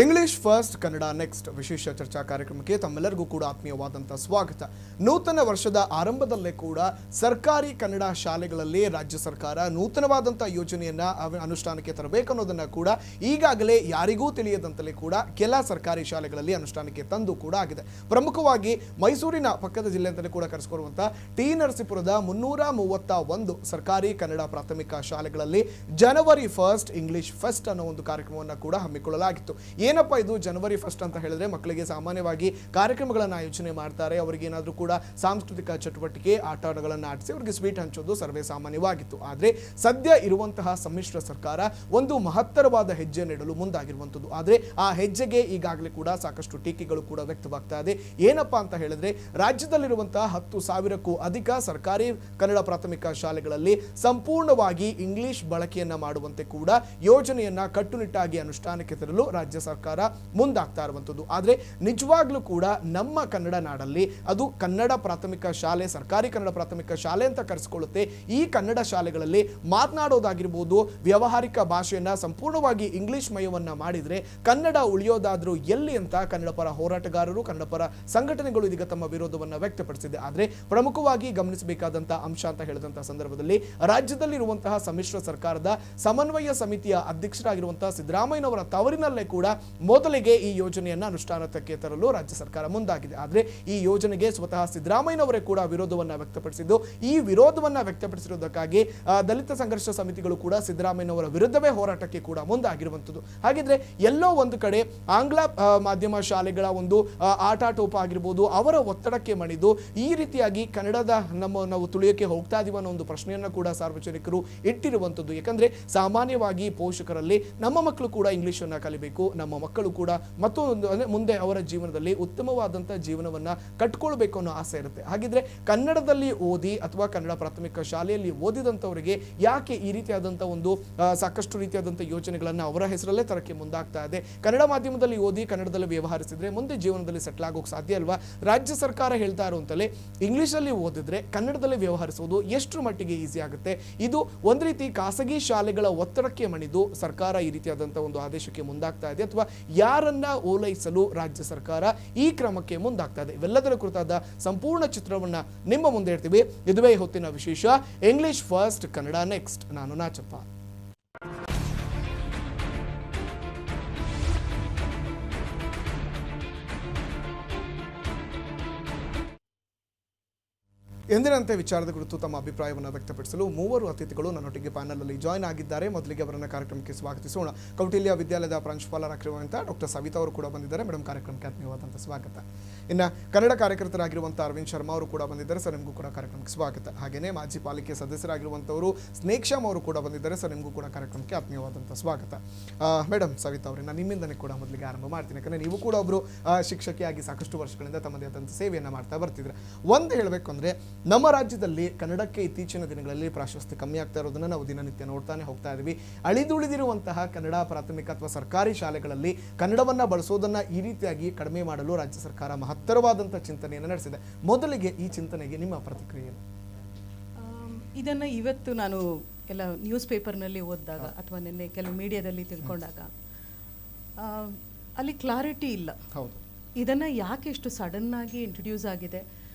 English first Kannada next ವಿಶೇಷ ಚರ್ಚಾ ಕಾರ್ಯಕ್ರಮಕ್ಕೆ ತಮ್ಮೆಲ್ಲರಿಗೂ ಕೂಡ ಆತ್ಮೀಯವಾದಂತಹ ಸ್ವಾಗತ. ನೂತನ ವರ್ಷದ ಆರಂಭದಲ್ಲೇ ಕೂಡ ಸರ್ಕಾರಿ ಕನ್ನಡ ಶಾಲೆಗಳಲ್ಲಿ ರಾಜ್ಯ ಸರ್ಕಾರ ನೂತನವಾದಂತಹ ಯೋಜನೆಯನ್ನ ಅನುಷ್ಠಾನಕ್ಕೆ ತರಬೇಕು ಅನ್ನೋದನ್ನ ಕೂಡ ಈಗಾಗಲೇ ಯಾರಿಗೂ ತಿಳಿಯದಂತಲೇ ಕೂಡ ಕೆಲ ಸರ್ಕಾರಿ ಶಾಲೆಗಳಲ್ಲಿ ಅನುಷ್ಠಾನಕ್ಕೆ ತಂದು ಕೂಡ ಆಗಿದೆ. ಪ್ರಮುಖವಾಗಿ ಮೈಸೂರಿನ ಪಕ್ಕದ ಜಿಲ್ಲೆ ಅಂತಲೇ ಕೂಡ ಕರೆಸಿಕೊಳ್ಳುವಂತಹ ಟಿ ನರಸೀಪುರದ 331 ಸರ್ಕಾರಿ ಕನ್ನಡ ಪ್ರಾಥಮಿಕ ಶಾಲೆಗಳಲ್ಲಿ ಜನವರಿ 1 ಇಂಗ್ಲಿಷ್ ಫೆಸ್ಟ್ ಅನ್ನೋ ಒಂದು ಕಾರ್ಯಕ್ರಮವನ್ನು ಕೂಡ ಹಮ್ಮಿಕೊಳ್ಳಲಾಗಿತ್ತು. ಏನಪ್ಪ ಇದು ಜನವರಿ 1 ಅಂತ ಹೇಳಿದ್ರೆ ಮಕ್ಕಳಿಗೆ ಸಾಮಾನ್ಯವಾಗಿ ಕಾರ್ಯಕ್ರಮಗಳನ್ನು ಆಯೋಜನೆ ಮಾಡ್ತಾರೆ. ಅವರಿಗೆ ಏನಾದರೂ ಕೂಡ ಸಾಂಸ್ಕೃತಿಕ ಚಟುವಟಿಕೆ ಆಟಗಳನ್ನು ಆಡಿಸಿ ಅವರಿಗೆ ಸ್ವೀಟ್ ಹಂಚೋದು ಸರ್ವೇ ಸಾಮಾನ್ಯವಾಗಿತ್ತು. ಆದರೆ ಸದ್ಯ ಇರುವಂತಹ ಸಮ್ಮಿಶ್ರ ಸರ್ಕಾರ ಒಂದು ಮಹತ್ತರವಾದ ಹೆಜ್ಜೆ ನೀಡಲು ಮುಂದಾಗಿರುವಂಥದ್ದು. ಆದರೆ ಆ ಹೆಜ್ಜೆಗೆ ಈಗಾಗಲೇ ಕೂಡ ಸಾಕಷ್ಟು ಟೀಕೆಗಳು ಕೂಡ ವ್ಯಕ್ತವಾಗ್ತಾ ಇದೆ. ಏನಪ್ಪಾ ಅಂತ ಹೇಳಿದ್ರೆ ರಾಜ್ಯದಲ್ಲಿರುವಂತಹ 10,000ಕ್ಕೂ ಅಧಿಕ ಸರ್ಕಾರಿ ಕನ್ನಡ ಪ್ರಾಥಮಿಕ ಶಾಲೆಗಳಲ್ಲಿ ಸಂಪೂರ್ಣವಾಗಿ ಇಂಗ್ಲಿಷ್ ಬಳಕೆಯನ್ನ ಮಾಡುವಂತೆ ಕೂಡ ಯೋಜನೆಯನ್ನ ಕಟ್ಟುನಿಟ್ಟಾಗಿ ಅನುಷ್ಠಾನಕ್ಕೆ ತರಲು ರಾಜ್ಯ ಸರ್ಕಾರ ಮುಂದಾಗ್ತಾ ಇರುವಂಥದ್ದು. ಆದರೆ ನಿಜವಾಗ್ಲೂ ಕೂಡ ನಮ್ಮ ಕನ್ನಡ ನಾಡಲ್ಲಿ ಅದು ಕನ್ನಡ ಪ್ರಾಥಮಿಕ ಶಾಲೆ, ಸರ್ಕಾರಿ ಕನ್ನಡ ಪ್ರಾಥಮಿಕ ಶಾಲೆ ಅಂತ ಕರೆಸಿಕೊಳ್ಳುತ್ತೆ. ಈ ಕನ್ನಡ ಶಾಲೆಗಳಲ್ಲಿ ಮಾತನಾಡೋದಾಗಿರ್ಬೋದು, ವ್ಯಾವಹಾರಿಕ ಭಾಷೆಯನ್ನ ಸಂಪೂರ್ಣವಾಗಿ ಇಂಗ್ಲಿಷ್ ಮಯವನ್ನ ಮಾಡಿದ್ರೆ ಕನ್ನಡ ಉಳಿಯೋದಾದ್ರೂ ಎಲ್ಲಿ ಅಂತ ಕನ್ನಡ ಪರ ಹೋರಾಟಗಾರರು, ಕನ್ನಡ ಪರ ಸಂಘಟನೆಗಳು ಇದೀಗ ತಮ್ಮ ವಿರೋಧವನ್ನ ವ್ಯಕ್ತಪಡಿಸಿದೆ. ಆದರೆ ಪ್ರಮುಖವಾಗಿ ಗಮನಿಸಬೇಕಾದಂತಹ ಅಂಶ ಅಂತ ಹೇಳಿದಂತಹ ಸಂದರ್ಭದಲ್ಲಿ ರಾಜ್ಯದಲ್ಲಿರುವಂತಹ ಸಮ್ಮಿಶ್ರ ಸರ್ಕಾರದ ಸಮನ್ವಯ ಸಮಿತಿಯ ಅಧ್ಯಕ್ಷರಾಗಿರುವಂತಹ ಸಿದ್ದರಾಮಯ್ಯನವರ ತವರಿನಲ್ಲೇ ಕೂಡ ಮೊದಲಿಗೆ ಈ ಯೋಜನೆಯನ್ನ ಅನುಷ್ಠಾನಕ್ಕೆ ತರಲು ರಾಜ್ಯ ಸರ್ಕಾರ ಮುಂದಾಗಿದೆ. ಆದರೆ ಈ ಯೋಜನೆಗೆ ಸ್ವತಃ ಸಿದ್ದರಾಮಯ್ಯನವರೇ ಕೂಡ ವಿರೋಧವನ್ನ ವ್ಯಕ್ತಪಡಿಸಿದ್ದು, ಈ ವಿರೋಧವನ್ನ ವ್ಯಕ್ತಪಡಿಸಿರುವುದಕ್ಕಾಗಿ ದಲಿತ ಸಂಘರ್ಷ ಸಮಿತಿಗಳು ಕೂಡ ಸಿದ್ದರಾಮಯ್ಯನವರ ವಿರುದ್ಧವೇ ಹೋರಾಟಕ್ಕೆ ಕೂಡ ಮುಂದಾಗಿರುವಂಥದ್ದು. ಹಾಗಿದ್ರೆ ಎಲ್ಲೋ ಒಂದು ಕಡೆ ಆಂಗ್ಲ ಮಾಧ್ಯಮ ಶಾಲೆಗಳ ಒಂದು ಆಟಾಟೋಪ ಆಗಿರ್ಬೋದು, ಅವರ ಒತ್ತಡಕ್ಕೆ ಮಣಿದು ಈ ರೀತಿಯಾಗಿ ಕನ್ನಡದ ನಾವು ತುಳಿಯೋಕೆ ಹೋಗ್ತಾ ಇದೀವ ಅನ್ನೋ ಒಂದು ಪ್ರಶ್ನೆಯನ್ನ ಕೂಡ ಸಾರ್ವಜನಿಕರು ಇಟ್ಟಿರುವಂಥದ್ದು. ಯಾಕಂದ್ರೆ ಸಾಮಾನ್ಯವಾಗಿ ಪೋಷಕರಲ್ಲಿ ನಮ್ಮ ಮಕ್ಕಳು ಕೂಡ ಇಂಗ್ಲಿಷ್ ಅನ್ನ ಕಲಿಬೇಕು, ನಮ್ಮ ಮಕ್ಕಳು ಕೂಡ ಮತ್ತೊಂದು ಮುಂದೆ ಅವರ ಜೀವನದಲ್ಲಿ ಉತ್ತಮವಾದಂತಹ ಜೀವನವನ್ನ ಕಟ್ಕೊಳ್ಬೇಕು ಅನ್ನೋ ಆಸೆ ಇರುತ್ತೆ. ಹಾಗಿದ್ರೆ ಕನ್ನಡದಲ್ಲಿ ಓದಿ ಅಥವಾ ಕನ್ನಡ ಪ್ರಾಥಮಿಕ ಶಾಲೆಯಲ್ಲಿ ಓದಿದಂಥವರಿಗೆ ಯಾಕೆ ಈ ರೀತಿಯಾದಂತಹ ಒಂದು ಸಾಕಷ್ಟು ರೀತಿಯಾದಂತಹ ಯೋಜನೆಗಳನ್ನ ಅವರ ಹೆಸರಲ್ಲೇ ತರಕ್ಕೆ ಮುಂದಾಗ್ತಾ ಇದೆ? ಕನ್ನಡ ಮಾಧ್ಯಮದಲ್ಲಿ ಓದಿ ಕನ್ನಡದಲ್ಲಿ ವ್ಯವಹರಿಸಿದ್ರೆ ಮುಂದೆ ಜೀವನದಲ್ಲಿ ಸೆಟ್ಲ್ ಆಗೋಕೆ ಸಾಧ್ಯ ಅಲ್ವಾ? ರಾಜ್ಯ ಸರ್ಕಾರ ಹೇಳ್ತಾ ಇರುವಂತಲೇ ಇಂಗ್ಲಿಷಲ್ಲಿ ಓದಿದ್ರೆ ಕನ್ನಡದಲ್ಲಿ ವ್ಯವಹರಿಸೋದು ಎಷ್ಟು ಮಟ್ಟಿಗೆ ಈಸಿ ಆಗುತ್ತೆ? ಇದು ಒಂದು ರೀತಿ ಖಾಸಗಿ ಶಾಲೆಗಳ ಒತ್ತಡಕ್ಕೆ ಮಣಿದು ಸರ್ಕಾರ ಈ ರೀತಿಯಾದಂತಹ ಒಂದು ಆದೇಶಕ್ಕೆ ಮುಂದಾಗ್ತಾ ಇದೆ ಅಥವಾ ಯಾರನ್ನ ಓಲೈಸಲು ರಾಜ್ಯ ಸರ್ಕಾರ ಈ ಕ್ರಮಕ್ಕೆ ಮುಂದಾಗ್ತಾ ಇದೆ? ಇವೆಲ್ಲದರ ಕುರಿತಾದ ಸಂಪೂರ್ಣ ಚಿತ್ರವನ್ನ ನಿಮ್ಮ ಮುಂದೆ ಇಡ್ತೀವಿ. ಇದುವೇ ಹೊತ್ತಿನ ವಿಶೇಷ ಇಂಗ್ಲಿಷ್ ಫಸ್ಟ್ ಕನ್ನಡ ನೆಕ್ಸ್ಟ್. ನಾನು ನಾಚಪ್ಪ. ಎಂದಿನಂತೆ ವಿಚಾರದ ಕುರಿತು ತಮ್ಮ ಅಭಿಪ್ರಾಯವನ್ನು ವ್ಯಕ್ತಪಡಿಸಲು ಮೂವರು ಅತಿಥಿಗಳು ನನ್ನೊಟ್ಟಿಗೆ ಪ್ಯಾನಲ್ ಅಲ್ಲಿ ಜಾಯ್ನ್ ಆಗಿದ್ದಾರೆ. ಮೊದಲಿಗೆ ಅವರನ್ನ ಕಾರ್ಯಕ್ರಮಕ್ಕೆ ಸ್ವಾಗತಿಸೋಣ. ಕೌಟಿಲ್ಯ ವಿದ್ಯಾಲಯದ ಪ್ರಾಂಶುಪಾಲರಾಗಿರುವಂತಹ ಡಾಕ್ಟರ್ ಸವಿತಾ ಅವರು ಕೂಡ ಬಂದಿದ್ದಾರೆ. ಮೇಡಮ್, ಕಾರ್ಯಕ್ರಮಕ್ಕೆ ಆತ್ಮೀಯವಾದಂತಹ ಸ್ವಾಗತ. ಇನ್ನು ಕನ್ನಡ ಕಾರ್ಯಕರ್ತರಾಗಿರುವಂತಹ ಅರವಿಂದ್ ಶರ್ಮಾ ಅವರು ಕೂಡ ಬಂದಿದ್ದಾರೆ. ಸರ್, ನಿಮಗೂ ಕೂಡ ಕಾರ್ಯಕ್ರಮಕ್ಕೆ ಸ್ವಾಗತ. ಹಾಗೆಯೇ ಮಾಜಿ ಪಾಲಿಕೆ ಸದಸ್ಯರಾಗಿರುವಂತವರು ಸ್ನೇಕ್ಷಾಮ್ ಅವರು ಕೂಡ ಬಂದಿದ್ದಾರೆ. ಸರ್, ನಿಮಗೂ ಕೂಡ ಕಾರ್ಯಕ್ರಮಕ್ಕೆ ಆತ್ಮೀಯವಾದಂತಹ ಸ್ವಾಗತ. ಮೇಡಮ್ ಸವಿತಾ ಅವರೇ, ನಾನು ನಿಮ್ಮಿಂದನೇ ಕೂಡ ಮೊದಲಿಗೆ ಆರಂಭ ಮಾಡ್ತೀನಿ. ಯಾಕಂದ್ರೆ ನೀವು ಕೂಡ ಒಬ್ಬರು ಶಿಕ್ಷಕಿಯಾಗಿ ಸಾಕಷ್ಟು ವರ್ಷಗಳಿಂದ ತಮ್ಮದೇ ಆದಂಥ ಸೇವೆಯನ್ನು ಮಾಡ್ತಾ ಬರ್ತಿದ್ರೆ. ಒಂದು ಹೇಳಬೇಕು ಅಂದ್ರೆ ನಮ್ಮ ರಾಜ್ಯದಲ್ಲಿ ಕನ್ನಡಕ್ಕೆ ಇತ್ತೀಚಿನ ದಿನಗಳಲ್ಲಿ ಪ್ರಾಶಸ್ತ್ಯ ಕಮ್ಮಿ ಆಗ್ತಾ ಇರೋದನ್ನ ನಾವು ದಿನನಿತ್ಯ ನೋಡ್ತಾನೆ ಹೋಗ್ತಾ ಇದೀವಿ. ಅಳಿದುಳಿದಿರುವಂತಹ ಕನ್ನಡ ಪ್ರಾಥಮಿಕ ಅಥವಾ ಸರ್ಕಾರಿ ಶಾಲೆಗಳಲ್ಲಿ ಕನ್ನಡವನ್ನ ಬಳಸೋದನ್ನ ಈ ರೀತಿಯಾಗಿ ಕಡಿಮೆ ಮಾಡಲು ರಾಜ್ಯ ಸರ್ಕಾರ ಮಹತ್ತರವಾದಂತಹ ಚಿಂತನೆಯನ್ನು ನಡೆಸಿದೆ. ಮೊದಲಿಗೆ ಈ ಚಿಂತನೆಗೆ ನಿಮ್ಮ ಪ್ರತಿಕ್ರಿಯೆ? ಇದನ್ನ ಇವತ್ತು ನಾನು ಎಲ್ಲ ನ್ಯೂಸ್ ಪೇಪರ್ನಲ್ಲಿ ಓದಿದಾಗ ಅಥವಾ ನಿನ್ನೆ ಕೆಲವು ಮೀಡಿಯಾದಲ್ಲಿ ತಿಳ್ಕೊಂಡಾಗ ಅಲ್ಲಿ ಕ್ಲಾರಿಟಿ ಇಲ್ಲ. ಹೌದು, ಇದನ್ನ ಯಾಕೆ ಇಷ್ಟು ಸಡನ್ ಆಗಿ ಇಂಟ್ರೊಡ್ಯೂಸ್ ಆಗಿದೆ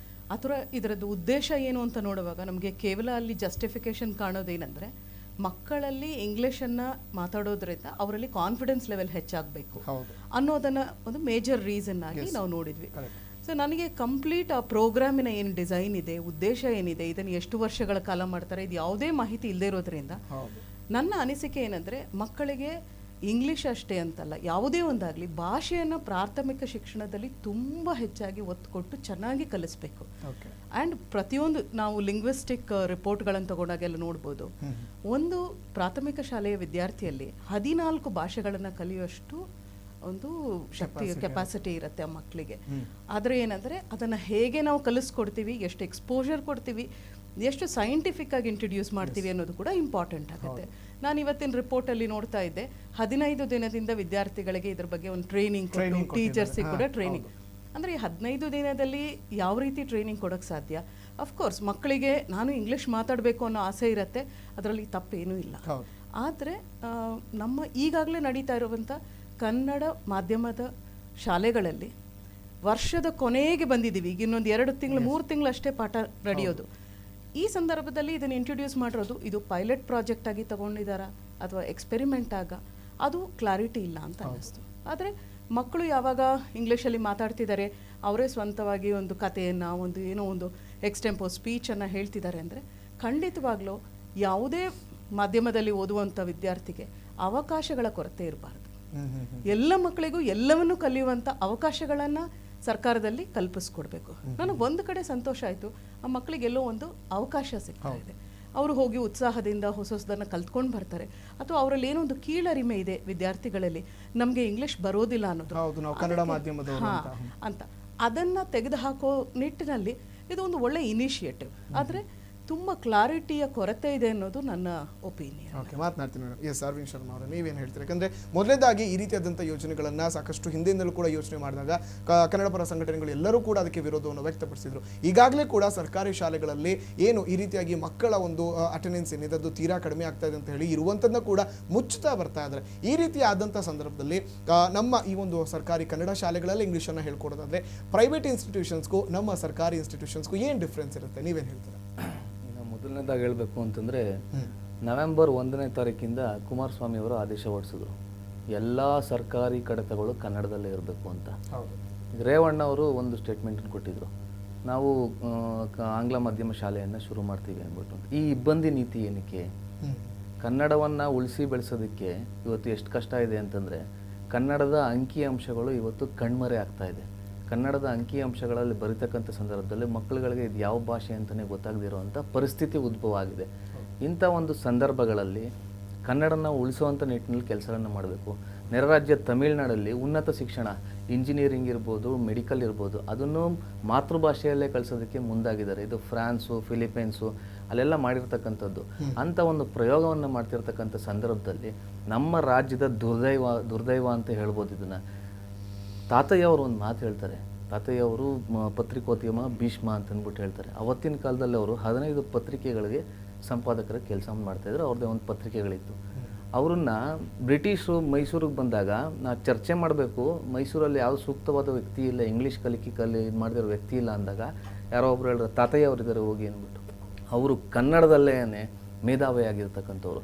ಅಥವಾ ಇದರದ್ದು ಉದ್ದೇಶ ಏನು ಅಂತ ನೋಡುವಾಗ ನಮಗೆ ಕೇವಲ ಅಲ್ಲಿ ಜಸ್ಟಿಫಿಕೇಶನ್ ಕಾಣೋದೇನೆಂದರೆ ಮಕ್ಕಳಲ್ಲಿ ಇಂಗ್ಲೀಷನ್ನು ಮಾತಾಡೋದ್ರಿಂದ ಅವರಲ್ಲಿ ಕಾನ್ಫಿಡೆನ್ಸ್ ಲೆವೆಲ್ ಹೆಚ್ಚಾಗಬೇಕು ಅನ್ನೋದನ್ನು ಒಂದು ಮೇಜರ್ ರೀಸನ್ ಆಗಿ ನಾವು ನೋಡಿದ್ವಿ. ಸೊ ನನಗೆ ಕಂಪ್ಲೀಟ್ ಆ ಪ್ರೋಗ್ರಾಮಿನ ಏನು ಡಿಸೈನ್ ಇದೆ, ಉದ್ದೇಶ ಏನಿದೆ, ಇದನ್ನು ಎಷ್ಟು ವರ್ಷಗಳ ಕಾಲ ಮಾಡ್ತಾರೆ, ಇದು ಯಾವುದೇ ಮಾಹಿತಿ ಇಲ್ಲದೆ ಇರೋದ್ರಿಂದ ನನ್ನ ಅನಿಸಿಕೆ ಏನಂದರೆ ಮಕ್ಕಳಿಗೆ ಇಂಗ್ಲೀಷ್ ಅಷ್ಟೇ ಅಂತಲ್ಲ, ಯಾವುದೇ ಒಂದಾಗಲಿ ಭಾಷೆಯನ್ನು ಪ್ರಾಥಮಿಕ ಶಿಕ್ಷಣದಲ್ಲಿ ತುಂಬ ಹೆಚ್ಚಾಗಿ ಒತ್ತು ಕೊಟ್ಟು ಚೆನ್ನಾಗಿ ಕಲಿಸ್ಬೇಕು. ಆ್ಯಂಡ್ ಪ್ರತಿಯೊಂದು ನಾವು ಲಿಂಗ್ವಿಸ್ಟಿಕ್ ರಿಪೋರ್ಟ್ಗಳನ್ನು ತಗೊಂಡಾಗೆಲ್ಲ ನೋಡ್ಬೋದು, ಒಂದು ಪ್ರಾಥಮಿಕ ಶಾಲೆಯ ವಿದ್ಯಾರ್ಥಿಯಲ್ಲಿ 14 ಭಾಷೆಗಳನ್ನು ಕಲಿಯುವಷ್ಟು ಒಂದು ಶಕ್ತಿ ಕೆಪಾಸಿಟಿ ಇರುತ್ತೆ ಆ ಮಕ್ಕಳಿಗೆ. ಆದರೆ ಏನಂದರೆ ಅದನ್ನು ಹೇಗೆ ನಾವು ಕಲಿಸ್ಕೊಡ್ತೀವಿ, ಎಷ್ಟು ಎಕ್ಸ್ಪೋಜರ್ ಕೊಡ್ತೀವಿ, ಎಷ್ಟು ಸೈಂಟಿಫಿಕ್ ಆಗಿ ಇಂಟ್ರೊಡ್ಯೂಸ್ ಮಾಡ್ತೀವಿ ಅನ್ನೋದು ಕೂಡ ಇಂಪಾರ್ಟೆಂಟ್ ಆಗುತ್ತೆ. ನಾನು ಇವತ್ತಿನ ರಿಪೋರ್ಟಲ್ಲಿ ನೋಡ್ತಾ ಇದ್ದೆ, 15 ದಿನದಿಂದ ವಿದ್ಯಾರ್ಥಿಗಳಿಗೆ ಇದ್ರ ಬಗ್ಗೆ ಒಂದು ಟ್ರೈನಿಂಗ್ ಕೊಟ್ಟು ಟೀಚರ್ಸಿಗೆ ಕೂಡ ಟ್ರೈನಿಂಗ್. ಅಂದರೆ ಈ 15 ದಿನದಲ್ಲಿ ಯಾವ ರೀತಿ ಟ್ರೈನಿಂಗ್ ಕೊಡೋಕ್ಕೆ ಸಾಧ್ಯ? ಅಫ್ಕೋರ್ಸ್ ಮಕ್ಕಳಿಗೆ ನಾನು ಇಂಗ್ಲೀಷ್ ಮಾತಾಡಬೇಕು ಅನ್ನೋ ಆಸೆ ಇರುತ್ತೆ, ಅದರಲ್ಲಿ ತಪ್ಪೇನೂ ಇಲ್ಲ. ಆದರೆ ನಮ್ಮ ಈಗಾಗಲೇ ನಡೀತಾ ಇರುವಂಥ ಕನ್ನಡ ಮಾಧ್ಯಮದ ಶಾಲೆಗಳಲ್ಲಿ ವರ್ಷದ ಕೊನೆಗೆ ಬಂದಿದ್ದೀವಿ. ಈಗ ಇನ್ನೊಂದು 2 ತಿಂಗಳು 3 ತಿಂಗಳು ಅಷ್ಟೇ ಪಾಠ ನಡೆಯೋದು. ಈ ಸಂದರ್ಭದಲ್ಲಿ ಇದನ್ನು ಇಂಟ್ರೊಡ್ಯೂಸ್ ಮಾಡಿರೋದು ಇದು ಪೈಲಟ್ ಪ್ರಾಜೆಕ್ಟ್ ಆಗಿ ತಗೊಂಡಿದ್ದಾರಾ ಅಥವಾ ಎಕ್ಸ್ಪೆರಿಮೆಂಟ್ ಅದು ಕ್ಲಾರಿಟಿ ಇಲ್ಲ ಅಂತ ಅನ್ನಿಸ್ತು. ಆದರೆ ಮಕ್ಕಳು ಯಾವಾಗ ಇಂಗ್ಲೀಷಲ್ಲಿ ಮಾತಾಡ್ತಿದ್ದಾರೆ, ಅವರೇ ಸ್ವಂತವಾಗಿ ಒಂದು ಕಥೆಯನ್ನು ಏನೋ ಒಂದು ಎಕ್ಸ್ಟೆಂಪೋ ಸ್ಪೀಚನ್ನು ಹೇಳ್ತಿದ್ದಾರೆ ಅಂದರೆ ಖಂಡಿತವಾಗ್ಲೂ ಯಾವುದೇ ಮಾಧ್ಯಮದಲ್ಲಿ ಓದುವಂಥ ವಿದ್ಯಾರ್ಥಿಗೆ ಅವಕಾಶಗಳ ಕೊರತೆ ಇರಬಾರ್ದು. ಎಲ್ಲ ಮಕ್ಕಳಿಗೂ ಎಲ್ಲವನ್ನೂ ಕಲಿಯುವಂಥ ಅವಕಾಶಗಳನ್ನು ಸರ್ಕಾರದಲ್ಲಿ ಕಲ್ಪಿಸ್ಕೊಡ್ಬೇಕು. ನನಗೆ ಒಂದು ಕಡೆ ಸಂತೋಷ ಆಯಿತು, ಆ ಮಕ್ಕಳಿಗೆ ಎಲ್ಲೋ ಒಂದು ಅವಕಾಶ ಸಿಗ್ತಾ ಇದೆ. ಅವರು ಹೋಗಿ ಉತ್ಸಾಹದಿಂದ ಹೊಸದನ್ನು ಕಲ್ತ್ಕೊಂಡು ಬರ್ತಾರೆ. ಅಥವಾ ಅವರಲ್ಲಿ ಏನೋ ಒಂದು ಕೀಳರಿಮೆ ಇದೆ ವಿದ್ಯಾರ್ಥಿಗಳಲ್ಲಿ, ನಮಗೆ ಇಂಗ್ಲಿಷ್ ಬರೋದಿಲ್ಲ ಅನ್ನೋದು ಕನ್ನಡ ಮಾಧ್ಯಮದವರು ಅಂತ ಅದನ್ನು ತೆಗೆದುಹಾಕೋ ನಿಟ್ಟಿನಲ್ಲಿ ಇದು ಒಂದು ಒಳ್ಳೆ ಇನಿಷಿಯೇಟಿವ್. ಆದರೆ ತುಂಬ ಕ್ಲಾರಿಟಿಯ ಕೊರತೆ ಇದೆ ಅನ್ನೋದು ನನ್ನ ಒಪಿನಿಯನ್. ಓಕೆ, ಮಾತನಾಡ್ತೀನಿ ಮೇಡಮ್. ಎಸ್, ಅರವಿಂದ್ ಶರ್ಮಾ ಅವರೇ, ನೀವೇನು ಹೇಳ್ತೀರಿ? ಯಾಕಂದರೆ ಮೊದಲೇದಾಗಿ ಈ ರೀತಿಯಾದಂಥ ಯೋಜನೆಗಳನ್ನು ಸಾಕಷ್ಟು ಹಿಂದಿನಿಂದಲೂ ಕೂಡ ಯೋಚನೆ ಮಾಡಿದಾಗ ಕನ್ನಡ ಪರ ಸಂಘಟನೆಗಳು ಎಲ್ಲರೂ ಕೂಡ ಅದಕ್ಕೆ ವಿರೋಧವನ್ನು ವ್ಯಕ್ತಪಡಿಸಿದರು. ಈಗಾಗಲೇ ಕೂಡ ಸರ್ಕಾರಿ ಶಾಲೆಗಳಲ್ಲಿ ಏನು ಈ ರೀತಿಯಾಗಿ ಮಕ್ಕಳ ಒಂದು ಅಟೆಂಡೆನ್ಸ್ ಏನಿದೆ ಅದು ತೀರಾ ಕಡಿಮೆ ಆಗ್ತಾ ಇದೆ ಅಂತ ಹೇಳಿ ಇರುವಂಥದ್ದನ್ನ ಕೂಡ ಮುಚ್ಚುತ್ತಾ ಬರ್ತಾ ಇದ್ದಾರೆ. ಈ ರೀತಿ ಆದಂಥ ಸಂದರ್ಭದಲ್ಲಿ ನಮ್ಮ ಈ ಒಂದು ಸರ್ಕಾರಿ ಕನ್ನಡ ಶಾಲೆಗಳಲ್ಲಿ ಇಂಗ್ಲೀಷನ್ನು ಹೇಳ್ಕೊಡೋದಾದರೆ ಪ್ರೈವೇಟ್ ಇನ್ಸ್ಟಿಟ್ಯೂಷನ್ಸ್ಗೂ ನಮ್ಮ ಸರ್ಕಾರಿ ಇನ್ಸ್ಟಿಟ್ಯೂಷನ್ಸ್ಗೂ ಏನು ಡಿಫ್ರೆನ್ಸ್ ಇರುತ್ತೆ, ನೀವೇನು ಹೇಳ್ತೀರಾ? ಮೊದಲನೇದಾಗಿ ಹೇಳಬೇಕು ಅಂತಂದರೆ ನವೆಂಬರ್ 1ನೇ ತಾರೀಕಿಂದ ಕುಮಾರಸ್ವಾಮಿ ಅವರು ಆದೇಶ ಹೊರಡಿಸಿದ್ರು, ಎಲ್ಲ ಸರ್ಕಾರಿ ಕಡತಗಳು ಕನ್ನಡದಲ್ಲೇ ಇರಬೇಕು ಅಂತ. ರೇವಣ್ಣ ಅವರು ಒಂದು ಸ್ಟೇಟ್ಮೆಂಟನ್ನು ಕೊಟ್ಟಿದ್ರು, ನಾವು ಆಂಗ್ಲ ಮಾಧ್ಯಮ ಶಾಲೆಯನ್ನು ಶುರು ಮಾಡ್ತೀವಿ ಅಂದ್ಬಿಟ್ಟು. ಈ ಇಬ್ಬಂದಿ ನೀತಿ ಏನಕ್ಕೆ? ಕನ್ನಡವನ್ನು ಉಳಿಸಿ ಬೆಳೆಸೋದಕ್ಕೆ ಇವತ್ತು ಎಷ್ಟು ಕಷ್ಟ ಇದೆ ಅಂತಂದರೆ ಕನ್ನಡದ ಅಂಕಿಅಂಶಗಳು ಇವತ್ತು ಕಣ್ಮರೆ ಆಗ್ತಾ ಇದೆ. ಕನ್ನಡದ ಅಂಕಿಅಂಶಗಳಲ್ಲಿ ಬರೀತಕ್ಕಂಥ ಸಂದರ್ಭದಲ್ಲಿ ಮಕ್ಕಳುಗಳಿಗೆ ಇದು ಯಾವ ಭಾಷೆ ಅಂತಲೇ ಗೊತ್ತಾಗದಿರುವಂಥ ಪರಿಸ್ಥಿತಿ ಉದ್ಭವ ಆಗಿದೆ. ಇಂಥ ಒಂದು ಸಂದರ್ಭಗಳಲ್ಲಿ ಕನ್ನಡನ ಉಳಿಸುವಂಥ ನಿಟ್ಟಿನಲ್ಲಿ ಕೆಲಸಗಳನ್ನು ಮಾಡಬೇಕು. ನೆರೆ ರಾಜ್ಯ ತಮಿಳುನಾಡಲ್ಲಿ ಉನ್ನತ ಶಿಕ್ಷಣ, ಇಂಜಿನಿಯರಿಂಗ್ ಇರ್ಬೋದು, ಮೆಡಿಕಲ್ ಇರ್ಬೋದು, ಅದನ್ನು ಮಾತೃಭಾಷೆಯಲ್ಲೇ ಕಳಿಸೋದಕ್ಕೆ ಮುಂದಾಗಿದ್ದಾರೆ. ಇದು ಫ್ರಾನ್ಸು, ಫಿಲಿಪೈನ್ಸು ಅಲ್ಲೆಲ್ಲ ಮಾಡಿರ್ತಕ್ಕಂಥದ್ದು. ಅಂಥ ಒಂದು ಪ್ರಯೋಗವನ್ನು ಮಾಡ್ತಿರ್ತಕ್ಕಂಥ ಸಂದರ್ಭದಲ್ಲಿ ನಮ್ಮ ರಾಜ್ಯದ ದುರ್ದೈವ ಅಂತ ಹೇಳ್ಬೋದು ಇದನ್ನು. ತಾತಯ್ಯ ಅವರು ಒಂದು ಮಾತು ಹೇಳ್ತಾರೆ. ತಾತಯ್ಯ ಅವರು ಪತ್ರಿಕೋದ್ಯಮ ಭೀಷ್ಮ ಅಂತಂದ್ಬಿಟ್ಟು ಹೇಳ್ತಾರೆ. ಅವತ್ತಿನ ಕಾಲದಲ್ಲಿ ಅವರು 15 ಪತ್ರಿಕೆಗಳಿಗೆ ಸಂಪಾದಕರ ಕೆಲಸ ಮಾಡ್ತಾಯಿದ್ರು. ಅವ್ರದ್ದೇ ಒಂದು ಪತ್ರಿಕೆಗಳಿತ್ತು. ಅವ್ರನ್ನ ಬ್ರಿಟಿಷರು ಮೈಸೂರಿಗೆ ಬಂದಾಗ ನಾವು ಚರ್ಚೆ ಮಾಡಬೇಕು, ಮೈಸೂರಲ್ಲಿ ಯಾವ ಸೂಕ್ತವಾದ ವ್ಯಕ್ತಿ ಇಲ್ಲ, ಇಂಗ್ಲೀಷ್ ಇದು ಮಾಡಿದಿರೋ ವ್ಯಕ್ತಿ ಇಲ್ಲ ಅಂದಾಗ ಯಾರೋ ಒಬ್ರು ಹೇಳಿದ್ರು ತಾತಯ್ಯ ಅವರಿದ್ದಾರೆ ಹೋಗಿ ಅಂದ್ಬಿಟ್ಟು. ಅವರು ಕನ್ನಡದಲ್ಲೇ ಮೇಧಾವಿಯಾಗಿರ್ತಕ್ಕಂಥವ್ರು.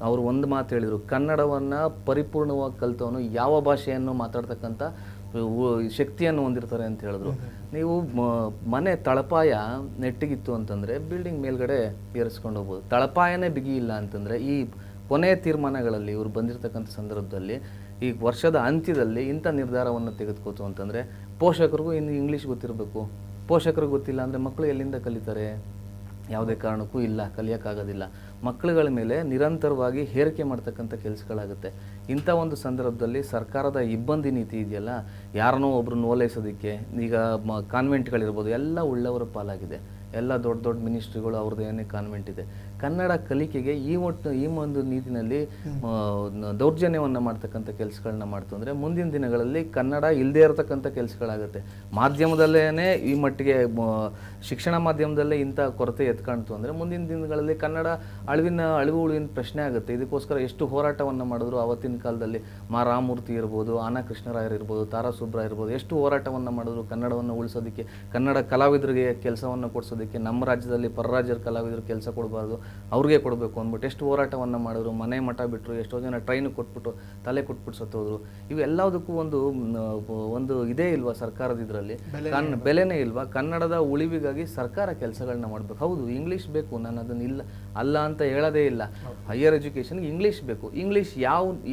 ಅವರು ಒಂದು ಮಾತು ಹೇಳಿದರು, ಕನ್ನಡವನ್ನು ಪರಿಪೂರ್ಣವಾಗಿ ಕಲಿತವನು ಯಾವ ಭಾಷೆಯನ್ನು ಮಾತಾಡ್ತಕ್ಕಂಥ ಶಕ್ತಿಯನ್ನು ಹೊಂದಿರ್ತಾರೆ ಅಂತ ಹೇಳಿದ್ರು. ನೀವು ಮನೆ ತಳಪಾಯ ನೆಟ್ಟಿಗಿತ್ತು ಅಂತಂದರೆ ಬಿಲ್ಡಿಂಗ್ ಮೇಲ್ಗಡೆ ಏರಿಸ್ಕೊಂಡು ಹೋಗ್ಬೋದು. ತಳಪಾಯನೇ ಬಿಗಿ ಇಲ್ಲ ಅಂತಂದರೆ ಈ ಕೊನೆಯ ತೀರ್ಮಾನಗಳಲ್ಲಿ ಇವರು ಬಂದಿರತಕ್ಕಂಥ ಸಂದರ್ಭದಲ್ಲಿ ಈ ವರ್ಷದ ಅಂತ್ಯದಲ್ಲಿ ಇಂಥ ನಿರ್ಧಾರವನ್ನು ತೆಗೆದುಕೋತು ಅಂತಂದರೆ ಪೋಷಕರಿಗೂ ಇನ್ನು ಇಂಗ್ಲೀಷ್ ಗೊತ್ತಿರಬೇಕು. ಪೋಷಕರಿಗೆ ಗೊತ್ತಿಲ್ಲ ಅಂದರೆ ಮಕ್ಕಳು ಎಲ್ಲಿಂದ ಕಲಿತಾರೆ? ಯಾವುದೇ ಕಾರಣಕ್ಕೂ ಇಲ್ಲ, ಕಲಿಯೋಕ್ಕಾಗೋದಿಲ್ಲ. ಮಕ್ಕಳುಗಳ ಮೇಲೆ ನಿರಂತರವಾಗಿ ಹೇರಿಕೆ ಮಾಡ್ತಕ್ಕಂಥ ಕೆಲಸಗಳಾಗುತ್ತೆ. ಇಂಥ ಒಂದು ಸಂದರ್ಭದಲ್ಲಿ ಸರ್ಕಾರದ ಇಬ್ಬಂದಿ ನೀತಿ ಇದೆಯಲ್ಲ, ಯಾರನ್ನೋ ಒಬ್ರನ್ನ ಓಲೈಸೋದಕ್ಕೆ ಈಗ ಕಾನ್ವೆಂಟ್ಗಳಿರ್ಬೋದು ಎಲ್ಲ ಉಳ್ಳವರ ಪಾಲಾಗಿದೆ. ಎಲ್ಲ ದೊಡ್ಡ ದೊಡ್ಡ ಮಿನಿಸ್ಟ್ರಿಗಳು ಅವ್ರದ್ದು ಏನೇ ಕಾನ್ವೆಂಟ್ ಇದೆ. ಕನ್ನಡ ಕಲಿಕೆಗೆ ಈ ಒಂದು ನೀತಿನಲ್ಲಿ ದೌರ್ಜನ್ಯವನ್ನು ಮಾಡ್ತಕ್ಕಂಥ ಕೆಲಸಗಳನ್ನ ಮಾಡ್ತು ಅಂದರೆ ಮುಂದಿನ ದಿನಗಳಲ್ಲಿ ಕನ್ನಡ ಇಲ್ಲದೇ ಇರತಕ್ಕಂಥ ಕೆಲಸಗಳಾಗುತ್ತೆ. ಮಾಧ್ಯಮದಲ್ಲೇ ಈ ಮಟ್ಟಿಗೆ ಶಿಕ್ಷಣ ಮಾಧ್ಯಮದಲ್ಲೇ ಇಂಥ ಕೊರತೆ ಎತ್ಕಾಣ್ತು ಅಂದರೆ ಮುಂದಿನ ದಿನಗಳಲ್ಲಿ ಕನ್ನಡ ಅಳಿವು ಉಳಿವಿನ ಪ್ರಶ್ನೆ ಆಗುತ್ತೆ. ಇದಕ್ಕೋಸ್ಕರ ಎಷ್ಟು ಹೋರಾಟವನ್ನು ಮಾಡಿದ್ರು ಆವತ್ತಿನ ಕಾಲದಲ್ಲಿ ರಾಮಮೂರ್ತಿ ಇರ್ಬೋದು, ಆನಾ ಕೃಷ್ಣರಾಯರ್ ಇರ್ಬೋದು, ತಾರಾ ಸುಬ್ರಾ ಇರ್ಬೋದು, ಎಷ್ಟು ಹೋರಾಟವನ್ನು ಮಾಡಿದ್ರು ಕನ್ನಡವನ್ನು ಉಳಿಸೋದಕ್ಕೆ, ಕನ್ನಡ ಕಲಾವಿದರಿಗೆ ಕೆಲಸವನ್ನು ಕೊಡಿಸೋದಕ್ಕೆ. ನಮ್ಮ ರಾಜ್ಯದಲ್ಲಿ ಪರರಾಜ್ಯರ ಕಲಾವಿದರು ಕೆಲಸ ಕೊಡಬಾರ್ದು, ಅವ್ರಿಗೆ ಕೊಡಬೇಕು ಅಂದ್ಬಿಟ್ಟು ಎಷ್ಟು ಹೋರಾಟವನ್ನು ಮಾಡಿದ್ರು. ಮನೆ ಮಠ ಬಿಟ್ಟರು, ಎಷ್ಟೋ ಜನ ಟ್ರೈನ್ ಕೊಟ್ಬಿಟ್ಟು ತಲೆ ಕೊಟ್ಬಿಟ್ಟು ಸತ್ತೋದ್ರು. ಇವೆಲ್ಲದಕ್ಕೂ ಒಂದು ಇದೇ ಇಲ್ವಾ ಸರ್ಕಾರದ ಇದರಲ್ಲಿ? ಬೆಲೆನೇ ಇಲ್ವಾ? ಕನ್ನಡದ ಉಳಿವಿಗಾಗಿ ಸರ್ಕಾರ ಕೆಲಸಗಳನ್ನ ಮಾಡಬೇಕು. ಹೌದು, ಇಂಗ್ಲೀಷ್ ಬೇಕು, ನಾನು ಅದನ್ನ ಅಲ್ಲ ಅಂತ ಹೇಳೋದೇ ಇಲ್ಲ. ಹೈಯರ್ ಎಜುಕೇಷನ್ಗೆ ಇಂಗ್ಲೀಷ್ ಬೇಕು. ಇಂಗ್ಲೀಷ್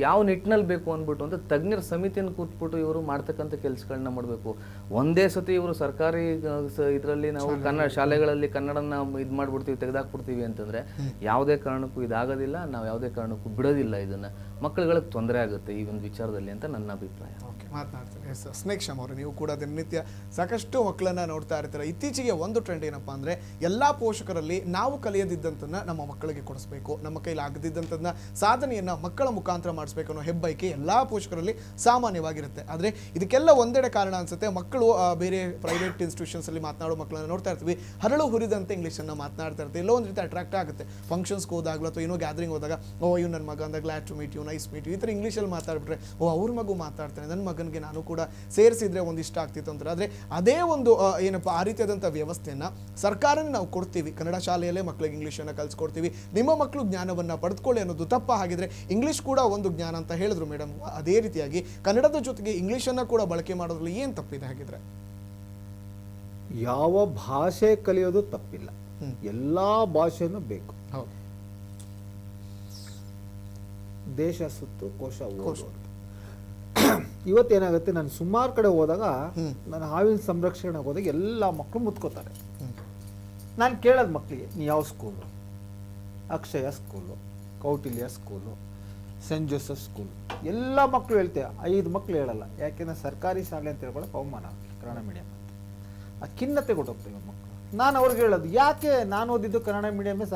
ಯಾವ ನಿಟ್ಟಿನಲ್ಲಿ ಬೇಕು ಅಂದ್ಬಿಟ್ಟು ಅಂತ ತಜ್ಞರ ಸಮಿತಿಯನ್ನು ಕೂತ್ಬಿಟ್ಟು ಇವರು ಮಾಡ್ತಕ್ಕಂಥ ಕೆಲಸಗಳನ್ನ ಮಾಡಬೇಕು. ಒಂದೇ ಸತಿ ಇವರು ಸರ್ಕಾರಿ ಇದರಲ್ಲಿ ನಾವು ಕನ್ನಡ ಶಾಲೆಗಳಲ್ಲಿ ಕನ್ನಡನ ಇದು ಮಾಡಿಬಿಡ್ತೀವಿ, ತೆಗೆದಾಕ್ಬಿಡ್ತೀವಿ ಅಂತಂದರೆ ಯಾವುದೇ ಕಾರಣಕ್ಕೂ ಇದಾಗೋದಿಲ್ಲ. ನಾವು ಯಾವುದೇ ಕಾರಣಕ್ಕೂ ಬಿಡೋದಿಲ್ಲ. ಇದನ್ನು ಮಕ್ಕಳುಗಳಿಗೆ ತೊಂದರೆ ಆಗುತ್ತೆ ಈ ಒಂದು ವಿಚಾರದಲ್ಲಿ ಅಂತ ನನ್ನ ಅಭಿಪ್ರಾಯ. ಓಕೆ, ಮಾತನಾಡ್ತೀನಿ. ಎಸ್, ಸ್ನೇಕ್ ಶ್ಯಾಮ್ ಅವರು, ನೀವು ಕೂಡ ದಿನನಿತ್ಯ ಸಾಕಷ್ಟು ಮಕ್ಕಳನ್ನು ನೋಡ್ತಾ ಇರ್ತೀರ. ಇತ್ತೀಚೆಗೆ ಒಂದು ಟ್ರೆಂಡ್ ಏನಪ್ಪ ಅಂದರೆ ಎಲ್ಲ ಪೋಷಕರಲ್ಲಿ ನಾವು ಕಲಿಯದಿದ್ದಂಥದ್ದನ್ನ ನಮ್ಮ ಮಕ್ಕಳಿಗೆ ಕೊಡಿಸ್ಬೇಕು, ನಮ್ಮ ಕೈಲಿ ಆಗದಿದ್ದಂಥದ್ದನ್ನ ಸಾಧನೆಯನ್ನು ಮಕ್ಕಳ ಮುಖಾಂತರ ಮಾಡಿಸ್ಬೇಕು ಅನ್ನೋ ಹೆಬ್ಬಯಕೆ ಎಲ್ಲ ಪೋಷಕರಲ್ಲಿ ಸಾಮಾನ್ಯವಾಗಿರುತ್ತೆ. ಆದರೆ ಇದಕ್ಕೆಲ್ಲ ಒಂದೆಡೆ ಕಾರಣ ಅನಿಸುತ್ತೆ. ಮಕ್ಕಳು ಬೇರೆ ಪ್ರೈವೇಟ್ ಇನ್ಸ್ಟಿಟ್ಯೂಷನ್ಸಲ್ಲಿ ಮಾತನಾಡೋ ಮಕ್ಕಳನ್ನು ನೋಡ್ತಾ ಇರ್ತೀವಿ, ಹರಳು ಹುರಿದಂತೆ ಇಂಗ್ಲೀಷನ್ನು ಮಾತನಾಡ್ತಾ ಇರ್ತೀವಿ. ಎಲ್ಲೋ ಒಂದು ರೀತಿ ಅಟ್ರಾಕ್ಟ್ ಆಗುತ್ತೆ. ಆಗುತ್ತೆ. ಫಂಕ್ಷನ್ಸ್ಗೆ ಹೋದಾಗಲೂ ಅಥವಾ ಏನೋ ಗ್ಯಾದರಿಂಗ್ ಹೋದಾಗ ಓ ಇವ್ ನನ್ನ ಮಗ ಅಂದಾಗ glad to meet you, nice meet you, ಈ ಥರ ಇಂಗ್ಲೀಷಲ್ಲಿ ಮಾತಾಡ್ಬಿಟ್ರೆ ಓ ಅವ್ರ ಮಗು ಮಾತಾಡ್ತಾನೆ, ನನ್ನ ಮಗನಿಗೆ ನಾನು ಕೂಡ ಸೇರಿಸಿದ್ರೆ ಒಂದಿಷ್ಟ ಆಗ್ತಿತ್ತು ಅಂತಾರೆ. ಆದರೆ ಅದೇ ಒಂದು ಏನಪ್ಪ ಆ ರೀತಿಯಾದಂಥ ವ್ಯವಸ್ಥೆಯನ್ನು ಸರ್ಕಾರನೇ ನಾವು ಕೊಡ್ತೀವಿ, ಕನ್ನಡ ಶಾಲೆಯಲ್ಲೇ ಮಕ್ಕಳಿಗೆ ಇಂಗ್ಲೀಷನ್ನು ಕಲಿಸ್ಕೊಡ್ತೀವಿ, ನಿಮ್ಮ ಮಕ್ಕಳು ಜ್ಞಾನವನ್ನು ಪಡೆದುಕೊಳ್ಳಿ ಅನ್ನೋದು ತಪ್ಪ. ಹಾಗಿದ್ರೆ ಇಂಗ್ಲೀಷ್ ಕೂಡ ಒಂದು ಜ್ಞಾನ ಅಂತ ಹೇಳಿದ್ರು ಮೇಡಮ್. ಅದೇ ರೀತಿಯಾಗಿ ಕನ್ನಡದ ಜೊತೆಗೆ ಇಂಗ್ಲೀಷನ್ನು ಕೂಡ ಬಳಕೆ ಮಾಡೋದ್ರಲ್ಲಿ ಏನು ತಪ್ಪಿದೆ ಹಾಗಿದ್ರೆ? ಯಾವ ಭಾಷೆ ಕಲಿಯೋದು ತಪ್ಪಿಲ್ಲ, ಎಲ್ಲ ಭಾಷೆನೂ ಬೇಕು. ಹೌದು, ದೇಶ ಸುತ್ತು ಕೋಶ ಓದು. ಇವತ್ತೇನಾಗುತ್ತೆ, ನಾನು ಸುಮಾರು ಕಡೆ ಹೋದಾಗ ನಾನು ಹಾವಿನ ಸಂರಕ್ಷಣೆಗೆ ಹೋದಾಗ ಎಲ್ಲ ಮಕ್ಕಳು ಮುತ್ಕೋತಾರೆ. ನಾನು ಕೇಳೋದು ಮಕ್ಕಳಿಗೆ, ನೀ ಯಾವ school? Akshaya school, Kautilya school, Saint Joseph school. ಎಲ್ಲ ಮಕ್ಕಳು ಹೇಳ್ತೇವೆ, 5 ಮಕ್ಕಳು ಹೇಳಲ್ಲ. ಯಾಕೆಂದ್ರೆ ಸರ್ಕಾರಿ ಶಾಲೆ ಅಂತ ಹೇಳ್ಕೊಳ್ಳೋಕೆ ಅವಮಾನ ಆಗುತ್ತೆ, ಕನ್ನಡ ಮೀಡಿಯಂ ಅಂತ ಆ ಖಿನ್ನತೆ ಕೊಟ್ಟೋಗ್ತೇವೆ ಮಕ್ಕಳು. ನಾನು ಅವ್ರಿಗೆ ಹೇಳೋದು, ಯಾಕೆ ನಾನು ಓದಿದ್ದು ಕನ್ನಡ ಮೀಡಿಯಮೇ,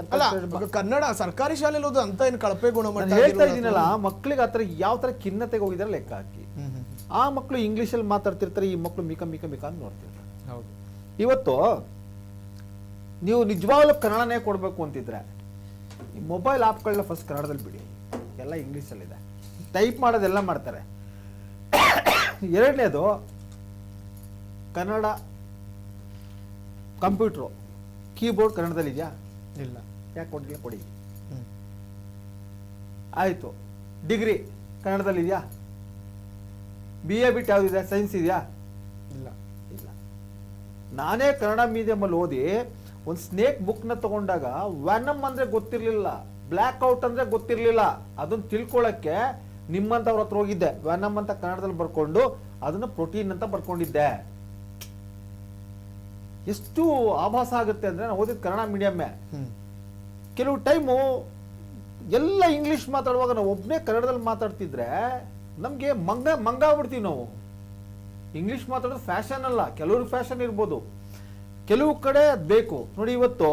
ಕನ್ನಡ ಸರ್ಕಾರಿ ಶಾಲೆಯಲ್ಲಿ ಓದು ಅಂತ ಏನು ಕಳಪೆ ಗುಣಮಟ್ಟ ಹೇಳ್ತಾ ಇದ್ದೀನಲ್ಲ, ಮಕ್ಕಳಿಗೆ ಆ ಥರ ಯಾವ ಥರ ಖಿನ್ನತೆಗೆ ಹೋಗಿದ್ದಾರೆ ಲೆಕ್ಕ ಹಾಕಿ. ಆ ಮಕ್ಕಳು ಇಂಗ್ಲೀಷಲ್ಲಿ ಮಾತಾಡ್ತಿರ್ತಾರೆ, ಈ ಮಕ್ಕಳು ಮಿಕ ಅಂತ ನೋಡ್ತಿರ್ತಾರೆ. ಹೌದು, ಇವತ್ತು ನೀವು ನಿಜವಾಗ್ಲೂ ಕನ್ನಡನೇ ಕೊಡಬೇಕು ಅಂತಿದ್ರೆ ಈ ಮೊಬೈಲ್ ಆ್ಯಪ್ಗಳನ್ನ ಫಸ್ಟ್ ಕನ್ನಡದಲ್ಲಿ ಬಿಡಿ, ಎಲ್ಲ ಇಂಗ್ಲೀಷಲ್ಲಿದೆ, ಟೈಪ್ ಮಾಡೋದೆಲ್ಲ ಮಾಡ್ತಾರೆ. ಎರಡನೇದು, ಕನ್ನಡ ಕಂಪ್ಯೂಟ್ರು ಕೀಬೋರ್ಡ್ ಕನ್ನಡದಲ್ಲಿ ಇದೆಯಾ? ಇಲ್ಲ. ಯಾಕೆ ಕೊಡಲಿಲ್ಲ? ಕೊಡಿ. ಆಯಿತು. ಡಿಗ್ರಿ ಕನ್ನಡದಲ್ಲಿ ಇದೆಯಾ? BA ಬಿಟ್ಟು ಯಾವುದಿದೆ? ಸೈನ್ಸ್ ಇದೆಯಾ? ಇಲ್ಲ. ಇಲ್ಲ. ನಾನೇ ಕನ್ನಡ ಮೀಡಿಯಮಲ್ಲಿ ಓದಿ ಒಂದು ಸ್ನೇಕ್ ಬುಕ್ನ ತಗೊಂಡಾಗ ವ್ಯಾನಮ್ ಅಂದರೆ ಗೊತ್ತಿರಲಿಲ್ಲ, ಬ್ಲ್ಯಾಕ್ ಔಟ್ ಅಂದರೆ ಗೊತ್ತಿರಲಿಲ್ಲ. ಅದನ್ನು ತಿಳ್ಕೊಳ್ಳೋಕ್ಕೆ ನಿಮ್ಮಂಥವ್ರ ಹತ್ರ ಹೋಗಿದ್ದೆ, ವ್ಯಾನಮ್ ಅಂತ ಕನ್ನಡದಲ್ಲಿ ಬರ್ಕೊಂಡು ಅದನ್ನು ಪ್ರೋಟೀನ್ ಅಂತ ಬರ್ಕೊಂಡಿದ್ದೆ. ಎಷ್ಟು ಆಭಾಸ ಆಗುತ್ತೆ ಅಂದರೆ, ನಾವು ಓದಿದ ಕನ್ನಡ ಮೀಡಿಯಮ್ಮೇ. ಕೆಲವು ಟೈಮು ಎಲ್ಲ ಇಂಗ್ಲೀಷ್ ಮಾತಾಡುವಾಗ ನಾವು ಒಬ್ಬನೇ ಕನ್ನಡದಲ್ಲಿ ಮಾತಾಡ್ತಿದ್ರೆ ನಮಗೆ ಮಂಗಾಗ್ಬಿಡ್ತೀವಿ ನಾವು. ಇಂಗ್ಲೀಷ್ ಮಾತಾಡೋದು ಫ್ಯಾಷನ್ ಅಲ್ಲ, ಕೆಲವ್ರಿಗೆ ಫ್ಯಾಷನ್ ಇರ್ಬೋದು, ಕೆಲವು ಕಡೆ ಅದು ಬೇಕು. ನೋಡಿ, ಇವತ್ತು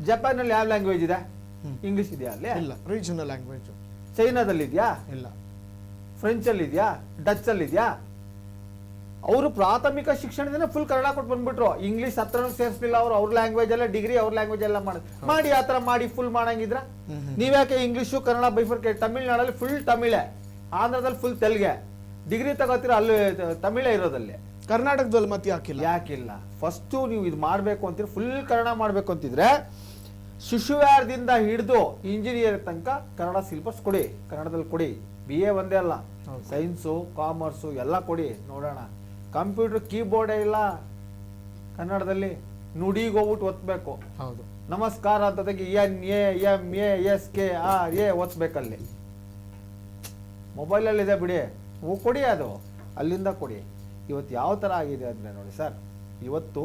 ಜಪಾನಲ್ಲಿ ಯಾವ ಲ್ಯಾಂಗ್ವೇಜ್ ಇದೆ? ಇಂಗ್ಲೀಷ್ ಇದೆಯಾ? ಅಲ್ಲೇ ಇಲ್ಲ. Regional language. ಚೈನಾದಲ್ಲಿ ಇದೆಯಾ? ಇಲ್ಲ. ಫ್ರೆಂಚಲ್ಲಿ ಇದೆಯಾ? ಡಚ್ಚಲ್ಲಿ ಇದೆಯಾ? ಅವರು ಪ್ರಾಥಮಿಕ ಶಿಕ್ಷಣದಿಂದ ಫುಲ್ ಕನ್ನಡ ಕೊಟ್ಟು ಬಂದ್ಬಿಟ್ರು, ಇಂಗ್ಲೀಷ್ ಹತ್ರನೂ ಸೇರಿಸಲಿಲ್ಲ. ಅವ್ರ ಲ್ಯಾಂಗ್ವೇಜ್ ಎಲ್ಲ ಡಿಗ್ರಿ ಅವ್ರ ಲ್ಯಾಂಗ್ವೇಜ್ ಎಲ್ಲ ಮಾಡಿ ಆ ಥರ ಮಾಡಿ ಫುಲ್ ಮಾಡಂಗಿದ್ರ ನೀವ್ಯಾಕೆ ಇಂಗ್ಲೀಷು ಕನ್ನಡ ಬೈಫರ್ಕೆ? ತಮಿಳ್ನಾಡಲ್ಲಿ ಫುಲ್ ತಮಿಳೇ, ಆಂಧ್ರದಲ್ಲಿ ಫುಲ್ ತೆಲುಗೆ. ಡಿಗ್ರಿ ತಗೋತೀರ, ಅಲ್ಲಿ ತಮಿಳೇ ಇರೋದಲ್ಲಿ. ಕರ್ನಾಟಕದಲ್ಲಿ ಮತ್ತೆ ಯಾಕಿಲ್ಲ? ಫಸ್ಟು ನೀವು ಇದು ಮಾಡಬೇಕು ಅಂತೀರಿ, ಫುಲ್ ಕನ್ನಡ ಮಾಡಬೇಕು ಅಂತಿದ್ರೆ ಶಿಶುವಾರದಿಂದ ಹಿಡಿದು ಇಂಜಿನಿಯರ್ ತನಕ ಕನ್ನಡ ಸಿಲೆಬಸ್ ಕೊಡಿ, ಕನ್ನಡದಲ್ಲಿ ಕೊಡಿ. BA ಒಂದೇ ಅಲ್ಲ, ಸೈನ್ಸು ಕಾಮರ್ಸು ಎಲ್ಲ ಕೊಡಿ ನೋಡೋಣ. ಕಂಪ್ಯೂಟರ್ ಕೀಬೋರ್ಡೇ ಇಲ್ಲ ಕನ್ನಡದಲ್ಲಿ, ನುಡಿಗೆ ಹೋಗ್ಬಿಟ್ಟು ಒತ್ತಬೇಕು. ಹೌದು, ನಮಸ್ಕಾರ ಅಂತದಾಗಿ NAMASKRA ಒತ್ಬೇಕಲ್ಲಿ. ಮೊಬೈಲಲ್ಲಿದೆ ಬಿಡಿ, ಕೊಡಿ, ಅದು ಅಲ್ಲಿಂದ ಕೊಡಿ. ಇವತ್ತು ಯಾವ ಥರ ಆಗಿದೆ ಅಂದರೆ ನೋಡಿ ಸರ್, ಇವತ್ತು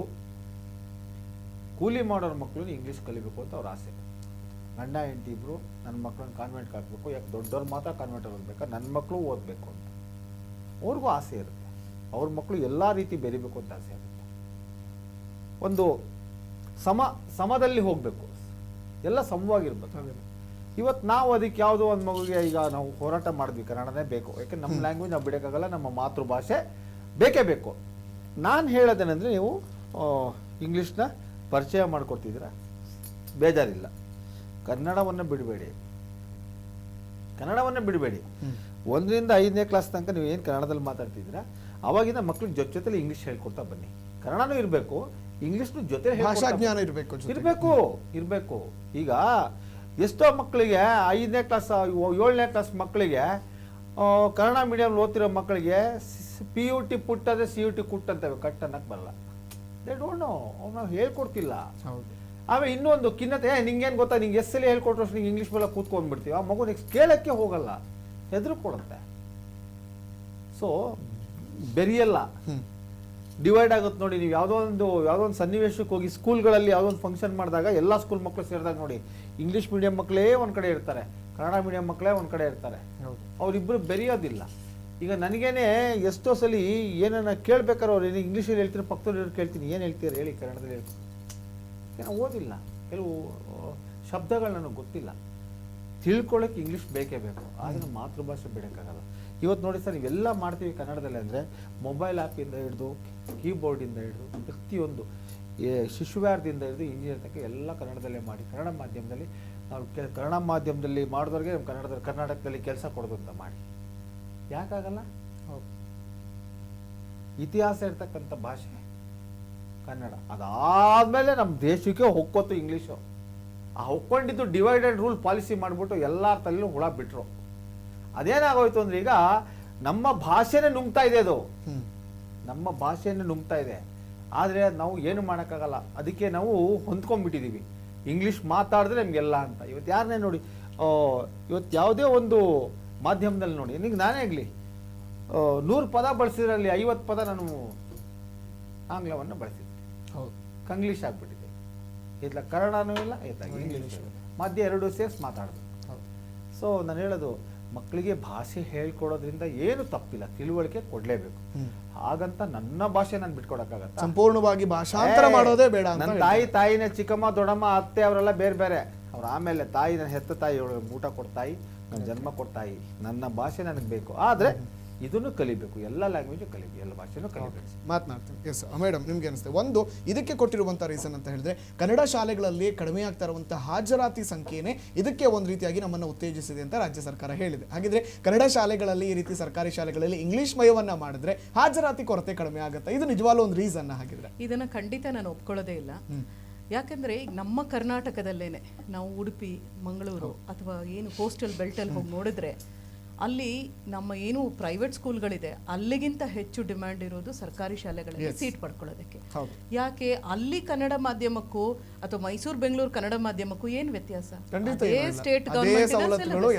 ಕೂಲಿ ಮಾಡೋರ ಮಕ್ಕಳು ಇಂಗ್ಲೀಷ್ ಕಲಿಬೇಕು ಅಂತ ಅವ್ರ ಆಸೆ. ಗಂಡ ಹೆಂಡತಿ ಇಬ್ಬರು ನನ್ನ ಮಕ್ಕಳನ್ನ ಕಾನ್ವೆಂಟ್ಗೆ ಹಾಕಬೇಕು, ಯಾಕೆ ದೊಡ್ಡವ್ರು ಮಾತ್ರ ಕಾನ್ವೆಂಟಲ್ಲಿ ಓದಬೇಕಾ, ನನ್ನ ಮಕ್ಕಳು ಓದಬೇಕು ಅಂತ ಅವ್ರಿಗೂ ಆಸೆ ಇರುತ್ತೆ. ಅವ್ರ ಮಕ್ಕಳು ಎಲ್ಲ ರೀತಿ ಬೆರಿಬೇಕು ಅಂತ ಆಸೆ ಆಗುತ್ತೆ. ಒಂದು ಸಮದಲ್ಲಿ ಹೋಗಬೇಕು, ಎಲ್ಲ ಸಮವಾಗಿರ್ಬೇಕು. ಇವತ್ತು ನಾವು ಅದಕ್ಕೆ ಯಾವುದೋ ಒಂದು ಮಗುಗೆ ಈಗ ನಾವು ಹೋರಾಟ ಮಾಡಿದ್ವಿ, ಕನ್ನಡನೇ ಬೇಕು, ಯಾಕೆ ನಮ್ಮ ಲ್ಯಾಂಗ್ವೇಜ್ ನಾವು ಬಿಡೋಕ್ಕಾಗಲ್ಲ, ನಮ್ಮ ಮಾತೃಭಾಷೆ ಬೇಕೇ ಬೇಕು. ನಾನು ಹೇಳೋದೇನೆಂದರೆ, ನೀವು ಇಂಗ್ಲೀಷ್ನ ಪರಿಚಯ ಮಾಡಿಕೊಡ್ತಿದ್ದೀರ, ಬೇಜಾರಿಲ್ಲ. ಕನ್ನಡವನ್ನು ಬಿಡಬೇಡಿ, ಕನ್ನಡವನ್ನು ಬಿಡಬೇಡಿ. 1ರಿಂದ 5ನೇ ಕ್ಲಾಸ್ ತನಕ ನೀವು ಏನು ಕನ್ನಡದಲ್ಲಿ ಮಾತಾಡ್ತಿದ್ದೀರಾ, ಅವಾಗಿಂದ ಮಕ್ಳಿಗೆ ಜೊತೆಲಿ ಇಂಗ್ಲೀಷ್ ಹೇಳ್ಕೊಡ್ತಾ ಬನ್ನಿ. ಕನ್ನಡನೂ ಇರಬೇಕು, ಇಂಗ್ಲೀಷ್ನು ಜೊತೆ ಭಾಷಾ ಜ್ಞಾನ ಇರಬೇಕು. ಈಗ ಎಷ್ಟೋ ಮಕ್ಕಳಿಗೆ 5ನೇ ಕ್ಲಾಸ್ 7ನೇ ಕ್ಲಾಸ್ ಮಕ್ಕಳಿಗೆ ಕನ್ನಡ ಮೀಡಿಯಂ ಓದ್ತಿರೋ ಮಕ್ಕಳಿಗೆ PUT ಪುಟ್ ಅಂದರೆ CUT ಕುಟ್ ಅಂತವೆ, ಕಟ್ ಅನ್ನಕ್ಕೆ ಬರಲ್ಲ. ದೇ ಡೋಂಟ್ ನೋ, ನಾವು ಹೇಳ್ಕೊಡ್ತಿಲ್ಲ. ಆಮೇಲೆ ಇನ್ನೊಂದು ಖಿನ್ನತೆ, ನಿಂಗೇನು ಗೊತ್ತಾ, ನಿಂಗೆ ಎಸ್ ಎಲ್ಲಿ ಹೇಳ್ಕೊಟ್ರು ನಿಂಗೆ ಇಂಗ್ಲೀಷ್ ಮೇಲೆ ಕೂತ್ಕೊಂಡ್ಬಿಡ್ತೀವಿ. ಆ ಮಗು ನೆಕ್ಸ್ಟ್ ಕೇಳೋಕ್ಕೆ ಹೋಗಲ್ಲ, ಹೆದರು ಕೊಡುತ್ತೆ. ಸೊ ಬೆರಿಯಲ್ಲ, ಡಿವೈಡ್ ಆಗುತ್ತೆ. ನೋಡಿ, ನೀವು ಯಾವುದೋ ಒಂದು ಸನ್ನಿವೇಶಕ್ಕೆ ಹೋಗಿ ಸ್ಕೂಲ್ಗಳಲ್ಲಿ ಯಾವುದೋ ಒಂದು ಫಂಕ್ಷನ್ ಮಾಡಿದಾಗ ಎಲ್ಲ ಸ್ಕೂಲ್ ಮಕ್ಕಳು ಸೇರಿದಾಗ ನೋಡಿ, ಇಂಗ್ಲೀಷ್ ಮೀಡಿಯಂ ಮಕ್ಕಳೇ ಒಂದು ಕಡೆ ಇರ್ತಾರೆ, ಕನ್ನಡ ಮೀಡಿಯಂ ಮಕ್ಕಳೇ ಒಂದು ಕಡೆ ಇರ್ತಾರೆ. ಅವರಿಬ್ಬರು ಬೆರೆಯೋದಿಲ್ಲ. ಈಗ ನನಗೇನೆ ಎಷ್ಟೋ ಸಲ ಏನನ್ನ ಕೇಳ್ಬೇಕಾದ್ರೆ ಅವ್ರು ಏನು ಇಂಗ್ಲೀಷಲ್ಲಿ ಹೇಳ್ತೀನಿ, ಪಕ್ಕದವ್ರು ಕೇಳ್ತೀನಿ, ಏನು ಹೇಳ್ತೀರಾ ಹೇಳಿ ಕನ್ನಡದಲ್ಲಿ ಹೇಳ್ತೀನಿ. ಏನೋ ಓದಿಲ್ಲ, ಕೆಲವು ಶಬ್ದಗಳು ನನಗೆ ಗೊತ್ತಿಲ್ಲ. ತಿಳ್ಕೊಳ್ಳೋಕೆ ಇಂಗ್ಲೀಷ್ ಬೇಕೇ ಬೇಕು, ಆದರೆ ಮಾತೃಭಾಷೆ ಬಿಡೋಕ್ಕಾಗಲ್ಲ. ಇವತ್ತು ನೋಡಿ ಸರ್, ಇವೆಲ್ಲ ಮಾಡ್ತೀವಿ ಕನ್ನಡದಲ್ಲಿ ಅಂದರೆ ಮೊಬೈಲ್ ಆ್ಯಪಿಂದ ಹಿಡಿದು ಕೀಬೋರ್ಡಿಂದ ಹಿಡಿದು ಪ್ರತಿಯೊಂದು. ಶಿಶುವಾರದಿಂದ ಹಿಡಿದು ಇಂಜಿನಿಯರ್ ತನಕ ಎಲ್ಲ ಕನ್ನಡದಲ್ಲೇ ಮಾಡಿ, ಕನ್ನಡ ಮಾಧ್ಯಮದಲ್ಲಿ ನಾವು ಕನ್ನಡ ಮಾಧ್ಯಮದಲ್ಲಿ ಮಾಡಿದವ್ರಿಗೆ ನಮ್ಮ ಕರ್ನಾಟಕದಲ್ಲಿ ಕೆಲಸ ಕೊಡೋದು ಅಂತ ಮಾಡಿ. ಯಾಕಾಗಲ್ಲ? ಇತಿಹಾಸ ಇರ್ತಕ್ಕಂಥ ಭಾಷೆ ಕನ್ನಡ. ಅದಾದಮೇಲೆ ನಮ್ಮ ದೇಶಕ್ಕೆ ಹೊಕ್ಕೋತು ಇಂಗ್ಲೀಷು. ಆ ಹೊಕ್ಕೊಂಡಿದ್ದು ಡಿವೈಡೆಡ್ ರೂಲ್ ಪಾಲಿಸಿ ಮಾಡಿಬಿಟ್ಟು ಎಲ್ಲರ ತಲೆಯಲ್ಲೂ ಹುಳ ಬಿಟ್ರು. ಅದೇನಾಗೋಯ್ತು ಅಂದ್ರೆ ಈಗ ನಮ್ಮ ಭಾಷೆನೇ ನುಂಗ್ತಾ ಇದೆ, ಅದು ನಮ್ಮ ಭಾಷೆನೇ ನುಂಗ್ತಾ ಇದೆ. ಆದರೆ ನಾವು ಏನು ಮಾಡೋಕ್ಕಾಗಲ್ಲ, ಅದಕ್ಕೆ ನಾವು ಹೊಂದ್ಕೊಂಡ್ಬಿಟ್ಟಿದ್ದೀವಿ. ಇಂಗ್ಲೀಷ್ ಮಾತಾಡಿದ್ರೆ ನಮಗೆಲ್ಲ ಅಂತ. ಇವತ್ತು ಯಾರನ್ನೇ ನೋಡಿ, ಇವತ್ತು ಯಾವುದೇ ಒಂದು ಮಾಧ್ಯಮದಲ್ಲಿ ನೋಡಿ, ನಿಮಗೆ ನಾನೇ ಆಗಲಿ 100 ಪದ ಬಳಸಿದ್ರಲ್ಲಿ 50 ಪದ ನಾನು ಆಂಗ್ಲವನ್ನು ಬಳಸಿದ್ದೆ. ಹೌದು, ಕಂಗ್ಲೀಷ್ ಆಗ್ಬಿಟ್ಟಿದೆ. ಇತ್ಲ ಕನ್ನಡನೂ ಇಲ್ಲ, ಇತ್ಲಾಗ ಇಂಗ್ಲೀಷ್ ಮಧ್ಯೆ ಎರಡು ಸೇರಿಸಿ ಮಾತಾಡೋದು. ಸೊ ನಾನು ಹೇಳೋದು, ಮಕ್ಕಳಿಗೆ ಭಾಷೆ ಹೇಳ್ಕೊಡೋದ್ರಿಂದ ಏನು ತಪ್ಪಿಲ್ಲ, ತಿಳುವಳಿಕೆ ಕೊಡಲೇಬೇಕು. ಹಾಗಂತ ನನ್ನ ಭಾಷೆ ನಾನು ಬಿಟ್ಕೊಡಕ್ಕಾಗತ್ತ? ಸಂಪೂರ್ಣವಾಗಿ ಭಾಷಾಂತರ ಮಾಡೋದೇ ಬೇಡ ಅಂತ ನನ್ನ ತಾಯಿನೇ ಚಿಕ್ಕಮ್ಮ ದೊಡ್ಡಮ್ಮ ಅತ್ತೆ ಅವರೆಲ್ಲ ಬೇರೆ ಬೇರೆ. ಅವ್ರು ಆಮೇಲೆ ತಾಯಿ, ನನ್ನ ಹೆತ್ತ ತಾಯಿ, ಊಟ ಕೊಡ್ತಾಯಿ, ನನ್ನ ಜನ್ಮ ಕೊಡ್ತಾಯಿ. ನನ್ನ ಭಾಷೆ ನನಗೆ ಬೇಕು, ಆದರೆ ಇದನ್ನು ಕಲಿಬೇಕು. ಎಲ್ಲ ಲ್ಯಾಂಗ್ವೇಜು ಕಲಿಬೇಕು, ಎಲ್ಲ ಭಾಷೆನೂ ಕಲಿಬೇಕು. ಮಾತನಾಡ್ತೀನಿ. ಎಸ್ ಮೇಡಮ್, ನಿಮ್ಗೆ ಅನಿಸುತ್ತೆ ಒಂದು ಇದಕ್ಕೆ ಕೊಟ್ಟಿರುವಂಥ ರೀಸನ್ ಅಂತ ಹೇಳಿದ್ರೆ, ಕನ್ನಡ ಶಾಲೆಗಳಲ್ಲಿ ಕಡಿಮೆ ಆಗ್ತಾ ಇರುವಂಥ ಹಾಜರಾತಿ ಸಂಖ್ಯೆನೇ ಇದಕ್ಕೆ ಒಂದು ರೀತಿಯಾಗಿ ನಮ್ಮನ್ನು ಉತ್ತೇಜಿಸಿದೆ ಅಂತ ರಾಜ್ಯ ಸರ್ಕಾರ ಹೇಳಿದೆ. ಹಾಗಿದ್ರೆ ಕನ್ನಡ ಶಾಲೆಗಳಲ್ಲಿ ಈ ರೀತಿ ಸರ್ಕಾರಿ ಶಾಲೆಗಳಲ್ಲಿ ಇಂಗ್ಲಿಷ್ ಮಯವನ್ನ ಮಾಡಿದ್ರೆ ಹಾಜರಾತಿ ಕೊರತೆ ಕಡಿಮೆ ಆಗುತ್ತೆ. ಇದು ನಿಜವಾಗ್ಲೂ ಒಂದು ರೀಸನ್ ಹಾಗಿದ್ರೆ? ಇದನ್ನ ಖಂಡಿತ ನಾನು ಒಪ್ಕೊಳ್ಳೋದೇ ಇಲ್ಲ. ಯಾಕಂದ್ರೆ ಈಗ ನಮ್ಮ ಕರ್ನಾಟಕದಲ್ಲೇನೆ ನಾವು ಉಡುಪಿ, ಮಂಗಳೂರು ಅಥವಾ ಏನು ಕೋಸ್ಟಲ್ ಬೆಲ್ಟಲ್ಲಿ ಹೋಗಿ ನೋಡಿದ್ರೆ ಅಲ್ಲಿ ನಮ್ಮ ಏನು ಪ್ರೈವೇಟ್ ಸ್ಕೂಲ್ಗಳಿದೆ ಅಲ್ಲಿಗಿಂತ ಹೆಚ್ಚು ಡಿಮ್ಯಾಂಡ್ ಇರೋದು ಸರ್ಕಾರಿ ಶಾಲೆಗಳಲ್ಲಿ ಸೀಟ್ ಪಡ್ಕೊಳ್ಳೋದಕ್ಕೆ. ಯಾಕೆ? ಅಲ್ಲಿ ಕನ್ನಡ ಮಾಧ್ಯಮಕ್ಕೂ ಅಥವಾ ಮೈಸೂರು ಬೆಂಗಳೂರು ಕನ್ನಡ ಮಾಧ್ಯಮಕ್ಕೂ ಏನು ವ್ಯತ್ಯಾಸ? ಅದೇ ಸ್ಟೇಟ್ ಗವರ್ಮೆಂಟ್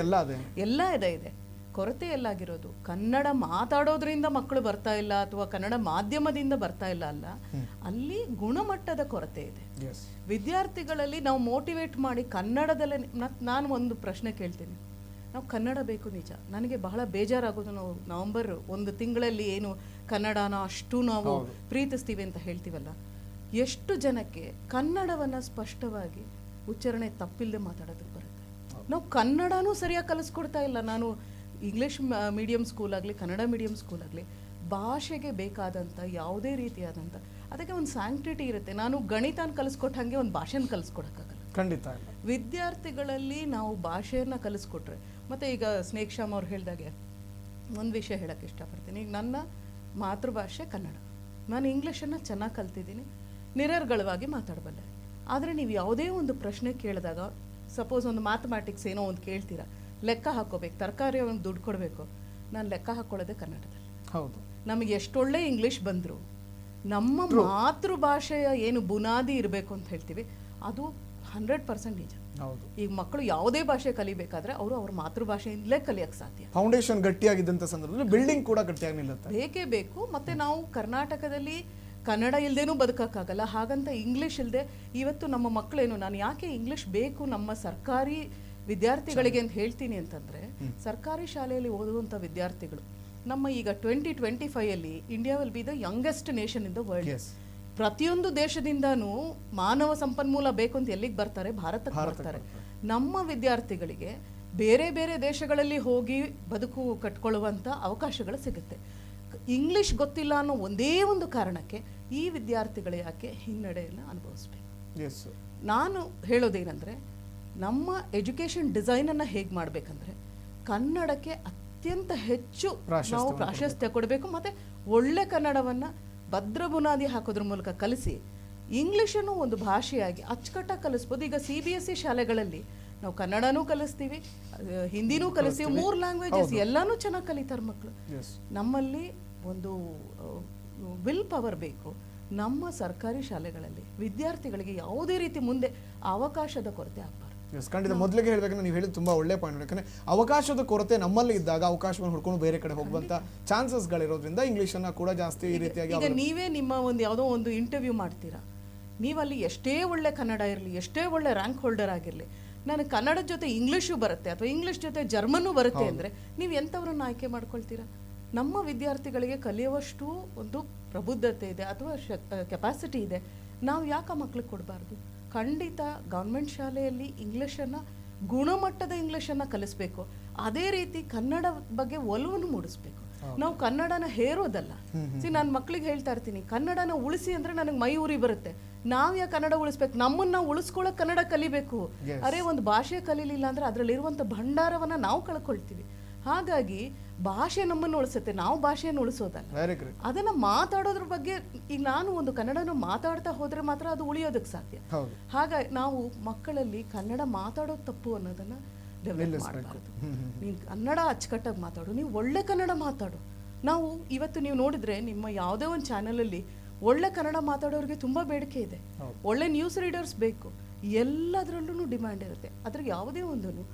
ಎಲ್ಲ ಇದೆ. ಕೊರತೆ ಎಲ್ಲಾಗಿರೋದು ಕನ್ನಡ ಮಾತಾಡೋದ್ರಿಂದ ಮಕ್ಕಳು ಬರ್ತಾ ಇಲ್ಲ ಅಥವಾ ಕನ್ನಡ ಮಾಧ್ಯಮದಿಂದ ಬರ್ತಾ ಇಲ್ಲ ಅಲ್ಲ, ಅಲ್ಲಿ ಗುಣಮಟ್ಟದ ಕೊರತೆ ಇದೆ. ವಿದ್ಯಾರ್ಥಿಗಳಲ್ಲಿ ನಾವು ಮೋಟಿವೇಟ್ ಮಾಡಿ ಕನ್ನಡದಲ್ಲೇ. ನಾನು ಒಂದು ಪ್ರಶ್ನೆ ಕೇಳ್ತೀನಿ, ನಾವು ಕನ್ನಡ ಬೇಕು ನಿಜ, ನನಗೆ ಬಹಳ ಬೇಜಾರಾಗೋದು, ನಾವು ನವೆಂಬರ್ 1 ತಿಂಗಳಲ್ಲಿ ಏನು ಕನ್ನಡನ ಅಷ್ಟು ನಾವು ಪ್ರೀತಿಸ್ತೀವಿ ಅಂತ ಹೇಳ್ತೀವಲ್ಲ, ಎಷ್ಟು ಜನಕ್ಕೆ ಕನ್ನಡವನ್ನು ಸ್ಪಷ್ಟವಾಗಿ ಉಚ್ಚಾರಣೆ ತಪ್ಪಿಲ್ಲದೆ ಮಾತಾಡೋದಕ್ಕೆ ಬರುತ್ತೆ? ನಾವು ಕನ್ನಡನೂ ಸರಿಯಾಗಿ ಕಲಿಸ್ಕೊಡ್ತಾ ಇಲ್ಲ. ನಾನು ಇಂಗ್ಲೀಷ್ ಮೀಡಿಯಂ ಸ್ಕೂಲ್ ಆಗಲಿ ಕನ್ನಡ ಮೀಡಿಯಂ ಸ್ಕೂಲ್ ಆಗಲಿ ಭಾಷೆಗೆ ಬೇಕಾದಂಥ ಯಾವುದೇ ರೀತಿಯಾದಂಥ ಅದಕ್ಕೆ ಒಂದು ಸ್ಯಾಂಕ್ಟಿಟಿ ಇರುತ್ತೆ. ನಾನು ಗಣಿತನ ಕಲಿಸ್ಕೊಟ್ಟ ಹಾಗೆ ಒಂದು ಭಾಷೆನ ಕಲಿಸ್ಕೊಡೋಕ್ಕಾಗಲ್ಲ. ಖಂಡಿತ ವಿದ್ಯಾರ್ಥಿಗಳಲ್ಲಿ ನಾವು ಭಾಷೆಯನ್ನು ಕಲಿಸ್ಕೊಟ್ರೆ, ಮತ್ತು ಈಗ ಸ್ನೇಕ್ ಶ್ಯಾಮ್ ಅವ್ರು ಹೇಳಿದಾಗೆ ಒಂದು ವಿಷಯ ಹೇಳೋಕ್ಕೆ ಇಷ್ಟಪಡ್ತೀನಿ. ಈಗ ನನ್ನ ಮಾತೃಭಾಷೆ ಕನ್ನಡ, ನಾನು ಇಂಗ್ಲೀಷನ್ನು ಚೆನ್ನಾಗಿ ಕಲ್ತಿದ್ದೀನಿ, ನಿರರ್ಗಳವಾಗಿ ಮಾತಾಡಬಲ್ಲೆ. ಆದರೆ ನೀವು ಯಾವುದೇ ಒಂದು ಪ್ರಶ್ನೆ ಕೇಳಿದಾಗ, ಸಪೋಸ್ ಒಂದು ಮ್ಯಾಥಮ್ಯಾಟಿಕ್ಸ್ ಏನೋ ಒಂದು ಕೇಳ್ತೀರಾ, ಲೆಕ್ಕ ಹಾಕೋಬೇಕು, ತರಕಾರಿ ಒಂದು ದುಡ್ಡು ಕೊಡಬೇಕು, ನಾನು ಲೆಕ್ಕ ಹಾಕ್ಕೊಳ್ಳೋದೇ ಕನ್ನಡದಲ್ಲಿ. ಹೌದು, ನಮಗೆ ಎಷ್ಟೊಳ್ಳೆ ಇಂಗ್ಲೀಷ್ ಬಂದರೂ ನಮ್ಮ ಮಾತೃಭಾಷೆಯ ಏನು ಬುನಾದಿ ಇರಬೇಕು ಅಂತ ಹೇಳ್ತೀವಿ, ಅದು 100% ನಿಜ. ಈಗ ಮಕ್ಕಳು ಯಾವುದೇ ಭಾಷೆ ಕಲಿಬೇಕಾದ್ರೆ ಅವರು ಅವ್ರ ಮಾತೃಭಾಷೆಯಿಂದಲೇ ಕಲಿಯಕ್ಕೆ ಸಾಧ್ಯ. ಫೌಂಡೇಶನ್ ಗಟ್ಟಿಯಾಗಿದ್ದಂಥ ಸಂದರ್ಭದಲ್ಲಿ ಬಿಲ್ಡಿಂಗ್ ಕೂಡ ಗಟ್ಟಿಯಾಗಿ ನಿಲ್ಲುತ್ತೆ. ಬೇಕೇ ಬೇಕು. ಮತ್ತೆ ನಾವು ಕರ್ನಾಟಕದಲ್ಲಿ ಕನ್ನಡ ಇಲ್ಲದೇನೂ ಬದುಕೋಕ್ಕಾಗಲ್ಲ. ಹಾಗಂತ ಇಂಗ್ಲೀಷ್ ಇಲ್ಲದೆ ಇವತ್ತು ನಮ್ಮ ಮಕ್ಕಳೇನು, ನಾನು ಯಾಕೆ ಇಂಗ್ಲೀಷ್ ಬೇಕು ನಮ್ಮ ಸರ್ಕಾರಿ ವಿದ್ಯಾರ್ಥಿಗಳಿಗೆ ಅಂತ ಹೇಳ್ತೀನಿ ಅಂತಂದರೆ, ಸರ್ಕಾರಿ ಶಾಲೆಯಲ್ಲಿ ಓದುವಂಥ ವಿದ್ಯಾರ್ಥಿಗಳು ನಮ್ಮ ಈಗ 2025 India will be the youngest nation in the world. ಪ್ರತಿಯೊಂದು ದೇಶದಿಂದನೂ ಮಾನವ ಸಂಪನ್ಮೂಲ ಬೇಕು ಅಂತ ಎಲ್ಲಿಗೆ ಬರ್ತಾರೆ? ಭಾರತಕ್ಕೆ ಬರ್ತಾರೆ. ನಮ್ಮ ವಿದ್ಯಾರ್ಥಿಗಳಿಗೆ ಬೇರೆ ಬೇರೆ ದೇಶಗಳಲ್ಲಿ ಹೋಗಿ ಬದುಕು ಕಟ್ಕೊಳ್ಳುವಂಥ ಅವಕಾಶಗಳು ಸಿಗುತ್ತೆ. ಇಂಗ್ಲಿಷ್ ಗೊತ್ತಿಲ್ಲ ಅನ್ನೋ ಒಂದೇ ಒಂದು ಕಾರಣಕ್ಕೆ ಈ ವಿದ್ಯಾರ್ಥಿಗಳು ಯಾಕೆ ಹಿನ್ನಡೆಯನ್ನು ಅನುಭವಿಸ್ಬೇಕು? ನಾನು ಹೇಳೋದೇನೆಂದರೆ, ನಮ್ಮ ಎಜುಕೇಷನ್ ಡಿಸೈನನ್ನು ಹೇಗೆ ಮಾಡಬೇಕಂದ್ರೆ, ಕನ್ನಡಕ್ಕೆ ಅತ್ಯಂತ ಹೆಚ್ಚು ನಾವು ಪ್ರಾಶಸ್ತ್ಯ ಕೊಡಬೇಕು, ಮತ್ತು ಒಳ್ಳೆ ಕನ್ನಡವನ್ನು ಭದ್ರ ಬುನಾದಿ ಹಾಕೋದ್ರ ಮೂಲಕ ಕಲಿಸಿ ಇಂಗ್ಲೀಷನ್ನು ಒಂದು ಭಾಷೆಯಾಗಿ ಅಚ್ಚುಕಟ್ಟಾಗಿ ಕಲಿಸ್ಬೋದು. ಈಗ CBSE ಶಾಲೆಗಳಲ್ಲಿ ನಾವು ಕನ್ನಡನೂ ಕಲಿಸ್ತೀವಿ, ಹಿಂದಿನೂ ಕಲಿಸ್ತೀವಿ, 3 ಲ್ಯಾಂಗ್ವೇಜಸ್ ಎಲ್ಲನೂ ಚೆನ್ನಾಗಿ ಕಲಿತಾರೆ ಮಕ್ಕಳು. ನಮ್ಮಲ್ಲಿ ಒಂದು ವಿಲ್ ಪವರ್ ಬೇಕು. ನಮ್ಮ ಸರ್ಕಾರಿ ಶಾಲೆಗಳಲ್ಲಿ ವಿದ್ಯಾರ್ಥಿಗಳಿಗೆ ಯಾವುದೇ ರೀತಿ ಮುಂದೆ ಅವಕಾಶದ ಕೊರತೆ ಆಗಬಾರ್ದು. ಖಂಡಿತ. ಮೊದಲಿಗೆ ಹೇಳಬೇಕಂದ್ರೆ ನೀವು ಹೇಳಿದ ತುಂಬ ಒಳ್ಳೆ ಪಾಯಿಂಟ್. ಯಾಕಂದರೆ ಅವಕಾಶದ ಕೊರತೆ ನಮ್ಮಲ್ಲಿ ಇದ್ದಾಗ ಅವಕಾಶವನ್ನು ಹುಡ್ಕೊಂಡು ಬೇರೆ ಕಡೆ ಹೋಗುವಂಥ ಚಾನ್ಸಸ್ಗಳಿರೋದ್ರಿಂದ ಇಂಗ್ಲೀಷನ್ನು ಕೂಡ ಜಾಸ್ತಿ ಈ ರೀತಿಯಾಗಿ. ಈಗ ನೀವೇ ನಿಮ್ಮ ಒಂದು ಯಾವುದೋ ಒಂದು ಇಂಟರ್ವ್ಯೂ ಮಾಡ್ತೀರಾ, ನೀವಲ್ಲಿ ಎಷ್ಟೇ ಒಳ್ಳೆ ಕನ್ನಡ ಇರಲಿ, ಎಷ್ಟೇ ಒಳ್ಳೆ ರ್ಯಾಂಕ್ ಹೋಲ್ಡರ್ ಆಗಿರಲಿ, ನನಗೆ ಕನ್ನಡದ ಜೊತೆ ಇಂಗ್ಲೀಷು ಬರುತ್ತೆ ಅಥವಾ ಇಂಗ್ಲೀಷ್ ಜೊತೆ ಜರ್ಮನ್ನು ಬರುತ್ತೆ ಅಂದರೆ ನೀವು ಎಂಥವ್ರನ್ನ ಆಯ್ಕೆ ಮಾಡ್ಕೊಳ್ತೀರಾ? ನಮ್ಮ ವಿದ್ಯಾರ್ಥಿಗಳಿಗೆ ಕಲಿಯುವಷ್ಟು ಒಂದು ಪ್ರಬುದ್ಧತೆ ಇದೆ ಅಥವಾ ಕೆಪಾಸಿಟಿ ಇದೆ, ನಾವು ಯಾಕೆ ಮಕ್ಳಿಗೆ ಕೊಡಬಾರ್ದು? ಖಂಡಿತ ಗೌರ್ಮೆಂಟ್ ಶಾಲೆಯಲ್ಲಿ ಇಂಗ್ಲೀಷನ್ನು, ಗುಣಮಟ್ಟದ ಇಂಗ್ಲೀಷನ್ನು ಕಲಿಸ್ಬೇಕು. ಅದೇ ರೀತಿ ಕನ್ನಡ ಬಗ್ಗೆ ಒಲವನ್ನು ಮೂಡಿಸ್ಬೇಕು. ನಾವು ಕನ್ನಡನ ಹೇರೋದಲ್ಲ. ನಾನು ಮಕ್ಕಳಿಗೆ ಹೇಳ್ತಾ ಇರ್ತೀನಿ, ಕನ್ನಡನ ಉಳಿಸಿ ಅಂದರೆ ನನಗೆ ಮೈ ಉರಿ ಬರುತ್ತೆ. ನಾವ್ ಯಾಕೆ ಕನ್ನಡ ಉಳಿಸ್ಬೇಕು? ನಮ್ಮನ್ನ ನಾವು ಉಳಿಸ್ಕೊಳ್ಳೋಕೆ ಕನ್ನಡ ಕಲಿಬೇಕು. ಅರೆ ಒಂದು ಭಾಷೆ ಕಲೀಲಿಲ್ಲ ಅಂದ್ರೆ ಅದರಲ್ಲಿರುವಂಥ ಭಂಡಾರವನ್ನ ನಾವು ಕಳ್ಕೊಳ್ತೀವಿ. ಹಾಗಾಗಿ ಭಾಷೆ ನಮ್ಮನ್ನು ಉಳಿಸುತ್ತೆ, ನಾವು ಭಾಷೆಯನ್ನು ಉಳಿಸೋದಲ್ಲ. ಅದನ್ನ ಮಾತಾಡೋದ್ರ ಬಗ್ಗೆ ಈಗ ನಾನು ಒಂದು ಕನ್ನಡನ ಮಾತಾಡ್ತಾ ಹೋದ್ರೆ ಮಾತ್ರ ಅದು ಉಳಿಯೋದಕ್ಕೆ ಸಾಧ್ಯ. ಹಾಗಾಗಿ ನಾವು ಮಕ್ಕಳಲ್ಲಿ ಕನ್ನಡ ಮಾತಾಡೋದು ತಪ್ಪು ಅನ್ನೋದನ್ನ ಡೆವಲಪ್ ಮಾಡಬಾರ್ದು. ನೀನು ಕನ್ನಡ ಅಚ್ಚುಕಟ್ಟಾಗಿ ಮಾತಾಡು, ನೀವು ಒಳ್ಳೆ ಕನ್ನಡ ಮಾತಾಡು. ನಾವು ಇವತ್ತು ನೀವು ನೋಡಿದ್ರೆ ನಿಮ್ಮ ಯಾವುದೇ ಒಂದು ಚಾನಲಲ್ಲಿ ಒಳ್ಳೆ ಕನ್ನಡ ಮಾತಾಡೋರಿಗೆ ತುಂಬ ಬೇಡಿಕೆ ಇದೆ. ಒಳ್ಳೆ ನ್ಯೂಸ್ ರೀಡರ್ಸ್ ಬೇಕು, ಎಲ್ಲದರಲ್ಲೂ ಡಿಮ್ಯಾಂಡ್ ಇರುತ್ತೆ. ಅದ್ರಿಗೆ ಯಾವುದೇ ಒಂದನ್ನು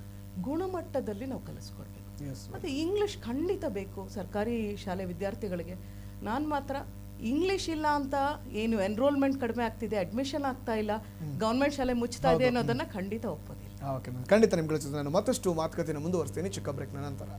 ಗುಣಮಟ್ಟದಲ್ಲಿ ನಾವು ಕಲಿಸ್ಕೊಡ್ಬೇಕು. ಮತ್ತು ಇಂಗ್ಲೀಷ್ ಖಂಡಿತ ಬೇಕು ಸರ್ಕಾರಿ ಶಾಲೆ ವಿದ್ಯಾರ್ಥಿಗಳಿಗೆ. ನಾನು ಮಾತ್ರ ಇಂಗ್ಲೀಷ್ ಇಲ್ಲ ಅಂತ ಏನು ಎನ್ರೋಲ್ಮೆಂಟ್ ಕಡಿಮೆ ಆಗ್ತಿದೆ, ಅಡ್ಮಿಷನ್ ಆಗ್ತಾ ಇಲ್ಲ, ಗೌರ್ಮೆಂಟ್ ಶಾಲೆ ಮುಚ್ತಾ ಇದೆ ಅನ್ನೋದನ್ನ ಖಂಡಿತ ಒಪ್ಪೋದಿಲ್ಲ. ಓಕೆ ಮ್ಯಾಮ್, ಖಂಡಿತ ನಿಮ್ಗಳ ಜೊತೆ ನಾನು ಮತ್ತಷ್ಟು ಮಾತುಕತೆಯನ್ನು ಮುಂದುವರಿಸ್ತೀನಿ ಚಿಕ್ಕ ಬ್ರೇಕ್ನ ನಂತರ.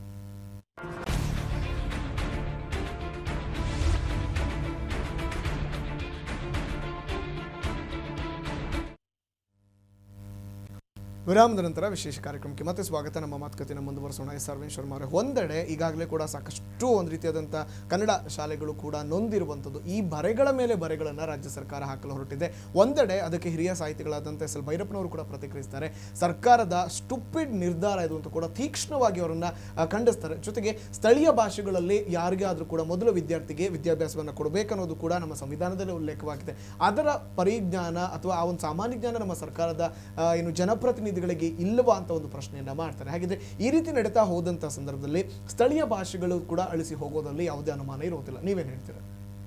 ವಿರಾಮದ ನಂತರ ವಿಶೇಷ ಕಾರ್ಯಕ್ರಮಕ್ಕೆ ಮತ್ತೆ ಸ್ವಾಗತ. ನಮ್ಮ ಮಾತುಕತೆಯನ್ನು ಮುಂದುವರಿಸೋಣ. ಎಸ್ ಅರವಿಂದ್ ಶರ್ಮಾ ಅವರೇ, ಒಂದೆಡೆ ಈಗಾಗಲೇ ಕೂಡ ಸಾಕಷ್ಟು ಒಂದು ರೀತಿಯಾದಂಥ ಕನ್ನಡ ಶಾಲೆಗಳು ಕೂಡ ನೊಂದಿರುವಂಥದ್ದು. ಈ ಬರೆಗಳ ಮೇಲೆ ಬರೆಗಳನ್ನು ರಾಜ್ಯ ಸರ್ಕಾರ ಹಾಕಲು ಹೊರಟಿದೆ. ಒಂದೆಡೆ ಅದಕ್ಕೆ ಹಿರಿಯ ಸಾಹಿತಿಗಳಾದಂಥ ಎಸ್ ಎಲ್ ಭೈರಪ್ಪನವರು ಕೂಡ ಪ್ರತಿಕ್ರಿಯಿಸ್ತಾರೆ. ಸರ್ಕಾರದ ಸ್ಟುಪಿಡ್ ನಿರ್ಧಾರ ಇದು ಅಂತ ಕೂಡ ತೀಕ್ಷ್ಣವಾಗಿ ಅವರನ್ನು ಖಂಡಿಸ್ತಾರೆ. ಜೊತೆಗೆ ಸ್ಥಳೀಯ ಭಾಷೆಗಳಲ್ಲಿ ಯಾರಿಗೇ ಆದರೂ ಕೂಡ ಮೊದಲ ವಿದ್ಯಾರ್ಥಿಗೆ ವಿದ್ಯಾಭ್ಯಾಸವನ್ನು ಕೊಡಬೇಕನ್ನೋದು ಕೂಡ ನಮ್ಮ ಸಂವಿಧಾನದಲ್ಲಿ ಉಲ್ಲೇಖವಾಗಿದೆ. ಅದರ ಪರಿಜ್ಞಾನ ಅಥವಾ ಆ ಒಂದು ಸಾಮಾನ್ಯ ಜ್ಞಾನ ನಮ್ಮ ಸರ್ಕಾರದ ಏನು ಜನಪ್ರತಿನಿಧಿ ಇಲ್ಲವಾ ಅಂತ ಒಂದು ಪ್ರಶ್ನೆಯನ್ನ ಮಾಡ್ತಾರೆ. ಹಾಗಿದ್ರೆ ಈ ರೀತಿ ನಡೀತಾ ಹೋದಂತ ಸಂದರ್ಭದಲ್ಲಿ ಸ್ಥಳೀಯ ಭಾಷೆಗಳು ಕೂಡ ಅಳಿಸಿ ಹೋಗೋದ್ರಲ್ಲಿ ಯಾವುದೇ ಅನುಮಾನ ಇರೋದಿಲ್ಲ. ನೀವೇನು ಹೇಳ್ತೀರಾ?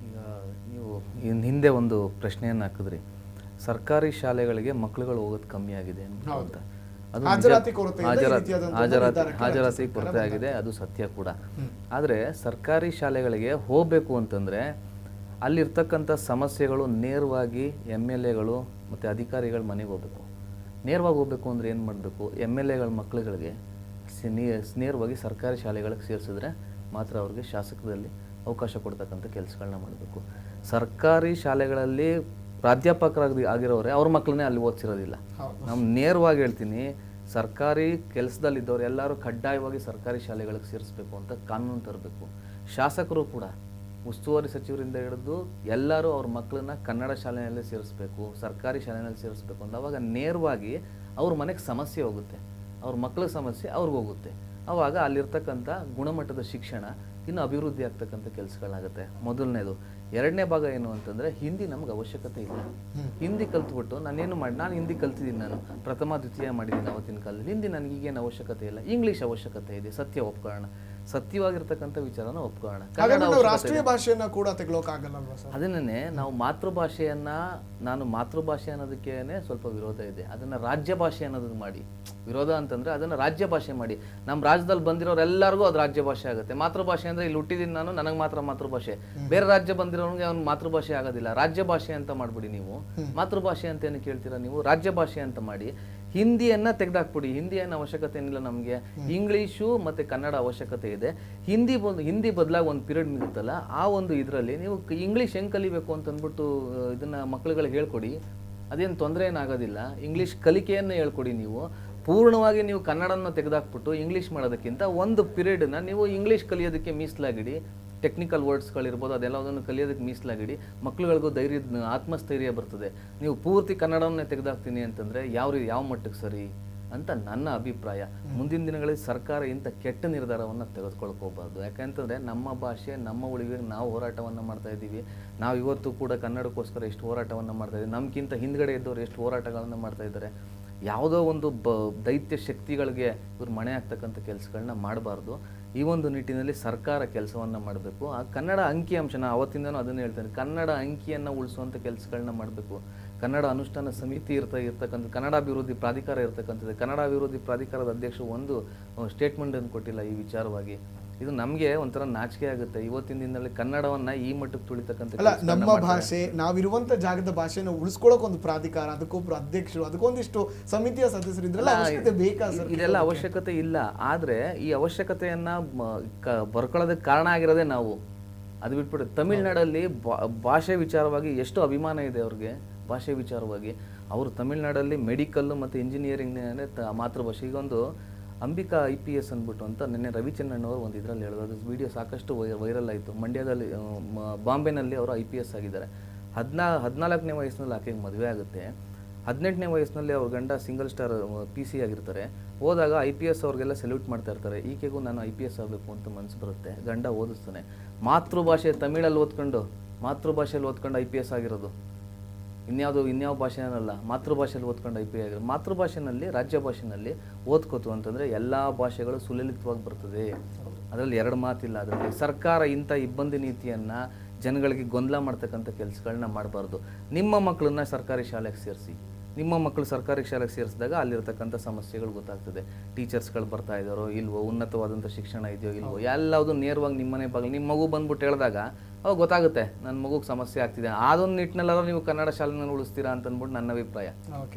ಈಗ ನೀವು ಹಿಂದೆ ಒಂದು ಪ್ರಶ್ನೆಯನ್ನು ಹಾಕಿದ್ರಿ, ಸರ್ಕಾರಿ ಶಾಲೆಗಳಿಗೆ ಮಕ್ಕಳುಗಳು ಹೋಗೋದು ಕಮ್ಮಿ ಆಗಿದೆ ಅಂತ. ಅದು ಹಾಜರಾತಿ ಕೊರತೆ ಆಗಿದೆ, ಅದು ಸತ್ಯ ಕೂಡ. ಆದರೆ ಸರ್ಕಾರಿ ಶಾಲೆಗಳಿಗೆ ಹೋಗಬೇಕು ಅಂತಂದ್ರೆ ಅಲ್ಲಿರ್ತಕ್ಕಂಥ ಸಮಸ್ಯೆಗಳು ನೇರವಾಗಿ MLAಗಳು ಮತ್ತು ಅಧಿಕಾರಿಗಳ ಮನೆಗೆ ಹೋಗ್ಬೇಕು. ನೇರವಾಗಿ ಹೋಗ್ಬೇಕು ಅಂದರೆ ಏನು ಮಾಡಬೇಕು? MLAಗಳ ಮಕ್ಕಳುಗಳಿಗೆ ನೇರವಾಗಿ ಸರ್ಕಾರಿ ಶಾಲೆಗಳಿಗೆ ಸೇರಿಸಿದ್ರೆ ಮಾತ್ರ ಅವ್ರಿಗೆ ಶಾಸಕರಲ್ಲಿ ಅವಕಾಶ ಕೊಡ್ತಕ್ಕಂಥ ಕೆಲಸಗಳನ್ನ ಮಾಡಬೇಕು. ಸರ್ಕಾರಿ ಶಾಲೆಗಳಲ್ಲಿ ಪ್ರಾಧ್ಯಾಪಕರಾಗಿ ಆಗಿರೋರೆ ಅವ್ರ ಮಕ್ಕಳನ್ನೇ ಅಲ್ಲಿ ಓದಿಸಿರೋದಿಲ್ಲ. ನಾನು ನೇರವಾಗಿ ಹೇಳ್ತೀನಿ, ಸರ್ಕಾರಿ ಕೆಲಸದಲ್ಲಿದ್ದವ್ರು ಎಲ್ಲರೂ ಕಡ್ಡಾಯವಾಗಿ ಸರ್ಕಾರಿ ಶಾಲೆಗಳಿಗೆ ಸೇರಿಸ್ಬೇಕು ಅಂತ ಕಾನೂನು ತರಬೇಕು. ಶಾಸಕರು ಕೂಡ ಉಸ್ತುವಾರಿ ಸಚಿವರಿಂದ ಹಿಡಿದು ಎಲ್ಲರೂ ಅವ್ರ ಮಕ್ಕಳನ್ನ ಕನ್ನಡ ಶಾಲೆಯಲ್ಲೇ ಸೇರಿಸ್ಬೇಕು, ಸರ್ಕಾರಿ ಶಾಲೆಯಲ್ಲಿ ಸೇರಿಸ್ಬೇಕು ಅಂತ. ಅವಾಗ ನೇರವಾಗಿ ಅವ್ರ ಮನೆಗೆ ಸಮಸ್ಯೆ ಹೋಗುತ್ತೆ, ಅವ್ರ ಮಕ್ಕಳ ಸಮಸ್ಯೆ ಅವ್ರಿಗೆ ಹೋಗುತ್ತೆ. ಆವಾಗ ಅಲ್ಲಿರ್ತಕ್ಕಂಥ ಗುಣಮಟ್ಟದ ಶಿಕ್ಷಣ ಇನ್ನು ಅಭಿವೃದ್ಧಿ ಆಗ್ತಕ್ಕಂಥ ಕೆಲಸಗಳಾಗುತ್ತೆ. ಮೊದಲನೇದು. ಎರಡನೇ ಭಾಗ ಏನು ಅಂತಂದರೆ, ಹಿಂದಿ ನಮ್ಗೆ ಅವಶ್ಯಕತೆ ಇಲ್ಲ. ಹಿಂದಿ ಕಲ್ತ್ಬಿಟ್ಟು ನಾನು ಹಿಂದಿ ಕಲ್ತಿದ್ದೀನಿ, ನಾನು ಪ್ರಥಮ ದ್ವಿತೀಯ ಮಾಡಿದ್ದೀನಿ ಅವತ್ತಿನ ಕಾಲದಲ್ಲಿ. ಹಿಂದಿ ನನಗೆ ಈಗೇನು ಅವಶ್ಯಕತೆ ಇಲ್ಲ. ಇಂಗ್ಲೀಷ್ ಅವಶ್ಯಕತೆ ಇದೆ, ಸತ್ಯ ಒಪ್ಕೊಳ್ಳೋಣ. ಸತ್ಯವಾಗಿರ್ತಕ್ಕಂಥ ವಿಚಾರನ ಒಪ್ಕೊಳ್ಳೋಣ. ರಾಷ್ಟ್ರೀಯ ಭಾಷೆಯನ್ನ ಕೂಡ ತೆಗೆಲೋಕಾಗಲ್ಲ. ಅದನ್ನೇ ನಾವು ನಾನು ಮಾತೃಭಾಷೆ ಅನ್ನೋದಕ್ಕೇನೆ ಸ್ವಲ್ಪ ವಿರೋಧ ಇದೆ. ಅದನ್ನ ರಾಜ್ಯ ಭಾಷೆ ಅನ್ನೋದನ್ನ ಮಾಡಿ, ವಿರೋಧ ಅಂತಂದ್ರೆ ಅದನ್ನ ರಾಜ್ಯ ಭಾಷೆ ಮಾಡಿ. ನಮ್ಮ ರಾಜ್ಯದಲ್ಲಿ ಬಂದಿರೋರೆಲ್ಲರಿಗೂ ಅದು ರಾಜ್ಯ ಭಾಷೆ ಆಗುತ್ತೆ. ಮಾತೃಭಾಷೆ ಅಂದ್ರೆ ಇಲ್ಲಿ ಹುಟ್ಟಿದ್ದೀನಿ ನಾನು, ನನಗೆ ಮಾತ್ರ ಮಾತೃಭಾಷೆ. ಬೇರೆ ರಾಜ್ಯ ಬಂದಿರೋನಿಗೆ ಅವ್ನು ಮಾತೃಭಾಷೆ ಆಗೋದಿಲ್ಲ. ರಾಜ್ಯ ಭಾಷೆ ಅಂತ ಮಾಡ್ಬಿಡಿ. ನೀವು ಮಾತೃಭಾಷೆ ಅಂತ ಏನು ಕೇಳ್ತೀರಾ? ನೀವು ರಾಜ್ಯ ಭಾಷೆ ಅಂತ ಮಾಡಿ. ಹಿಂದಿಯನ್ನ ತೆಗೆದಾಕ್ಬಿಡಿ. ಹಿಂದಿಯನ್ನು ಅವಶ್ಯಕತೆ ಏನಿಲ್ಲ ನಮಗೆ. ಇಂಗ್ಲೀಷು ಮತ್ತು ಕನ್ನಡ ಅವಶ್ಯಕತೆ ಇದೆ. ಹಿಂದಿ ಬದಲಾಗಿ ಒಂದು ಪೀರಿಯಡ್ ನಿಲ್ಲುತ್ತಲ್ಲ, ಆ ಒಂದು ಇದರಲ್ಲಿ ನೀವು ಇಂಗ್ಲೀಷ್ ಹೆಂಗೆ ಕಲಿಬೇಕು ಅಂತ ಅಂದ್ಬಿಟ್ಟು ಇದನ್ನ ಮಕ್ಕಳುಗಳಿಗೆ ಹೇಳ್ಕೊಡಿ. ಅದೇನು ತೊಂದರೆ ಏನಾಗೋದಿಲ್ಲ. ಇಂಗ್ಲೀಷ್ ಕಲಿಕೆಯನ್ನು ಹೇಳ್ಕೊಡಿ. ನೀವು ಪೂರ್ಣವಾಗಿ ನೀವು ಕನ್ನಡನ ತೆಗೆದಾಕ್ಬಿಟ್ಟು ಇಂಗ್ಲೀಷ್ ಮಾಡೋದಕ್ಕಿಂತ ಒಂದು ಪೀರಿಯಡನ್ನ ನೀವು ಇಂಗ್ಲೀಷ್ ಕಲಿಯೋದಕ್ಕೆ ಮೀಸಲಾಗಿಡಿ. ಟೆಕ್ನಿಕಲ್ ವರ್ಡ್ಸ್ಗಳಿರ್ಬೋದು, ಅದೆಲ್ಲದನ್ನು ಕಲಿಯೋದಕ್ಕೆ ಮೀಸಲಾಗಿಡಿ. ಮಕ್ಕಳುಗಳಿಗೂ ಆತ್ಮಸ್ಥೈರ್ಯ ಬರ್ತದೆ. ನೀವು ಪೂರ್ತಿ ಕನ್ನಡವನ್ನೇ ತೆಗೆದಾಕ್ತೀನಿ ಅಂತಂದರೆ ಯಾವ ಮಟ್ಟಕ್ಕೆ ಸರಿ ಅಂತ ನನ್ನ ಅಭಿಪ್ರಾಯ. ಮುಂದಿನ ದಿನಗಳಲ್ಲಿ ಸರ್ಕಾರ ಇಂಥ ಕೆಟ್ಟ ನಿರ್ಧಾರವನ್ನು ತೆಗೆದುಕೊಳ್ಕೋಬಾರ್ದು. ಯಾಕಂತಂದರೆ ನಮ್ಮ ಭಾಷೆ, ನಮ್ಮ ಉಳಿವಿಗೆ ನಾವು ಹೋರಾಟವನ್ನು ಮಾಡ್ತಾ ಇದ್ದೀವಿ. ನಾವು ಇವತ್ತು ಕೂಡ ಕನ್ನಡಕ್ಕೋಸ್ಕರ ಎಷ್ಟು ಹೋರಾಟವನ್ನು ಮಾಡ್ತಾ ಇದ್ದೀವಿ. ನಮ್ಗಿಂತ ಹಿಂದ್ಗಡೆ ಇದ್ದವರು ಎಷ್ಟು ಹೋರಾಟಗಳನ್ನು ಮಾಡ್ತಾ ಇದ್ದಾರೆ. ಯಾವುದೋ ಒಂದು ದೈತ್ಯ ಶಕ್ತಿಗಳಿಗೆ ಇವ್ರು ಮಣೆ ಆಗ್ತಕ್ಕಂಥ ಕೆಲಸಗಳನ್ನ ಮಾಡಬಾರ್ದು. ಈ ಒಂದು ನಿಟ್ಟಿನಲ್ಲಿ ಸರ್ಕಾರ ಕೆಲಸವನ್ನು ಮಾಡಬೇಕು. ಆ ಕನ್ನಡ ಅಂಕಿಅಂಶನ ಅವತ್ತಿಂದನೂ ಅದನ್ನು ಹೇಳ್ತೇನೆ, ಕನ್ನಡ ಅಂಕಿಯನ್ನು ಉಳಿಸುವಂಥ ಕೆಲಸಗಳನ್ನ ಮಾಡಬೇಕು. ಕನ್ನಡ ಅನುಷ್ಠಾನ ಸಮಿತಿ ಇರ್ತಕ್ಕಂಥ ಕನ್ನಡಾಭಿವೃದ್ಧಿ ಪ್ರಾಧಿಕಾರ ಇರ್ತಕ್ಕಂಥದ್ದು. ಕನ್ನಡಾಭಿವೃದ್ಧಿ ಪ್ರಾಧಿಕಾರದ ಅಧ್ಯಕ್ಷರು ಒಂದು ಸ್ಟೇಟ್ಮೆಂಟನ್ನು ಕೊಟ್ಟಿಲ್ಲ ಈ ವಿಚಾರವಾಗಿ. ಇದು ನಮಗೆ ಒಂಥರ ನಾಚಿಕೆ ಆಗುತ್ತೆ. ಇವತ್ತಿನ ದಿನದಲ್ಲಿ ಕನ್ನಡವನ್ನ ಈ ಮಟ್ಟಕ್ಕೆ ತುಳಿತಕ್ಕಂಥ ನಮ್ಮ ಭಾಷೆ, ನಾವಿರುವಂತ ಜಾಗದ ಭಾಷೆನ ಉಳಿಸ್ಕೊಳ್ಳೋಕೆ ಒಂದು ಪ್ರಾಧಿಕಾರ, ಅದಕ್ಕೊಬ್ರು ಅಧ್ಯಕ್ಷರು, ಅದಕ್ಕೊಂದಿಷ್ಟು ಸಮಿತಿಯ ಸದಸ್ಯರು ಇದ್ರಲ್ಲ, ಅವಶ್ಯಕತೆ ಬೇಕಾ ಸರ್? ಇದೆಲ್ಲ ಅವಶ್ಯಕತೆ ಇಲ್ಲ. ಆದ್ರೆ ಈ ಅವಶ್ಯಕತೆಯನ್ನ ಬರ್ಕೊಳ್ಳೋದಕ್ಕೆ ಕಾರಣ ಆಗಿರೋದೇ ನಾವು. ಅದು ಬಿಟ್ಬಿಟ್ಟು ತಮಿಳ್ನಾಡಲ್ಲಿ ಭಾಷೆ ವಿಚಾರವಾಗಿ ಎಷ್ಟು ಅಭಿಮಾನ ಇದೆ ಅವ್ರಿಗೆ. ಭಾಷೆ ವಿಚಾರವಾಗಿ ಅವರು ತಮಿಳ್ನಾಡಲ್ಲಿ ಮೆಡಿಕಲ್ಲು ಮತ್ತು ಇಂಜಿನಿಯರಿಂಗ್ ಮಾತೃಭಾಷೆ. ಈಗೊಂದು ಅಂಬಿಕಾ IPS ಅಂದ್ಬಿಟ್ಟು ಅಂತ ನಿನ್ನೆ ರವಿಚಂದ್ರನ್ ಅವರು ಒಂದು ಇದರಲ್ಲಿ ಹೇಳೋದು, ಅದು ವಿಡಿಯೋ ಸಾಕಷ್ಟು ವೈರಲ್ ಆಯಿತು. ಮಂಡ್ಯದಲ್ಲಿ, ಬಾಂಬೆನಲ್ಲಿ ಅವರು IPS ಆಗಿದ್ದಾರೆ. 14ನೇ ವಯಸ್ಸಿನಲ್ಲಿ ಆಕೆಗೆ ಮದುವೆ ಆಗುತ್ತೆ. 18ನೇ ವಯಸ್ಸಿನಲ್ಲಿ ಅವ್ರ ಗಂಡ ಸಿಂಗಲ್ ಸ್ಟಾರ್ PC ಆಗಿರ್ತಾರೆ. ಹೋದಾಗ IPS ಅವ್ರಿಗೆಲ್ಲ ಸೆಲ್ಯೂಟ್ ಮಾಡ್ತಾ ಇರ್ತಾರೆ. ಈಕೆಗೂ ನಾನು IPS ಆಗಬೇಕು ಅಂತ ಮನಸ್ಸು ಬರುತ್ತೆ. ಗಂಡ ಓದಿಸ್ತಾನೆ. ಮಾತೃಭಾಷೆ ತಮಿಳಲ್ಲಿ ಓದ್ಕೊಂಡು IPS ಆಗಿರೋದು. ಇನ್ಯಾವ ಭಾಷೆನಲ್ಲ, ಮಾತೃಭಾಷೆಯಲ್ಲಿ ಓದ್ಕೊಂಡು IPS ಆಗಿರೋದು. ಮಾತೃಭಾಷೆನಲ್ಲಿ, ರಾಜ್ಯ ಭಾಷೆನಲ್ಲಿ ಓದ್ಕೋತು ಅಂತಂದರೆ ಎಲ್ಲ ಭಾಷೆಗಳು ಸುಲಲಿತವಾಗಿ ಬರ್ತದೆ. ಅದರಲ್ಲಿ ಎರಡು ಮಾತಿಲ್ಲ. ಅದರಲ್ಲಿ ಸರ್ಕಾರ ಇಂಥ ಇಬ್ಬಂದಿ ನೀತಿಯನ್ನು ಜನಗಳಿಗೆ ಗೊಂದಲ ಮಾಡ್ತಕ್ಕಂಥ ಕೆಲಸಗಳನ್ನ ಮಾಡಬಾರ್ದು. ನಿಮ್ಮ ಮಕ್ಕಳನ್ನ ಸರ್ಕಾರಿ ಶಾಲೆಗೆ ಸೇರಿಸಿ. ನಿಮ್ಮ ಮಕ್ಕಳು ಸರ್ಕಾರಿ ಶಾಲೆಗೆ ಸೇರಿಸಿದಾಗ ಅಲ್ಲಿರ್ತಕ್ಕಂಥ ಸಮಸ್ಯೆಗಳು ಗೊತ್ತಾಗ್ತದೆ. ಟೀಚರ್ಸ್ಗಳು ಬರ್ತಾ ಇದ್ದಾರೋ ಇಲ್ವೋ, ಉನ್ನತವಾದಂಥ ಶಿಕ್ಷಣ ಇದೆಯೋ ಇಲ್ವೋ, ಎಲ್ಲವುದು ನೇರವಾಗಿ ನಿಮ್ಮನೆ ಬಾಗಿಲು ನಿಮ್ಮ ಮಗು ಬಂದ್ಬಿಟ್ಟು ಹೇಳಿದಾಗ ಅವಾಗ ಗೊತ್ತಾಗುತ್ತೆ ನನ್ನ ಮಗುಗೆ ಸಮಸ್ಯೆ ಆಗ್ತಿದೆ. ಅದೊಂದು ನಿಟ್ಟಿನಲ್ಲಾದ್ರೂ ನೀವು ಕನ್ನಡ ಶಾಲೆಯನ್ನು ಉಳಿಸ್ತೀರಾ ಅಂತ ಅಂದ್ಬಿಟ್ಟು ನನ್ನ ಅಭಿಪ್ರಾಯ.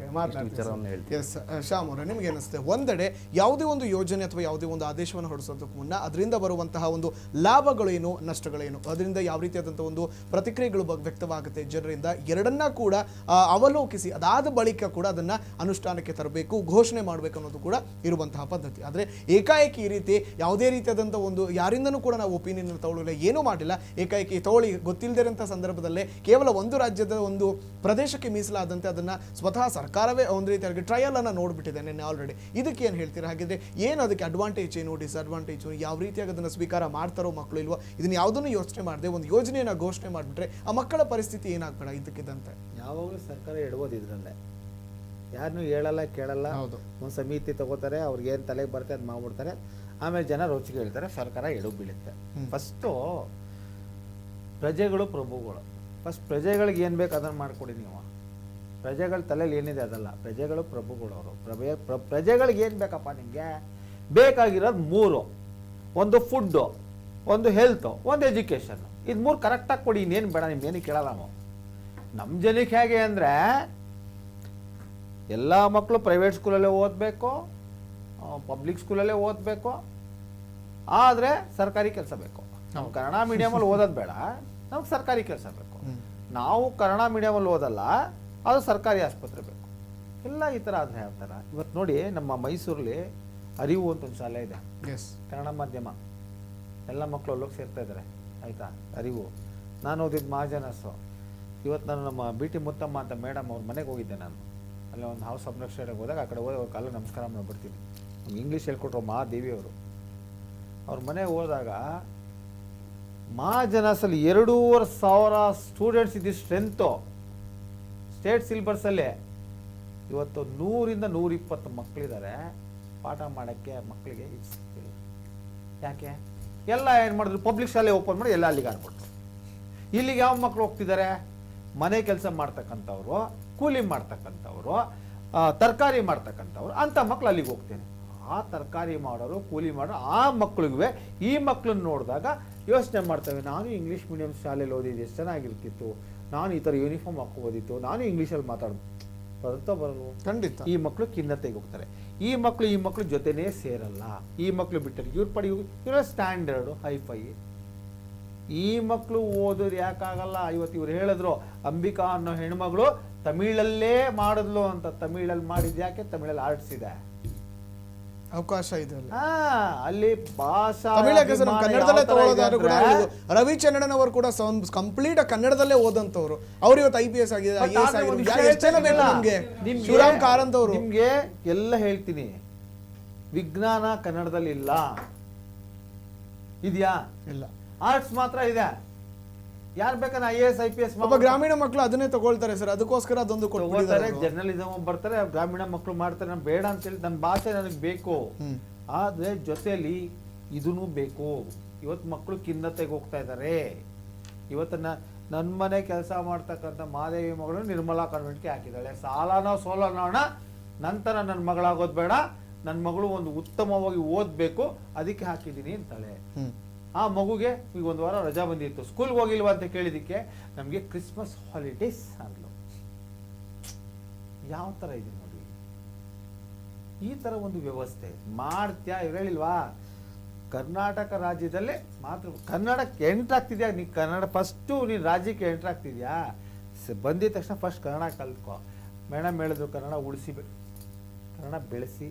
ವಿಚಾರವನ್ನು ಹೇಳ್ತೀನಿ. ಎಸ್ ಶ್ಯಾಮ್ ಅವರೇ, ನಿಮ್ಗೆ ಏನಿಸುತ್ತೆ, ಒಂದೆಡೆ ಯಾವುದೇ ಒಂದು ಯೋಜನೆ ಅಥವಾ ಯಾವುದೇ ಒಂದು ಆದೇಶವನ್ನು ಹೊರಡಿಸೋದಕ್ಕೂ ಮುನ್ನ ಅದರಿಂದ ಬರುವಂತಹ ಒಂದು ಲಾಭಗಳೇನು, ನಷ್ಟಗಳೇನು, ಅದರಿಂದ ಯಾವ ರೀತಿಯಾದಂಥ ಒಂದು ಪ್ರತಿಕ್ರಿಯೆಗಳು ವ್ಯಕ್ತವಾಗುತ್ತೆ ಜನರಿಂದ, ಎರಡನ್ನ ಕೂಡ ಅವಲೋಕಿಸಿ ಅದಾದ ಬಳಿಕ ಕೂಡ ಅದನ್ನ ಅನುಷ್ಠಾನಕ್ಕೆ ತರಬೇಕು, ಘೋಷಣೆ ಮಾಡಬೇಕು ಅನ್ನೋದು ಕೂಡ ಇರುವಂತಹ ಪದ್ಧತಿ. ಆದರೆ ಏಕಾಏಕಿ ಈ ರೀತಿ ಯಾವುದೇ ರೀತಿಯಾದಂಥ ಒಂದು ಯಾರಿಂದನೂ ಕೂಡ ನಾವು ಒಪಿನಿಯನ್ ತಗೊಳ್ಳಿಲ್ಲ, ಏನೂ ಮಾಡಿಲ್ಲ, ಏಕಾಏಕಿ ತಗೊಳ್ಳಿ ಗೊತ್ತಿಲ್ಲದಿರಂಥ ಸಂದರ್ಭದಲ್ಲೇ ಕೇವಲ ಒಂದು ರಾಜ್ಯದ ಒಂದು ಪ್ರದೇಶಕ್ಕೆ ಮೀಸಲಾದಂತೆ ಅದನ್ನ ಸ್ವತಃ ಸರ್ಕಾರವೇ ಒಂದು ರೀತಿಯಾಗಿ ಟ್ರಯಲ್ ಅನ್ನ ನೋಡ್ಬಿಟ್ಟಿದೆ ನಿನ್ನೆ ಆಲ್ರೆಡಿ. ಇದಕ್ಕೆ ಏನು ಹೇಳ್ತೀರಾ? ಹಾಗಿದ್ರೆ ಏನು ಅದಕ್ಕೆ ಅಡ್ವಾಂಟೇಜ್ ಏನು, ಡಿಸ್ಅಡ್ವಾಂಟೇಜ್, ಯಾವ ರೀತಿಯಾಗಿ ಅದನ್ನು ಸ್ವೀಕಾರ ಮಾಡ್ತಾರೋ ಮಕ್ಕಳು ಇಲ್ವೋ, ಇದನ್ನ ಯಾವುದನ್ನು ಯೋಚನೆ ಮಾಡದೆ ಒಂದು ಯೋಜನೆಯನ್ನು ಘೋಷಣೆ ಮಾಡಿಬಿಟ್ರೆ ಆ ಮಕ್ಕಳ ಪರಿಸ್ಥಿತಿ ಏನಾಗ್ಬೇಡ ಇದಕ್ಕಿದ್ದಂತೆ. ಯಾವಾಗಲೂ ಸರ್ಕಾರ ಎಡಬೋದು ಇದ್ರಲ್ಲೇ, ಯಾರನ್ನೂ ಹೇಳಲ್ಲ ಕೇಳಲ್ಲ. ಒಂದು ಸಮಿತಿ ತಗೋತಾರೆ, ಅವ್ರಿಗೆ ಏನು ತಲೆಗೆ ಬರುತ್ತೆ ಅದು ಮಾಡ್ಬಿಡ್ತಾರೆ. ಆಮೇಲೆ ಜನ ರೋಚಿಗೆ ಹೇಳ್ತಾರೆ, ಸರ್ಕಾರ ಎಡು ಬೀಳುತ್ತೆ. ಫಸ್ಟು ಪ್ರಜೆಗಳು ಪ್ರಭುಗಳು. ಫಸ್ಟ್ ಪ್ರಜೆಗಳಿಗೆ ಏನು ಬೇಕು ಅದನ್ನು ಮಾಡಿಕೊಡಿ ನೀವು. ಪ್ರಜೆಗಳ ತಲೆಯಲ್ಲಿ ಏನಿದೆ ಅದಲ್ಲ, ಪ್ರಜೆಗಳು ಪ್ರಭುಗಳು. ಅವರು ಪ್ರಜೆಗಳಿಗೆ ಏನು ಬೇಕಪ್ಪ ನಿಮಗೆ? ಬೇಕಾಗಿರೋದು 3: ಒಂದು ಫುಡ್ಡು, ಒಂದು ಹೆಲ್ತು, ಒಂದು ಎಜುಕೇಷನ್. ಇದು 3 ಕರೆಕ್ಟಾಗಿ ಕೊಡಿ, ಇನ್ನೇನು ಬೇಡ, ನಿಮ್ಗೇನು ಕೇಳಲ್ಲ ನಾವು. ನಮ್ಮ ಜನಕ್ಕೆ ಹೇಗೆ ಅಂದರೆ ಎಲ್ಲ ಮಕ್ಕಳು ಪ್ರೈವೇಟ್ ಸ್ಕೂಲಲ್ಲೇ ಓದಬೇಕು, ಪಬ್ಲಿಕ್ ಸ್ಕೂಲಲ್ಲೇ ಓದಬೇಕು, ಆದರೆ ಸರ್ಕಾರಿ ಕೆಲಸ ಬೇಕು. ನಾವು ಕನ್ನಡ ಮೀಡಿಯಮಲ್ಲಿ ಓದೋದು ಬೇಡ, ನಮ್ಗೆ ಸರ್ಕಾರಿ ಕೆಲಸ ಬೇಕು. ನಾವು ಕನ್ನಡ ಮೀಡಿಯಮಲ್ಲಿ ಓದಲ್ಲ, ಅದು ಸರ್ಕಾರಿ ಆಸ್ಪತ್ರೆ ಬೇಕು. ಎಲ್ಲ ಈ ಥರ ಆದರೆ ಯಾವ ಥರ? ಇವತ್ತು ನೋಡಿ, ನಮ್ಮ ಮೈಸೂರಲ್ಲಿ ಅರಿವು ಅಂತ ಒಂದು ಶಾಲೆ ಇದೆ, ಕನ್ನಡ ಮಾಧ್ಯಮ. ಎಲ್ಲ ಮಕ್ಕಳು ಅಲ್ಲೋಗಿ ಸೇರ್ತಾ ಇದ್ದಾರೆ, ಆಯಿತಾ? ಅರಿವು. ನಾನು ಓದಿದ್ದು ಮಹಾಜನಸ್ಸು. ಇವತ್ತು ನಾನು ನಮ್ಮ BT ಮುತ್ತಮ್ಮ ಅಂತ ಮೇಡಮ್ ಅವ್ರ ಮನೆಗೆ ಹೋಗಿದ್ದೆ. ನಾನು ಅಲ್ಲೇ ಒಂದು ಹಾವು ಸಂರಕ್ಷಣೆಗೆ ಹೋದಾಗ ಆ ಕಡೆ ಹೋಗಿ ಅವ್ರ ಕಾಲಿಗೆ ನಮಸ್ಕಾರ ಮಾಡ್ಬಿಡ್ತೀನಿ. ಇಂಗ್ಲೀಷ್ ಹೇಳ್ಕೊಟ್ರು ಮಹಾದೇವಿಯವರು. ಅವ್ರ ಮನೆಗೆ ಹೋದಾಗ ಮಹಾಜನಸಲ್ಲಿ 2,500 ಸ್ಟೂಡೆಂಟ್ಸ್ ಇದ್ದಿದ್ದು ಸ್ಟ್ರೆಂತು ಸ್ಟೇಟ್ ಸಿಲೆಬಸ್ಸಲ್ಲೇ. ಇವತ್ತು 100ರಿಂದ 120 ಮಕ್ಕಳಿದ್ದಾರೆ. ಪಾಠ ಮಾಡೋಕ್ಕೆ ಮಕ್ಕಳಿಗೆ ಸಿಗ್ತಿಲ್ಲ. ಯಾಕೆ? ಎಲ್ಲ ಏನು ಮಾಡಿದ್ರು, ಪಬ್ಲಿಕ್ ಶಾಲೆ ಓಪನ್ ಮಾಡಿ ಎಲ್ಲ ಅಲ್ಲಿಗೆ ಆಡ್ಬಿಟ್ರು. ಇಲ್ಲಿಗೆ ಯಾವ ಮಕ್ಕಳು ಹೋಗ್ತಿದ್ದಾರೆ? ಮನೆ ಕೆಲಸ ಮಾಡ್ತಕ್ಕಂಥವ್ರು, ಕೂಲಿ ಮಾಡ್ತಕ್ಕಂಥವ್ರು, ತರಕಾರಿ ಮಾಡ್ತಕ್ಕಂಥವ್ರು, ಅಂಥ ಮಕ್ಕಳು ಅಲ್ಲಿಗೆ ಹೋಗ್ತೇನೆ. ಆ ತರಕಾರಿ ಮಾಡೋರು, ಕೂಲಿ ಮಾಡೋರು, ಆ ಮಕ್ಕಳಿಗೆ ಈ ಮಕ್ಕಳನ್ನ ನೋಡಿದಾಗ ಯೋಚನೆ ಮಾಡ್ತೇವೆ, ನಾನು ಇಂಗ್ಲೀಷ್ ಮೀಡಿಯಂ ಶಾಲೆಯಲ್ಲಿ ಓದಿದ್ದು ಎಷ್ಟು ಚೆನ್ನಾಗಿರ್ತಿತ್ತು, ನಾನು ಈ ಥರ ಯೂನಿಫಾರ್ಮ್ ಹಾಕೋಬೋದಿತ್ತು, ನಾನು ಇಂಗ್ಲೀಷಲ್ಲಿ ಬರುತ್ತಾ ಬರಲು. ಖಂಡಿತ ಈ ಮಕ್ಕಳು ಖಿನ್ನತೆಗೆ ಹೋಗ್ತಾರೆ. ಈ ಮಕ್ಕಳು ಜೊತೆನೇ ಸೇರಲ್ಲ. ಈ ಮಕ್ಕಳು ಬಿಟ್ಟರೆ ಇವ್ರ ಪಡಿ ಇವರ ಸ್ಟ್ಯಾಂಡರ್ಡು ಹೈಫೈ. ಈ ಮಕ್ಕಳು ಓದೋದು ಯಾಕಾಗಲ್ಲ? ಇವತ್ತು ಇವ್ರು ಹೇಳಿದ್ರು, ಅಂಬಿಕಾ ಅನ್ನೋ ಹೆಣ್ಮಗಳು ತಮಿಳಲ್ಲೇ ಮಾಡಿದ್ಲು ಅಂತ. ತಮಿಳಲ್ಲಿ ಮಾಡಿದ್ ಯಾಕೆ? ತಮಿಳಲ್ಲಿ ಆರ್ಟ್ಸ್ ಇದೆ, ಅವಕಾಶ ಇದೆ ಅಲ್ಲಿ. ಭಾಷಾ ಕನ್ನಡದಲ್ಲೇ ತಗೊಳ್ಳೋದಾದ್ರೂ ಕೂಡ ರವಿಚಂದ್ರನ್ ಅವರು ಕೂಡ ಕಂಪ್ಲೀಟ್ ಕನ್ನಡದಲ್ಲೇ ಓದಂತವ್ರು. ಅವ್ರು ಇವತ್ತು IPS ಆಗಿದೆ, IAS ಆಗಿದೆ. ಶಿವರಾಮ್ ಕಾರಂತ್ ಅವರು, ನಿಮ್ಗೆ ಎಲ್ಲ ಹೇಳ್ತೀನಿ, ವಿಜ್ಞಾನ ಕನ್ನಡದಲ್ಲಿ ಇಲ್ಲ, ಇದೆಯಾ? ಇಲ್ಲ. ಆರ್ಟ್ಸ್ ಮಾತ್ರ ಇದೆ. ಯಾರು ಬೇಕಾದ್ರೆ IAS IPS ಗ್ರಾಮೀಣ ಮಕ್ಕಳು ಅದನ್ನೇ ತಗೊಳ್ತಾರೆ ಸರ್, ಅದಕ್ಕೋಸ್ಕರ ಅದೊಂದು ಕೊಡ್ತಾರೆ. ಜರ್ನಲಿಸಮ್ ಬರ್ತಾರೆ, ಗ್ರಾಮೀಣ ಮಕ್ಕಳು ಮಾಡ್ತಾರೆ. ನಾನು ಬೇಡ ಅಂತೇಳಿ, ನನ್ನ ಭಾಷೆ ನನಗೆ ಬೇಕು, ಆದ್ರೆ ಜೊತೆಯಲ್ಲಿ ಇದೂ ಬೇಕು. ಇವತ್ತು ಮಕ್ಕಳು ಖಿನ್ನತೆಗೆ ಹೋಗ್ತಾ ಇದ್ದಾರೆ. ಇವತ್ತು ನನ್ನ ಮನೆ ಕೆಲಸ ಮಾಡ್ತಕ್ಕಂಥ ಮಾದೇವಿ ಮಗಳು ನಿರ್ಮಲಾ ಕಾನ್ವೆಂಟ್ಗೆ ಹಾಕಿದ್ದಾಳೆ. ಸಾಲನೋ ಸೋಲನೋ ನಂತರ ನನ್ನ ಮಗಳಾಗೋದು ಬೇಡ, ನನ್ನ ಮಗಳು ಒಂದು ಉತ್ತಮವಾಗಿ ಓದಬೇಕು, ಅದಕ್ಕೆ ಹಾಕಿದ್ದೀನಿ ಅಂತಾಳೆ. ಆ ಮಗುಗೆ ಈಗ 1 ವಾರ ರಜಾ ಬಂದಿತ್ತು, ಸ್ಕೂಲ್ಗೆ ಹೋಗಿಲ್ವಾ ಅಂತ ಕೇಳಿದಕ್ಕೆ ನಮಗೆ ಕ್ರಿಸ್ಮಸ್ ಹಾಲಿಡೇಸ್ ಅಂದ್ಲು. ಯಾವ ಥರ ಇದೆ ನೋಡಿ. ಈ ಥರ ಒಂದು ವ್ಯವಸ್ಥೆ ಮಾಡ್ತ್ಯಾ? ಇವ್ರು ಹೇಳಿಲ್ವಾ, ಕರ್ನಾಟಕ ರಾಜ್ಯದಲ್ಲೇ ಮಾತ್ರ ಕನ್ನಡಕ್ಕೆ ಎಂಟ್ರ್ ಆಗ್ತಿದ್ಯಾ? ನೀ ಕನ್ನಡ ಫಸ್ಟು ನೀನು ರಾಜ್ಯಕ್ಕೆ ಎಂಟ್ರ್ ಆಗ್ತಿದ್ಯಾ? ಬಂದಿದ ತಕ್ಷಣ ಫಸ್ಟ್ ಕನ್ನಡ ಕಲ್ತ್ಕೊ. ಮೇಡಮ್ ಹೇಳಿದ್ರು, ಕನ್ನಡ ಉಳಿಸಿ, ಕನ್ನಡ ಬೆಳೆಸಿ,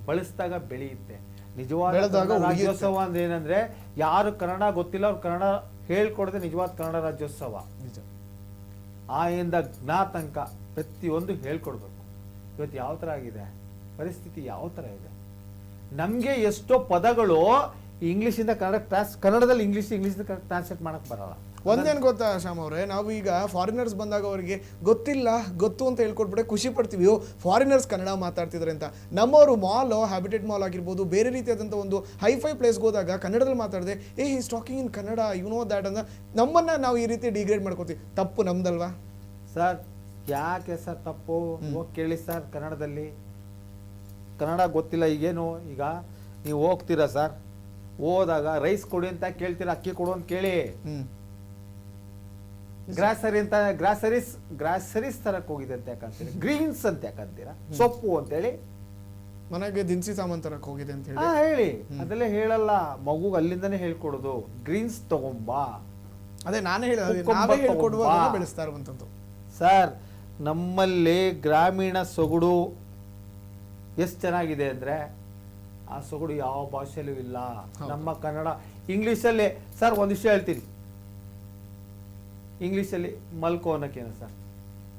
ಬಳಸಿದಾಗ ಬೆಳೆಯುತ್ತೆ. ನಿಜವಾದ ಬೆಳೆದಾಗ ಕನ್ನಡ ಉಳಿಯುತ್ತೆ. ರಾಜ್ಯೋತ್ಸವ ಅಂದ್ರೆ ಏನಂದ್ರೆ ಯಾರು ಕನ್ನಡ ಗೊತ್ತಿಲ್ಲ ಅವ್ರು ಕನ್ನಡ ಹೇಳ್ಕೊಡದೆ ನಿಜವಾದ ಕನ್ನಡ ರಾಜ್ಯೋತ್ಸವ. ನಿಜ. ಆ ಇಂದ ಜ್ಞಾ ತನಕ ಪ್ರತಿಯೊಂದು ಹೇಳ್ಕೊಡ್ಬೇಕು. ಇವತ್ತು ಯಾವ ಥರ ಆಗಿದೆ ಪರಿಸ್ಥಿತಿ, ಯಾವ ಥರ ಇದೆ. ನಮಗೆ ಎಷ್ಟೋ ಪದಗಳು ಇಂಗ್ಲೀಷಿಂದ ಕನ್ನಡದಲ್ಲಿ ಇಂಗ್ಲೀಷಿಂದ ಟ್ರಾನ್ಸ್ಲೇಟ್ ಮಾಡಕ್ ಬರಲ್ಲ. ಒಂದೇನು ಗೊತ್ತಾ ಶ್ಯಾಮ್ ಅವರೇ, ನಾವು ಈಗ ಫಾರಿನರ್ಸ್ ಬಂದಾಗ ಅವರಿಗೆ ಗೊತ್ತಿಲ್ಲ ಗೊತ್ತು ಅಂತ ಹೇಳ್ಕೊಟ್ಬಿಟ್ಟೆ ಖುಷಿ ಪಡ್ತೀವಿ, ಫಾರಿನರ್ಸ್ ಕನ್ನಡ ಮಾತಾಡ್ತಿದ್ದಾರೆ ಅಂತ. ನಮ್ಮವರು ಮಾಲ್, ಹ್ಯಾಬಿಟೇಟ್ ಮಾಲ್ ಆಗಿರ್ಬೋದು, ಬೇರೆ ರೀತಿಯಾದಂಥ ಒಂದು ಹೈಫೈ ಪ್ಲೇಸ್ಗೆ ಹೋದಾಗ ಕನ್ನಡದಲ್ಲಿ ಮಾತಾಡಿದೆ, is talking in Kannada, you know that ಅಂತ ನಮ್ಮನ್ನ ನಾವು ಈ ರೀತಿ ಡಿಗ್ರೇಡ್ ಮಾಡ್ಕೋತೀವಿ. ತಪ್ಪು ನಮ್ದಲ್ವಾ ಸರ್? ಯಾಕೆ ಸರ್ ತಪ್ಪು? ಹೋಗಿ ಕೇಳಿ ಸರ್ ಕನ್ನಡದಲ್ಲಿ. ಕನ್ನಡ ಗೊತ್ತಿಲ್ಲ ಈಗೇನು, ಈಗ ನೀವು ಹೋಗ್ತೀರಾ ಸರ್, ಹೋದಾಗ ರೈಸ್ ಕೊಡಿ ಅಂತ ಕೇಳ್ತೀರಾ, ಅಕ್ಕಿ ಕೊಡು ಅಂತ ಕೇಳಿ. ಗ್ರಾಸರಿ ಅಂತ ಗ್ರಾಸರೀಸ್ ತರಕ್ ಹೋಗಿದೆ ಅಂತ ಯಾಕಂತೀರಾ? ಗ್ರೀನ್ಸ್ ಅಂತ ಯಾಕಂತೀರಾ? ಸೊಪ್ಪು ಅಂತೇಳಿ ಮನೆಗೆ ದಿನಸಿ ಸಾಮಾನು ತರಕ್ ಹೋಗಿದೆ ಅಂತ ಹೇಳಿ ಹೇಳಿ. ಅದೆಲ್ಲ ಹೇಳಲ್ಲ, ಮಗುಗೆ ಅಲ್ಲಿಂದನೇ ಹೇಳ್ಕೊಡೋದು. ಗ್ರೀನ್ಸ್ ತಗೊಂಬಾ, ಅದೇ ನಾನೇ ಹೇಳಿದೆ, ಕುಕ್ಕುಂಬರ್ ನಾವೇ ಹೇಳ್ಕೊಡುವ ತಗೊಂಬಾ. ಬೆಳೆಸ್ತಾ ಇರುವಂಥದ್ದು. ಸರ್ ನಮ್ಮಲ್ಲಿ ಗ್ರಾಮೀಣ ಸೊಗಡು ಎಷ್ಟು ಚೆನ್ನಾಗಿದೆ ಅಂದ್ರೆ ಆ ಸೊಗಡು ಯಾವ ಭಾಷೆಯಲ್ಲೂ ಇಲ್ಲ. ನಮ್ಮ ಕನ್ನಡ ಇಂಗ್ಲೀಷಲ್ಲಿ ಸರ್ ಒಂದು ವಿಷಯ ಹೇಳ್ತೀನಿ, ಇಂಗ್ಲೀಷಲ್ಲಿ ಮಲ್ಕೋ ಅನ್ನೋಕ್ಕೇನು ಸರ್?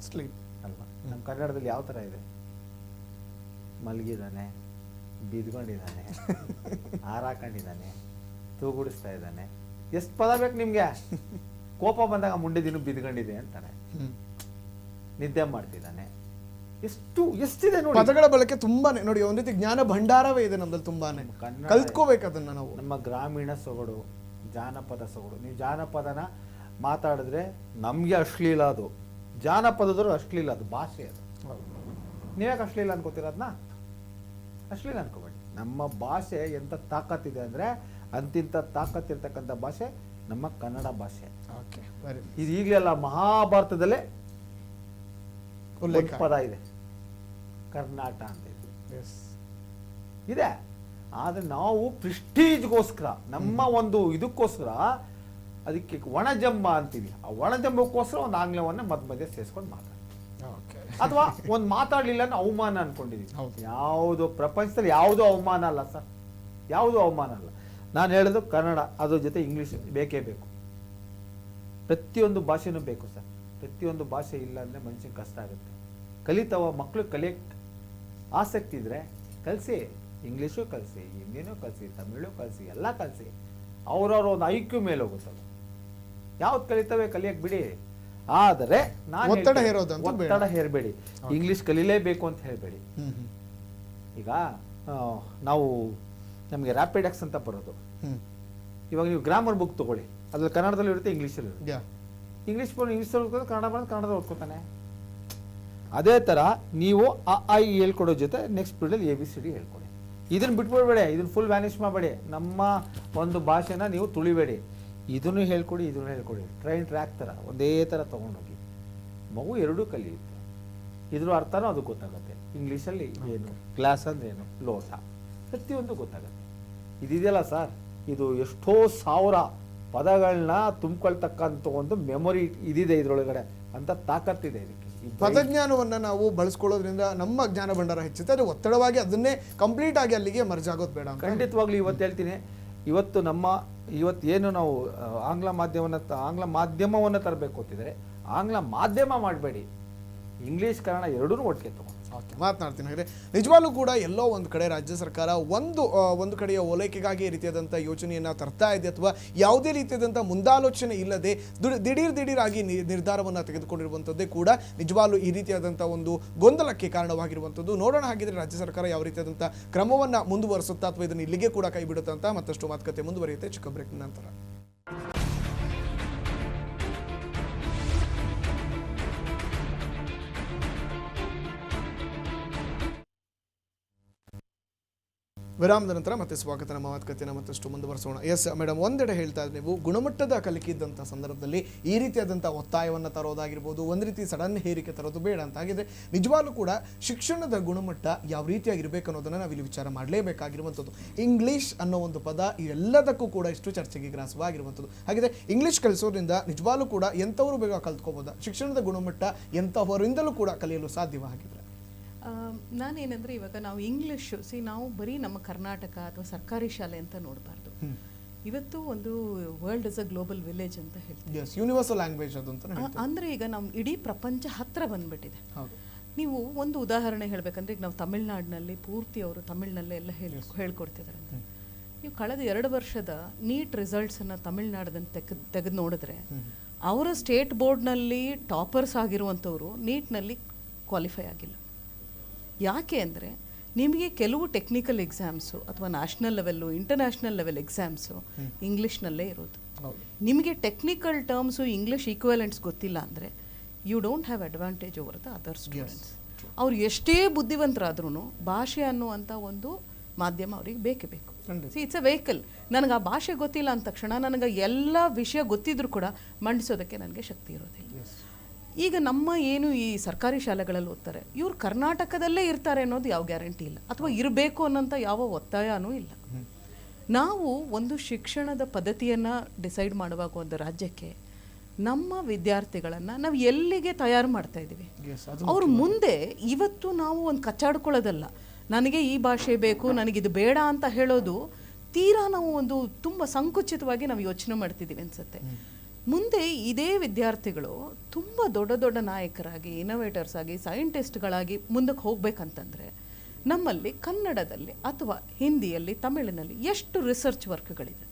ಸ್ಲೀಪ್ ಅಲ್ವಾ? ನಮ್ಮ ಕನ್ನಡದಲ್ಲಿ ಯಾವ ಥರ ಇದೆ? ಮಲಗಿದ್ದಾನೆ, ಬಿದ್ಕೊಂಡಿದ್ದಾನೆ, ಹಾರಾಕೊಂಡಿದ್ದಾನೆ, ತೂಗುಡಿಸ್ತಾ ಇದ್ದಾನೆ. ಎಷ್ಟು ಪದ ಬೇಕು ನಿಮ್ಗೆ? ಕೋಪ ಬಂದಾಗ ಮುಂಡೆ ದಿನ ಬಿದ್ಕೊಂಡಿದೆ ಅಂತಾರೆ, ನಿದ್ದೆ ಮಾಡ್ತಿದ್ದಾನೆ. ಎಷ್ಟಿದೆ ನೋಡಿ ಪದಗಳ ಬಳಕೆ ತುಂಬಾನೇ. ನೋಡಿ, ಒಂದ್ ರೀತಿ ಜ್ಞಾನ ಭಂಡಾರವೇ ಇದೆ ನಮ್ದಲ್ಲಿ, ತುಂಬಾನೇ ಕನ್ನಡ ಕಲ್ತ್ಕೋಬೇಕು ಅದನ್ನ ನಾವು. ನಮ್ಮ ಗ್ರಾಮೀಣ ಸೊಗಡು, ಜಾನಪದ ಸೊಗಡು. ನೀವು ಜಾನಪದನ ಮಾತಾಡಿದ್ರೆ ನಮ್ಗೆ ಅಶ್ಲೀಲ, ಅದು ಜಾನಪದದ್ರು ಅಶ್ಲೀಲ, ಅದು ಭಾಷೆ. ಅದು ನೀವ್ಯಾಕೆ ಅಶ್ಲೀಲ ಅನ್ಕೋತೀರ? ಅದನ್ನ ಅಶ್ಲೀಲ ಅನ್ಕೋಬೇಡಿ. ನಮ್ಮ ಭಾಷೆ ಎಂತ ತಾಕತ್ತಿದೆ ಅಂದ್ರೆ ಅಂತಿಂತ ತಾಕತ್ತಿರ್ತಕ್ಕಂಥ ಭಾಷೆ ನಮ್ಮ ಕನ್ನಡ ಭಾಷೆ. ಇದು ಈಗಲೆಲ್ಲ ಮಹಾಭಾರತದಲ್ಲೇ ಒಂದು ಪದ ಇದೆ, ಕರ್ನಾಟ ಅಂತ ಇದೆ. ಆದ್ರೆ ನಾವು ಪ್ರೆಸ್ಟೀಜ್ಗೋಸ್ಕರ, ನಮ್ಮ ಒಂದು ಇದಕ್ಕೋಸ್ಕರ ಅದಕ್ಕೆ ಒಣಜಂಬ ಅಂತೀವಿ. ಆ ಒಣಜಂಬಕ್ಕೋಸ್ಕರ ಒಂದು ಆಂಗ್ಲವನ್ನ ಮಧ್ಯೆ ಸೇರಿಸ್ಕೊಂಡು ಮಾತಾಡ್ತೀವಿ. ಅಥವಾ ಒಂದು ಮಾತಾಡ್ಲಿಲ್ಲ ಅಂದ್ರೆ ಅವಮಾನ ಅನ್ಕೊಂಡಿದೀವಿ. ಯಾವುದು ಪ್ರಪಂಚದಲ್ಲಿ ಯಾವುದೂ ಅವಮಾನ ಅಲ್ಲ ಸರ್, ಯಾವುದೂ ಅವಮಾನ ಅಲ್ಲ. ನಾನು ಹೇಳೋದು ಕನ್ನಡ, ಅದ್ರ ಜೊತೆ ಇಂಗ್ಲೀಷ್ ಬೇಕೇ ಬೇಕು. ಪ್ರತಿಯೊಂದು ಭಾಷೆನೂ ಬೇಕು ಸರ್. ಪ್ರತಿಯೊಂದು ಭಾಷೆ ಇಲ್ಲ ಅಂದರೆ ಮನುಷ್ಯನಿಗೆ ಕಷ್ಟ ಆಗುತ್ತೆ. ಕಲಿತವ ಮಕ್ಕಳು ಕಲಿಯಕ್ಕೆ ಆಸಕ್ತಿ ಇದ್ರೆ ಕಲಿಸಿ, ಇಂಗ್ಲೀಷು ಕಲಿಸಿ, ಹಿಂದಿನೂ ಕಲಿಸಿ, ತಮಿಳು ಕಲಿಸಿ, ಎಲ್ಲ ಕಲಿಸಿ. ಅವ್ರವ್ರ ಒಂದು ಐಕ್ಯೂ ಮೇಲೆ ಹೋಗುತ್ತಲ್ಲ. ಯಾವ್ದು ಕಲಿತವೆ ಕಲಿಯಕ್ಕೆ ಬಿಡಿ. ಆದರೆ ನಾನು ಒತ್ತಡ ಹೇರಬೇಡಿ. ಇಂಗ್ಲೀಷ್ ಕಲೀಲೇಬೇಕು ಅಂತ ಹೇಳಬೇಡಿ. ಈಗ ನಾವು ನಮಗೆ ರ್ಯಾಪಿಡ್ ಎಕ್ಸ್ ಅಂತ ಬರೋದು. ಇವಾಗ ನೀವು ಗ್ರಾಮರ್ ಬುಕ್ ತಗೊಳ್ಳಿ, ಅದ್ರಲ್ಲಿ ಕನ್ನಡದಲ್ಲಿ ಇರುತ್ತೆ, ಇಂಗ್ಲೀಷಲ್ಲಿ ಇರುತ್ತೆ. ಇಂಗ್ಲೀಷ್ ಓದ್ಕೋದು, ಕನ್ನಡ ಬರೋದು ಕನ್ನಡದಲ್ಲಿ ಓದ್ಕೋತಾನೆ. ಅದೇ ಥರ ನೀವು ಆ ಹೇಳ್ಕೊಡೋ ಜೊತೆ ನೆಕ್ಸ್ಟ್ ಪೀರಿಯಡಲ್ಲಿ ABCD ಹೇಳ್ಕೊಡಿ. ಇದನ್ನ ಬಿಟ್ಬಿಡ್ಬೇಡಿ, ಇದನ್ನ ಫುಲ್ ವ್ಯಾನಿಷ್ ಮಾಡಬೇಡಿ. ನಮ್ಮ ಒಂದು ಭಾಷೆನ ನೀವು ತುಳಿಬೇಡಿ. ಇದನ್ನು ಹೇಳ್ಕೊಡಿ, ಇದನ್ನು ಹೇಳ್ಕೊಡಿ. ಟ್ರೈನ್ ಟ್ರ್ಯಾಕ್ ಥರ ಒಂದೇ ಥರ ತೊಗೊಂಡೋಗಿ ಮಗು ಎರಡೂ ಕಲಿಯುತ್ತೆ. ಇದ್ರ ಅರ್ಥನೂ ಅದು ಗೊತ್ತಾಗುತ್ತೆ. ಇಂಗ್ಲೀಷಲ್ಲಿ ಏನು, ಗ್ಲಾಸ್ ಅಂದ್ರೆ ಏನು, ಲೋಟ, ಪ್ರತಿಯೊಂದು ಗೊತ್ತಾಗುತ್ತೆ. ಇದೆಯಲ್ಲ ಸರ್, ಇದು ಎಷ್ಟೋ ಸಾವಿರ ಪದಗಳನ್ನ ತುಂಬಿಕೊಳ್ತಕ್ಕಂಥ ಒಂದು ಮೆಮೊರಿ ಇದಿದೆ ಇದರೊಳಗಡೆ ಅಂತ ತಾಕತ್ತಿದೆ ಇದಕ್ಕೆ. ಪದಜ್ಞಾನವನ್ನ ನಾವು ಬಳಸ್ಕೊಳ್ಳೋದ್ರಿಂದ ನಮ್ಮ ಜ್ಞಾನ ಭಂಡಾರ ಹೆಚ್ಚುತ್ತೆ. ಅದು ಒತ್ತಡವಾಗಿ ಅದನ್ನೇ ಕಂಪ್ಲೀಟ್ ಆಗಿ ಅಲ್ಲಿಗೆ ಮರ್ಜ್ ಆಗೋದು ಬೇಡ. ಖಂಡಿತವಾಗ್ಲೂ ಇವತ್ತು ಹೇಳ್ತೀನಿ, ಇವತ್ತು ಏನು ನಾವು ಆಂಗ್ಲ ಮಾಧ್ಯಮವನ್ನು ತರಬೇಕು ಅಂತಿದ್ರೆ ಆಂಗ್ಲ ಮಾಧ್ಯಮ ಮಾಡಬೇಡಿ, ಇಂಗ್ಲೀಷ್ ಕನ್ನಡ ಎರಡೂ ಒಟ್ಟಿಗೆ ತಗೊಂಡು ಮಾತನಾಡ್ತೀನಿ. ಹಾಗೆ ನಿಜವಾಗ್ಲೂ ಕೂಡ ಎಲ್ಲೋ ಒಂದು ಕಡೆ ರಾಜ್ಯ ಸರ್ಕಾರ ಒಂದು ಕಡೆಯ ಓಲೈಕೆಗಾಗಿ ಈ ರೀತಿಯಾದಂಥ ಯೋಜನೆಯನ್ನು ತರ್ತಾ ಇದೆ, ಅಥವಾ ಯಾವುದೇ ರೀತಿಯಾದಂಥ ಮುಂದಾಲೋಚನೆ ಇಲ್ಲದೆ ದಿಢೀರಾಗಿ ನಿರ್ಧಾರವನ್ನು ತೆಗೆದುಕೊಂಡಿರುವಂಥದ್ದೇ ಕೂಡ ನಿಜವಾಗ್ಲೂ ಈ ರೀತಿಯಾದಂಥ ಒಂದು ಗೊಂದಲಕ್ಕೆ ಕಾರಣವಾಗಿರುವಂಥದ್ದು. ನೋಡೋಣ ಹಾಗಿದ್ರೆ ರಾಜ್ಯ ಸರ್ಕಾರ ಯಾವ ರೀತಿಯಾದಂಥ ಕ್ರಮವನ್ನು ಮುಂದುವರಿಸುತ್ತಾ ಅಥವಾ ಇದನ್ನು ಇಲ್ಲಿಗೆ ಕೂಡ ಕೈ ಬಿಡುತ್ತಾ ಅಂತ. ಮತ್ತಷ್ಟು ಮಾತುಕತೆ ಮುಂದುವರಿಯುತ್ತೆ ಚಿಕ್ಕ ಬ್ರೇಕ್ ನಂತರ. ವಿರಾಮದ ನಂತರ ಮತ್ತೆ ಸ್ವಾಗತ. ನಮ್ಮ ಮಾತುಕತೆಯನ್ನು ಮತ್ತಷ್ಟು ಮುಂದುವರಿಸೋಣ. ಎಸ್ ಮೇಡಮ್, ಒಂದೆಡೆ ಹೇಳ್ತಾ ಇದ್ರೆ ನೀವು ಗುಣಮಟ್ಟದ ಕಲಿಕೆ ಇದ್ದಂಥ ಸಂದರ್ಭದಲ್ಲಿ ಈ ರೀತಿಯಾದಂಥ ಒತ್ತಾಯವನ್ನು ತರೋದಾಗಿರ್ಬೋದು, ಒಂದು ರೀತಿ ಸಡನ್ ಹೇರಿಕೆ ತರೋದು ಬೇಡ ಅಂತ. ಹಾಗಿದ್ರೆ ನಿಜವಾಗ್ಲೂ ಕೂಡ ಶಿಕ್ಷಣದ ಗುಣಮಟ್ಟ ಯಾವ ರೀತಿಯಾಗಿರ್ಬೇಕು ಅನ್ನೋದನ್ನು ನಾವಿಲ್ಲಿ ವಿಚಾರ ಮಾಡಲೇಬೇಕಾಗಿರುವಂಥದ್ದು. ಇಂಗ್ಲೀಷ್ ಅನ್ನೋ ಒಂದು ಪದ ಎಲ್ಲದಕ್ಕೂ ಕೂಡ ಇಷ್ಟು ಚರ್ಚೆಗೆ ಗ್ರಾಸವಾಗಿರುವಂಥದ್ದು. ಹಾಗಿದ್ರೆ ಇಂಗ್ಲೀಷ್ ಕಲಿಸೋದ್ರಿಂದ ನಿಜವಾಗ್ಲೂ ಕೂಡ ಎಂಥವರು ಬೇಗ ಕಲ್ತ್ಕೋಬೋದಾ? ಶಿಕ್ಷಣದ ಗುಣಮಟ್ಟ ಎಂಥವರಿಂದಲೂ ಕೂಡ ಕಲಿಯಲು ಸಾಧ್ಯವಾಗಿದ್ರೆ ನಾನೇನಂದರೆ ಇವಾಗ ನಾವು ಇಂಗ್ಲೀಷು ನಾವು ಬರೀ ನಮ್ಮ ಕರ್ನಾಟಕ ಅಥವಾ ಸರ್ಕಾರಿ ಶಾಲೆ ಅಂತ ನೋಡಬಾರ್ದು. ಇವತ್ತು ಒಂದು world is a global village ಅಂತ ಹೇಳ್ತೀವಿ. ಯೂನಿವರ್ಸಲ್ ಲ್ಯಾಂಗ್ವೇಜ್ ಅದು ಅಂತ ಅಂದರೆ ಈಗ ನಮ್ಮ ಇಡೀ ಪ್ರಪಂಚ ಹತ್ರ ಬಂದ್ಬಿಟ್ಟಿದೆ. ನೀವು ಒಂದು ಉದಾಹರಣೆ ಹೇಳಬೇಕಂದ್ರೆ ಈಗ ನಾವು ತಮಿಳ್ನಾಡಿನಲ್ಲಿ ಪೂರ್ತಿ ಅವರು ತಮಿಳ್ನಲ್ಲೇ ಎಲ್ಲ ಹೇಳ್ಕೊಡ್ತಿದ್ದಾರೆ ಅಂತ. ನೀವು ಕಳೆದ 2 ವರ್ಷದ ನೀಟ್ ರಿಸಲ್ಟ್ಸನ್ನು ತಮಿಳ್ನಾಡನ್ನು ತೆಗೆದು ನೋಡಿದ್ರೆ ಅವರ ಸ್ಟೇಟ್ ಬೋರ್ಡ್ನಲ್ಲಿ ಟಾಪರ್ಸ್ ಆಗಿರುವಂಥವ್ರು ನೀಟ್ನಲ್ಲಿ ಕ್ವಾಲಿಫೈ ಆಗಿಲ್ಲ. ಯಾಕೆ ಅಂದರೆ ನಿಮಗೆ ಕೆಲವು ಟೆಕ್ನಿಕಲ್ ಎಕ್ಸಾಮ್ಸು ಅಥವಾ national level international level exams ಇಂಗ್ಲೀಷ್ನಲ್ಲೇ ಇರೋದು. ನಿಮಗೆ ಟೆಕ್ನಿಕಲ್ ಟರ್ಮ್ಸು ಇಂಗ್ಲೀಷ್ ಈಕ್ವಲೆಂಟ್ಸ್ ಗೊತ್ತಿಲ್ಲ ಅಂದರೆ you don't have advantage over the other students. ಅವ್ರು ಎಷ್ಟೇ ಬುದ್ಧಿವಂತರಾದ್ರೂ ಭಾಷೆ ಅನ್ನುವಂಥ ಒಂದು ಮಾಧ್ಯಮ ಅವ್ರಿಗೆ ಬೇಕೇ ಬೇಕು. It's a vehicle. ನನಗೆ ಆ ಭಾಷೆ ಗೊತ್ತಿಲ್ಲ ಅಂದ ತಕ್ಷಣ ನನಗೆ ಎಲ್ಲ ವಿಷಯ ಗೊತ್ತಿದ್ರೂ ಕೂಡ ಮಂಡಿಸೋದಕ್ಕೆ ನನಗೆ ಶಕ್ತಿ ಇರೋದಿಲ್ಲ. ಈಗ ನಮ್ಮ ಏನು ಈ ಸರ್ಕಾರಿ ಶಾಲೆಗಳಲ್ಲಿ ಓದ್ತಾರೆ ಇವ್ರು ಕರ್ನಾಟಕದಲ್ಲೇ ಇರ್ತಾರೆ ಅನ್ನೋದು ಯಾವ ಗ್ಯಾರಂಟಿ ಇಲ್ಲ, ಅಥವಾ ಇರಬೇಕು ಅನ್ನೋಂಥ ಯಾವ ಒತ್ತಾಯನೂ ಇಲ್ಲ. ನಾವು ಒಂದು ಶಿಕ್ಷಣದ ಪದ್ಧತಿಯನ್ನು ಡಿಸೈಡ್ ಮಾಡುವಾಗ ಒಂದು ರಾಜ್ಯಕ್ಕೆ ನಮ್ಮ ವಿದ್ಯಾರ್ಥಿಗಳನ್ನು ನಾವು ಎಲ್ಲಿಗೆ ತಯಾರು ಮಾಡ್ತಾ ಇದ್ದೀವಿ, ಅವ್ರ ಮುಂದೆ ಇವತ್ತು ನಾವು ಒಂದು ಕಚ್ಚಾಡ್ಕೊಳ್ಳೋದಲ್ಲ, ನನಗೆ ಈ ಭಾಷೆ ಬೇಕು ನನಗಿದು ಬೇಡ ಅಂತ ಹೇಳೋದು ತೀರಾ ನಾವು ಒಂದು ತುಂಬ ಸಂಕುಚಿತವಾಗಿ ನಾವು ಯೋಚನೆ ಮಾಡ್ತಿದ್ದೀವಿ ಅನ್ಸುತ್ತೆ. ಮುಂದೆ ಇದೇ ವಿದ್ಯಾರ್ಥಿಗಳು ತುಂಬ ದೊಡ್ಡ ದೊಡ್ಡ ನಾಯಕರಾಗಿ ಇನೋವೇಟರ್ಸ್ ಆಗಿ ಸೈಂಟಿಸ್ಟ್ಗಳಾಗಿ ಮುಂದಕ್ಕೆ ಹೋಗ್ಬೇಕಂತಂದರೆ ನಮ್ಮಲ್ಲಿ ಕನ್ನಡದಲ್ಲಿ ಅಥವಾ ಹಿಂದಿಯಲ್ಲಿ ತಮಿಳಿನಲ್ಲಿ ಎಷ್ಟು ರಿಸರ್ಚ್ ವರ್ಕ್ಗಳಿದೆ,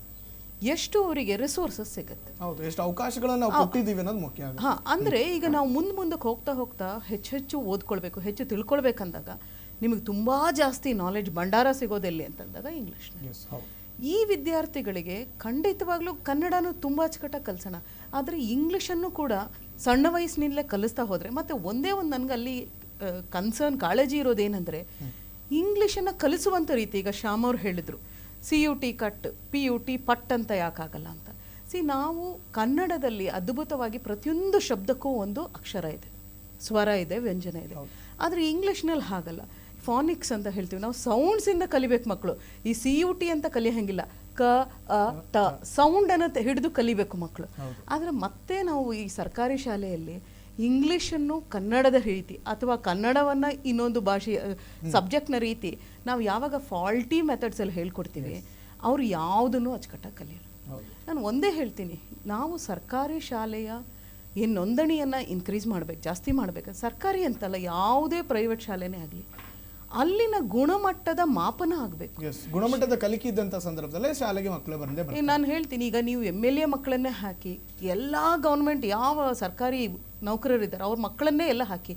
ಎಷ್ಟು ಅವರಿಗೆ ರಿಸೋರ್ಸಸ್ ಸಿಗುತ್ತೆ, ಎಷ್ಟು ಅವಕಾಶಗಳನ್ನು ನಾವು ಕೊಟ್ಟಿದ್ದೀವಿ ಅನ್ನೋದು ಮುಖ್ಯ. ಹಾಂ, ಅಂದರೆ ಈಗ ನಾವು ಮುಂದಕ್ಕೆ ಹೋಗ್ತಾ ಹೋಗ್ತಾ ಹೆಚ್ಚು ಓದ್ಕೊಳ್ಬೇಕು, ಹೆಚ್ಚು ತಿಳ್ಕೊಳ್ಬೇಕಂದಾಗ ನಿಮಗೆ ತುಂಬ ಜಾಸ್ತಿ ನಾಲೆಡ್ಜ್ ಭಂಡಾರ ಸಿಗೋದೆಲ್ಲಿ ಅಂತಂದಾಗ ಇಂಗ್ಲೀಷ್ನಲ್ಲಿ. ಈ ವಿದ್ಯಾರ್ಥಿಗಳಿಗೆ ಖಂಡಿತವಾಗ್ಲೂ ಕನ್ನಡನೂ ತುಂಬ ಅಚ್ಚುಕಟ್ಟಾಗಿ ಕಲಿಸೋಣ, ಆದರೆ ಇಂಗ್ಲೀಷನ್ನು ಕೂಡ ಸಣ್ಣ ವಯಸ್ಸಿನಿಂದಲೇ ಕಲಿಸ್ತಾ ಹೋದರೆ ಮತ್ತು ಒಂದೇ ಒಂದು ನನಗೆ ಅಲ್ಲಿ ಕನ್ಸರ್ನ್ ಕಾಳಜಿ ಇರೋದೇನೆಂದರೆ ಇಂಗ್ಲೀಷನ್ನು ಕಲಿಸುವಂಥ ರೀತಿ. ಈಗ ಶ್ಯಾಮ್ ಅವ್ರು ಹೇಳಿದರು CUT ಕಟ್ PUT ಪಟ್ ಅಂತ ಯಾಕಾಗಲ್ಲ ಅಂತ. ನಾವು ಕನ್ನಡದಲ್ಲಿ ಅದ್ಭುತವಾಗಿ ಪ್ರತಿಯೊಂದು ಶಬ್ದಕ್ಕೂ ಒಂದು ಅಕ್ಷರ ಇದೆ, ಸ್ವರ ಇದೆ, ವ್ಯಂಜನ ಇದೆ. ಆದರೆ ಇಂಗ್ಲೀಷ್ನಲ್ಲಿ ಹಾಗಲ್ಲ. ಫಾನಿಕ್ಸ್ ಅಂತ ಹೇಳ್ತೀವಿ ನಾವು, ಸೌಂಡ್ಸಿಂದ ಕಲಿಬೇಕು ಮಕ್ಕಳು. ಈ CUT ಅಂತ ಕಲಿಯೋಂಗಿಲ್ಲ, ಕ ಅ ಟ ಸೌಂಡನ್ನು ಹಿಡಿದು ಕಲಿಬೇಕು ಮಕ್ಕಳು. ಆದರೆ ಮತ್ತೆ ನಾವು ಈ ಸರ್ಕಾರಿ ಶಾಲೆಯಲ್ಲಿ ಇಂಗ್ಲೀಷನ್ನು ಕನ್ನಡದ ರೀತಿ ಅಥವಾ ಕನ್ನಡವನ್ನು ಇನ್ನೊಂದು ಭಾಷೆ ಸಬ್ಜೆಕ್ಟ್ನ ರೀತಿ ನಾವು ಯಾವಾಗ ಫಾಲ್ಟಿ ಮೆಥಡ್ಸಲ್ಲಿ ಹೇಳ್ಕೊಡ್ತೀವಿ ಅವರು ಯಾವುದನ್ನು ಅಚ್ಚುಕಟ್ಟಾಗಿ ಕಲಿಯಲ್ಲ. ನಾನು ಒಂದೇ ಹೇಳ್ತೀನಿ, ನಾವು ಸರ್ಕಾರಿ ಶಾಲೆಯ ಈ ನೋಂದಣಿಯನ್ನು ಇನ್ಕ್ರೀಸ್ ಮಾಡಬೇಕು, ಜಾಸ್ತಿ ಮಾಡಬೇಕು. ಸರ್ಕಾರಿ ಅಂತಲ್ಲ, ಯಾವುದೇ ಪ್ರೈವೇಟ್ ಶಾಲೆನೇ ಆಗಲಿ ಅಲ್ಲಿನ ಗುಣಮಟ್ಟದ ಮಾಪನ ಆಗಬೇಕು. ಗುಣಮಟ್ಟದ ಕಲಿಕೆ ಇದ್ದಂಥ ಸಂದರ್ಭದಲ್ಲೇ ಶಾಲೆಗೆ ಮಕ್ಕಳು ಬಂದೇ. ನಾನು ಹೇಳ್ತೀನಿ, ಈಗ ನೀವು MLA ಮಕ್ಕಳನ್ನೇ ಹಾಕಿ ಎಲ್ಲ ಗೌರ್ಮೆಂಟ್ ಯಾವ ಸರ್ಕಾರಿ ನೌಕರರಿದ್ದಾರೆ ಅವ್ರ ಮಕ್ಕಳನ್ನೇ ಎಲ್ಲ ಹಾಕಿ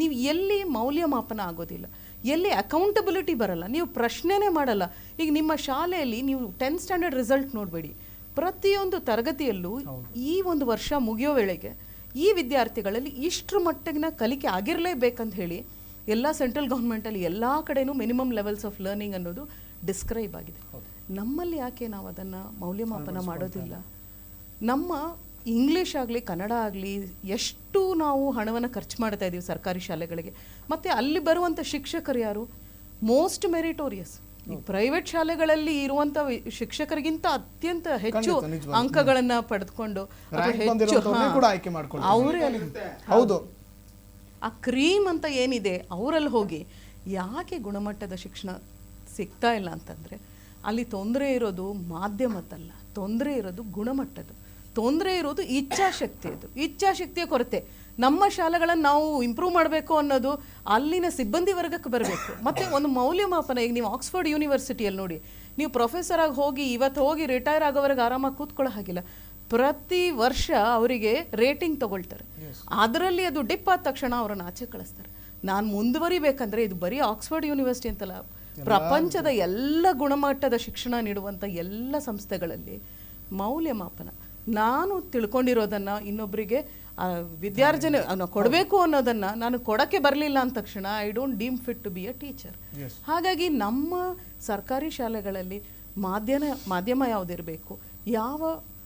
ನೀವು ಎಲ್ಲಿ ಮೌಲ್ಯಮಾಪನ ಆಗೋದಿಲ್ಲ, ಎಲ್ಲಿ ಅಕೌಂಟಬಿಲಿಟಿ ಬರಲ್ಲ, ನೀವು ಪ್ರಶ್ನೆನೇ ಮಾಡಲ್ಲ. ಈಗ ನಿಮ್ಮ ಶಾಲೆಯಲ್ಲಿ ನೀವು 10th ಸ್ಟ್ಯಾಂಡರ್ಡ್ ರಿಸಲ್ಟ್ ನೋಡಬೇಡಿ, ಪ್ರತಿಯೊಂದು ತರಗತಿಯಲ್ಲೂ ಈ ಒಂದು ವರ್ಷ ಮುಗಿಯೋ ವೇಳೆಗೆ ಈ ವಿದ್ಯಾರ್ಥಿಗಳಲ್ಲಿ ಇಷ್ಟರ ಮಟ್ಟಿಗಿನ ಕಲಿಕೆ ಆಗಿರಲೇಬೇಕಂತ ಹೇಳಿ ಎಲ್ಲ ಸೆಂಟ್ರಲ್ ಗೌರ್ಮೆಂಟಲ್ಲಿ ಎಲ್ಲ ಕಡೆನೂ ಮಿನಿಮಮ್ ಲೆವೆಲ್ಸ್ ಆಫ್ ಲರ್ನಿಂಗ್ ಅನ್ನೋದು ಡಿಸ್ಕ್ರೈಬ್ ಆಗಿದೆ. ನಮ್ಮಲ್ಲಿ ಯಾಕೆ ನಾವು ಅದನ್ನು ಮೌಲ್ಯಮಾಪನ ಮಾಡೋದಿಲ್ಲ? ನಮ್ಮ ಇಂಗ್ಲೀಷ್ ಆಗಲಿ ಕನ್ನಡ ಆಗಲಿ ಎಷ್ಟು ನಾವು ಹಣವನ್ನು ಖರ್ಚು ಮಾಡ್ತಾ ಇದ್ದೀವಿ ಸರ್ಕಾರಿ ಶಾಲೆಗಳಿಗೆ, ಮತ್ತು ಅಲ್ಲಿ ಬರುವಂಥ ಶಿಕ್ಷಕರು ಯಾರು? Most meritorious. ಈ ಪ್ರೈವೇಟ್ ಶಾಲೆಗಳಲ್ಲಿ ಇರುವಂಥ ಶಿಕ್ಷಕರಿಗಿಂತ ಅತ್ಯಂತ ಹೆಚ್ಚು ಅಂಕಗಳನ್ನು ಪಡೆದುಕೊಂಡು ಅವರೇ ಹೌದು ಆ ಕ್ರೀಮ್ ಅಂತ ಏನಿದೆ ಅವರಲ್ಲಿ ಹೋಗಿ ಯಾಕೆ ಗುಣಮಟ್ಟದ ಶಿಕ್ಷಣ ಸಿಗ್ತಾ ಇಲ್ಲ ಅಂತಂದರೆ ಅಲ್ಲಿ ತೊಂದರೆ ಇರೋದು ಮಾಧ್ಯಮದಲ್ಲ, ತೊಂದರೆ ಇರೋದು ಗುಣಮಟ್ಟದ್ದು, ತೊಂದರೆ ಇರೋದು ಇಚ್ಛಾಶಕ್ತಿಯ ಕೊರತೆ. ನಮ್ಮ ಶಾಲೆಗಳನ್ನು ನಾವು ಇಂಪ್ರೂವ್ ಮಾಡಬೇಕು ಅನ್ನೋದು ಅಲ್ಲಿನ ಸಿಬ್ಬಂದಿ ವರ್ಗಕ್ಕೆ ಬರಬೇಕು. ಮತ್ತು ಒಂದು ಮೌಲ್ಯಮಾಪನ, ಈಗ ನೀವು ಆಕ್ಸ್ಫರ್ಡ್ ಯೂನಿವರ್ಸಿಟಿಯಲ್ಲಿ ನೋಡಿ, ನೀವು ಪ್ರೊಫೆಸರ್ ಆಗಿ ಹೋಗಿ ಇವತ್ತು ಹೋಗಿ ರಿಟೈರ್ ಆಗೋವರೆಗೆ ಆರಾಮಾಗಿ ಕೂತ್ಕೊಳ್ಳೋ ಹಾಗಿಲ್ಲ. ಪ್ರತಿ ವರ್ಷ ಅವರಿಗೆ ರೇಟಿಂಗ್ ತಗೊಳ್ತಾರೆ, ಅದರಲ್ಲಿ ಅದು ಡಿಪ್ ಆದ ತಕ್ಷಣ ಅವರನ್ನು ಆಚೆ ಕಳಿಸ್ತಾರೆ. ನಾನು ಮುಂದುವರಿಬೇಕಂದ್ರೆ ಇದು ಬರೀ ಆಕ್ಸ್ಫರ್ಡ್ ಯೂನಿವರ್ಸಿಟಿ ಅಂತಲ್ಲ, ಪ್ರಪಂಚದ ಎಲ್ಲ ಗುಣಮಟ್ಟದ ಶಿಕ್ಷಣ ನೀಡುವಂಥ ಎಲ್ಲ ಸಂಸ್ಥೆಗಳಲ್ಲಿ ಮೌಲ್ಯಮಾಪನ, ನಾನು ತಿಳ್ಕೊಂಡಿರೋದನ್ನು ಇನ್ನೊಬ್ಬರಿಗೆ ವಿದ್ಯಾರ್ಜನೆ ಕೊಡಬೇಕು ಅನ್ನೋದನ್ನು ನಾನು ಕೊಡೋಕ್ಕೆ ಬರಲಿಲ್ಲ ಅಂದ ತಕ್ಷಣ I don't deem fit to be a teacher. ಹಾಗಾಗಿ ನಮ್ಮ ಸರ್ಕಾರಿ ಶಾಲೆಗಳಲ್ಲಿ ಮಾಧ್ಯಮ ಯಾವುದಿರಬೇಕು, ಯಾವ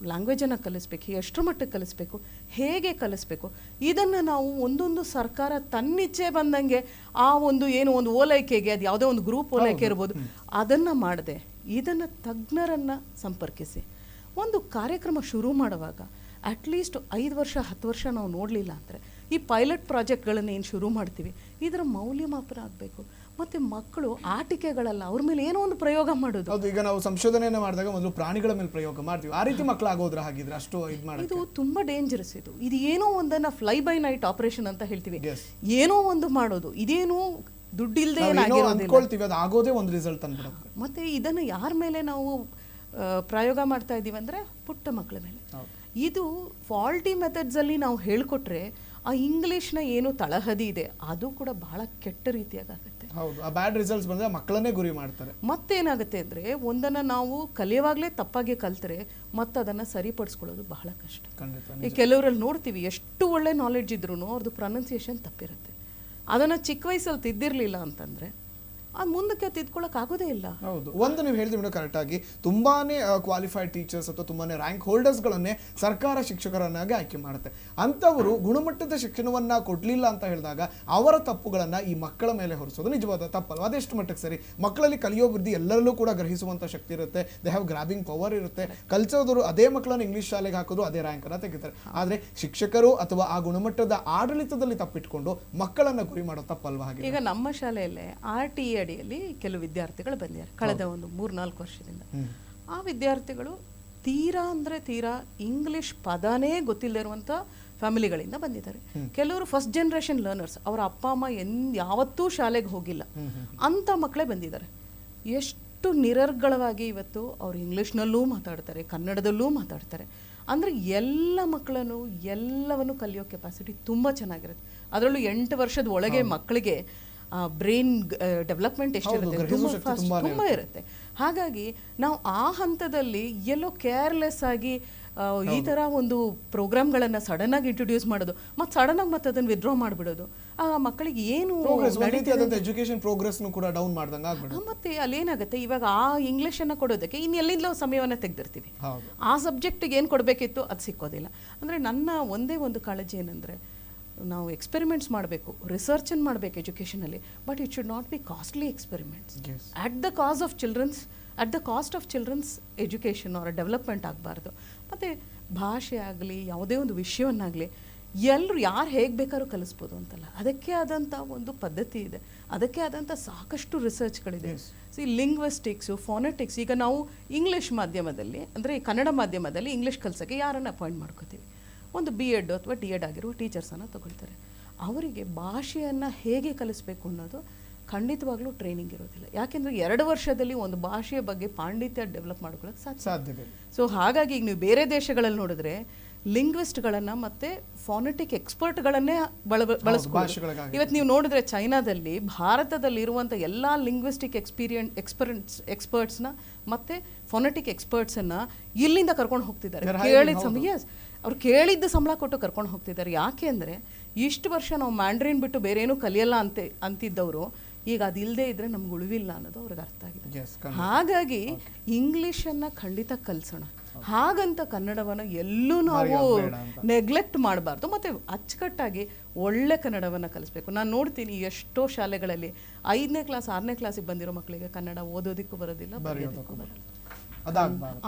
ಲ್ಯಾಂಗ್ವೇಜನ್ನು ಕಲಿಸ್ಬೇಕು, ಎಷ್ಟರ ಮಟ್ಟಿಗೆ ಕಲಿಸ್ಬೇಕು, ಹೇಗೆ ಕಲಿಸ್ಬೇಕು, ಇದನ್ನು ನಾವು ಒಂದೊಂದು ಸರ್ಕಾರ ತನ್ನಿಚ್ಛೆ ಬಂದಂಗೆ ಆ ಒಂದು ಓಲೈಕೆಗೆ, ಅದು ಯಾವುದೋ ಒಂದು ಗ್ರೂಪ್ ಓಲೈಕೆ ಇರ್ಬೋದು, ಅದನ್ನು ಮಾಡದೆ ಇದನ್ನು ತಜ್ಞರನ್ನು ಸಂಪರ್ಕಿಸಿ ಒಂದು ಕಾರ್ಯಕ್ರಮ ಶುರು ಮಾಡುವಾಗ ಅಟ್ಲೀಸ್ಟ್ 5 ವರ್ಷ 10 ವರ್ಷ ನಾವು ನೋಡಲಿಲ್ಲ ಅಂದರೆ ಈ ಪೈಲಟ್ ಪ್ರಾಜೆಕ್ಟ್ಗಳನ್ನು ಏನು ಶುರು ಮಾಡ್ತೀವಿ ಇದರ ಮೌಲ್ಯಮಾಪನ ಆಗಬೇಕು. ಮತ್ತು ಮಕ್ಕಳು ಆಟಿಕೆಗಳಲ್ಲ, ಅವ್ರ ಮೇಲೆ ಏನೋ ಒಂದು ಪ್ರಯೋಗ ಮಾಡೋದು. ಹೌದು, ಈಗ ನಾವು ಸಂಶೋಧನೆಯನ್ನು ಮಾಡಿದಾಗ ಮೊದಲು ಪ್ರಾಣಿಗಳ ಮೇಲೆ ಪ್ರಯೋಗ ಮಾಡ್ತೀವಿ, ಆ ರೀತಿ ಮಕ್ಕಳು ಆಗೋದ್ರ ಹಾಗಿದ್ರೆ ಅಷ್ಟು ಇದು ಮಾಡಿ. ಇದು ತುಂಬ ಡೇಂಜರಸ್. ಇದು ಏನೋ ಒಂದನ್ನು ಫ್ಲೈ ಬೈ ನೈಟ್ ಆಪರೇಷನ್ ಅಂತ ಹೇಳ್ತೀವಿ. Yes. ಏನೋ ಒಂದು ಮಾಡೋದು, ಇದೇನು ದುಡ್ಡಿಲ್ಲದೆ ಅನ್ಕೊಳ್ತೀವಿ, ಅದು ಆಗೋದೇ ಒಂದು ರಿಸಲ್ಟ್ ಅಂದ್ಬಿಡುತ್ತೆ. ಮತ್ತು ಇದನ್ನು ಯಾರ ಮೇಲೆ ನಾವು ಪ್ರಯೋಗ ಮಾಡ್ತಾ ಇದ್ದೀವಿ ಅಂದರೆ ಪುಟ್ಟ ಮಕ್ಕಳ ಮೇಲೆ. ಇದು ಫಾಲ್ಟಿ ಮೆಥಡ್ಸಲ್ಲಿ ನಾವು ಹೇಳಿಕೊಟ್ರೆ ಆ ಇಂಗ್ಲೀಷ್ನ ಏನು ತಳಹದಿ ಇದೆ ಅದು ಕೂಡ ಬಹಳ ಕೆಟ್ಟ ರೀತಿಯಾಗುತ್ತೆ. ಹೌದು, ಆ ಬ್ಯಾಡ್ ರಿಸಲ್ಟ್ಸ್ ಬಂದರೆ ಮಕ್ಕಳನ್ನೇ ಗುರಿ ಮಾಡ್ತಾರೆ. ಮತ್ತೇನಾಗುತ್ತೆ ಅಂದರೆ ಒಂದನ್ನು ನಾವು ಕಲಿಯುವಾಗಲೇ ತಪ್ಪಾಗಿ ಕಲ್ತರೆ ಮತ್ತೆ ಅದನ್ನು ಸರಿಪಡಿಸ್ಕೊಳ್ಳೋದು ಬಹಳ ಕಷ್ಟ. ಖಂಡಿತ. ಈ ಕೆಲವರಲ್ಲಿ ನೋಡ್ತೀವಿ ಎಷ್ಟು ಒಳ್ಳೆ ನಾಲೆಡ್ಜ್ ಇದ್ರೂ ಅವ್ರದ್ದು ಪ್ರೊನೌನ್ಸಿಯೇಷನ್ ತಪ್ಪಿರುತ್ತೆ. ಅದನ್ನು ಚಿಕ್ಕ ವಯಸ್ಸಲ್ಲಿ ತಿದ್ದಿರಲಿಲ್ಲ ಅಂತಂದರೆ ಅದು ಮುಂದಕ್ಕೆ ತಿದ್ಕೊಳ್ಳೋಕೆ ಆಗೋದೇ ಇಲ್ಲ. ಹೌದು, ಒಂದು ನೀವು ಹೇಳಿದ್ವಿ ಮೇಡಮ್ ಕರೆಕ್ಟಾಗಿ, ತುಂಬಾನೇ ಕ್ವಾಲಿಫೈಡ್ ಟೀಚರ್ಸ್ ಅಥವಾ ತುಂಬಾನೇ ರ್ಯಾಂಕ್ ಹೋಲ್ಡರ್ಸ್ಗಳನ್ನೇ ಸರ್ಕಾರ ಶಿಕ್ಷಕರನ್ನಾಗಿ ಆಯ್ಕೆ ಮಾಡುತ್ತೆ. ಅಂಥವರು ಗುಣಮಟ್ಟದ ಶಿಕ್ಷಣವನ್ನ ಕೊಡಲಿಲ್ಲ ಅಂತ ಹೇಳಿದಾಗ ಅವರ ತಪ್ಪುಗಳನ್ನ ಈ ಮಕ್ಕಳ ಮೇಲೆ ಹೊರಿಸೋದು ನಿಜವಾದ ತಪ್ಪಲ್ವ? ಅದೆಷ್ಟು ಮಟ್ಟಕ್ಕೆ ಸರಿ? ಮಕ್ಕಳಲ್ಲಿ ಕಲಿಯೋ ಬುದ್ಧಿ ಎಲ್ಲರಲ್ಲೂ ಕೂಡ ಗ್ರಹಿಸುವಂಥ ಶಕ್ತಿ ಇರುತ್ತೆ, ದೇ ಹ್ಯಾವ್ ಗ್ರಾಬಿಂಗ್ ಪವರ್ ಇರುತ್ತೆ. ಕಲ್ಸೋದ್ರು ಅದೇ ಮಕ್ಕಳನ್ನ ಇಂಗ್ಲೀಷ್ ಶಾಲೆಗೆ ಹಾಕೋದು ಅದೇ ರ್ಯಾಂಕನ್ನು ತೆಗಿತಾರೆ. ಆದರೆ ಶಿಕ್ಷಕರು ಅಥವಾ ಆ ಗುಣಮಟ್ಟದ ಆಡಳಿತದಲ್ಲಿ ತಪ್ಪಿಟ್ಕೊಂಡು ಮಕ್ಕಳನ್ನ ಗುರಿ ಮಾಡೋ ತಪ್ಪಲ್ವ? ಹಾಗೆ ಈಗ ನಮ್ಮ ಶಾಲೆಯಲ್ಲೇ RTE ಅಡಿಯಲ್ಲಿ ಕೆಲವು ವಿದ್ಯಾರ್ಥಿಗಳು ಬಂದಿದ್ದಾರೆ ಕಳೆದ ಒಂದು 3-4 ವರ್ಷದಿಂದ. ಆ ವಿದ್ಯಾರ್ಥಿಗಳು ತೀರಾ ಇಂಗ್ಲಿಷ್ ಪದನೇ ಗೊತ್ತಿಲ್ಲದೆ ಇರುವಂಥ ಫ್ಯಾಮಿಲಿಗಳಿಂದ ಬಂದಿದ್ದಾರೆ. ಕೆಲವರು ಫಸ್ಟ್ ಜನರೇಷನ್ ಲರ್ನರ್ಸ್, ಅವರ ಅಪ್ಪ ಅಮ್ಮ ಯಾವತ್ತೂ ಶಾಲೆಗೆ ಹೋಗಿಲ್ಲ ಅಂಥ ಮಕ್ಕಳೇ ಬಂದಿದ್ದಾರೆ. ಎಷ್ಟು ನಿರರ್ಗಳವಾಗಿ ಇವತ್ತು ಅವರು ಇಂಗ್ಲೀಷ್ನಲ್ಲೂ ಮಾತಾಡ್ತಾರೆ, ಕನ್ನಡದಲ್ಲೂ ಮಾತಾಡ್ತಾರೆ. ಅಂದರೆ ಎಲ್ಲ ಮಕ್ಕಳನ್ನು ಎಲ್ಲವನ್ನು ಕಲಿಯೋ ಕೆಪಾಸಿಟಿ ತುಂಬ ಚೆನ್ನಾಗಿರುತ್ತೆ. ಅದರಲ್ಲೂ 8 ವರ್ಷದ ಒಳಗೆ ಮಕ್ಕಳಿಗೆ ಬ್ರೈನ್ ಡೆವಲಪ್ಮೆಂಟ್ ಎಷ್ಟಿರುತ್ತೆ, ತುಂಬ ಇರುತ್ತೆ. ಹಾಗಾಗಿ ನಾವು ಆ ಹಂತದಲ್ಲಿ ಎಲ್ಲೋ ಕೇರ್ಲೆಸ್ ಆಗಿ ಈ ಥರ ಒಂದು ಪ್ರೋಗ್ರಾಮ್ಗಳನ್ನು ಸಡನ್ನಾಗಿ ಇಂಟ್ರೊಡ್ಯೂಸ್ ಮಾಡೋದು, ಮತ್ತು ಸಡನ್ನಾಗಿ ಮತ್ತೆ ಅದನ್ನು ವಿಡ್ರಾ ಮಾಡಿಬಿಡೋದು, ಆ ಮಕ್ಕಳಿಗೆ ಏನು ಎಜುಕೇಶನ್ ಪ್ರೋಗ್ರೆಸ್ನು ಕೂಡ ಡೌನ್ ಮಾಡ್ದಂಗೆ ಆಗ್ಬಿಡುತ್ತೆ. ಮತ್ತೆ ಅಲ್ಲೇನಾಗುತ್ತೆ, ಇವಾಗ ಆ ಇಂಗ್ಲೀಷನ್ನು ಕೊಡೋದಕ್ಕೆ ಇನ್ನು ಎಲ್ಲಿಂದಲೋ ಸಮಯವನ್ನು ತೆಗೆದಿರ್ತೀವಿ. ಆ ಸಬ್ಜೆಕ್ಟಿಗೆ ಏನು ಕೊಡಬೇಕಿತ್ತು ಅದು ಸಿಕ್ಕೋದಿಲ್ಲ. ಅಂದರೆ ನನ್ನ ಒಂದೇ ಒಂದು ಕಾಳಜಿ ಏನಂದರೆ, ನಾವು ಎಕ್ಸ್ಪೆರಿಮೆಂಟ್ಸ್ ಮಾಡಬೇಕು, ರಿಸರ್ಚನ್ನು ಮಾಡಬೇಕು ಎಜುಕೇಷನಲ್ಲಿ, but it should not be costly experiments at the cost of childrens education ಅವರ ಡೆವಲಪ್ಮೆಂಟ್ ಆಗಬಾರ್ದು. ಮತ್ತು ಭಾಷೆ ಆಗಲಿ ಯಾವುದೇ ಒಂದು ವಿಷಯವನ್ನಾಗಲಿ ಎಲ್ಲರೂ ಯಾರು ಹೇಗೆ ಬೇಕಾದ್ರೂ ಕಲಿಸ್ಬೋದು ಅಂತಲ್ಲ, ಅದಕ್ಕೆ ಆದಂಥ ಒಂದು ಪದ್ಧತಿ ಇದೆ, ಅದಕ್ಕೆ ಆದಂಥ ಸಾಕಷ್ಟು ರಿಸರ್ಚ್ಗಳಿದೆ. ಲಿಂಗ್ವಿಸ್ಟಿಕ್ಸು, ಫೋನೆಟಿಕ್ಸ್. ಈಗ ನಾವು ಇಂಗ್ಲೀಷ್ ಮಾಧ್ಯಮದಲ್ಲಿ ಅಂದರೆ ಕನ್ನಡ ಮಾಧ್ಯಮದಲ್ಲಿ ಇಂಗ್ಲೀಷ್ ಕಲಿಸೋಕ್ಕೆ ಯಾರನ್ನು ಅಪಾಯಿಂಟ್ ಮಾಡ್ಕೋತೀವಿ, ಒಂದು BEd ಅಥವಾ D.Ed ಆಗಿರುವ ಟೀಚರ್ಸನ್ನು ತಗೊಳ್ತಾರೆ. ಅವರಿಗೆ ಭಾಷೆಯನ್ನು ಹೇಗೆ ಕಲಿಸ್ಬೇಕು ಅನ್ನೋದು ಖಂಡಿತವಾಗ್ಲೂ ಟ್ರೈನಿಂಗ್ ಇರೋದಿಲ್ಲ. ಯಾಕೆಂದರೆ 2 ವರ್ಷದಲ್ಲಿ ಒಂದು ಭಾಷೆಯ ಬಗ್ಗೆ ಪಾಂಡಿತ್ಯ ಡೆವಲಪ್ ಮಾಡ್ಕೊಳ್ಳೋಕೆ ಸಾಧ್ಯವಿದೆ. ಸೊ ಹಾಗಾಗಿ ಈಗ ನೀವು ಬೇರೆ ದೇಶಗಳಲ್ಲಿ ನೋಡಿದ್ರೆ ಲಿಂಗ್ವಿಸ್ಟ್ಗಳನ್ನು ಮತ್ತು ಫೋನೆಟಿಕ್ ಎಕ್ಸ್ಪರ್ಟ್ಗಳನ್ನೇ ಬಳಸ್ಕೊಳ್ಳೋದು. ಇವತ್ತು ನೀವು ನೋಡಿದ್ರೆ ಚೈನಾದಲ್ಲಿ ಭಾರತದಲ್ಲಿ ಇರುವಂಥ ಎಲ್ಲ ಲಿಂಗ್ವಿಸ್ಟಿಕ್ ಎಕ್ಸ್ಪರ್ಟ್ಸ್ನ ಮತ್ತು ಫೋನೆಟಿಕ್ ಎಕ್ಸ್ಪರ್ಟ್ಸನ್ನು ಇಲ್ಲಿಂದ ಕರ್ಕೊಂಡು ಹೋಗ್ತಿದ್ದಾರೆ. ಅವ್ರು ಕೇಳಿದ್ದ ಸಂಬಳ ಕೊಟ್ಟು ಕರ್ಕೊಂಡು ಹೋಗ್ತಿದ್ದಾರೆ. ಯಾಕೆ ಅಂದರೆ ಇಷ್ಟು ವರ್ಷ ನಾವು ಮ್ಯಾಂಡ್ರಿನ್ ಬಿಟ್ಟು ಬೇರೆ ಏನೂ ಕಲಿಯಲ್ಲ ಅಂತಿದ್ದವರು ಈಗ ಅದಿಲ್ಲದೆ ಇದ್ರೆ ನಮ್ಗೆ ಉಳಿವಿಲ್ಲ ಅನ್ನೋದು ಅವ್ರಿಗೆ ಅರ್ಥ ಆಗಿದೆ. ಹಾಗಾಗಿ ಇಂಗ್ಲೀಷನ್ನು ಖಂಡಿತ ಕಲಿಸೋಣ, ಹಾಗಂತ ಕನ್ನಡವನ್ನು ಎಲ್ಲೂ ನಾವು ನೆಗ್ಲೆಕ್ಟ್ ಮಾಡಬಾರ್ದು. ಮತ್ತು ಅಚ್ಚುಕಟ್ಟಾಗಿ ಒಳ್ಳೆ ಕನ್ನಡವನ್ನು ಕಲಿಸ್ಬೇಕು. ನಾನು ನೋಡ್ತೀನಿ ಎಷ್ಟೋ ಶಾಲೆಗಳಲ್ಲಿ 5ನೇ ಕ್ಲಾಸ್ 6ನೇ ಕ್ಲಾಸಿಗೆ ಬಂದಿರೋ ಮಕ್ಕಳಿಗೆ ಕನ್ನಡ ಓದೋದಕ್ಕೂ ಬರೋದಿಲ್ಲ, ಬರೆಯೋದಕ್ಕೂ ಬರೋಲ್ಲ.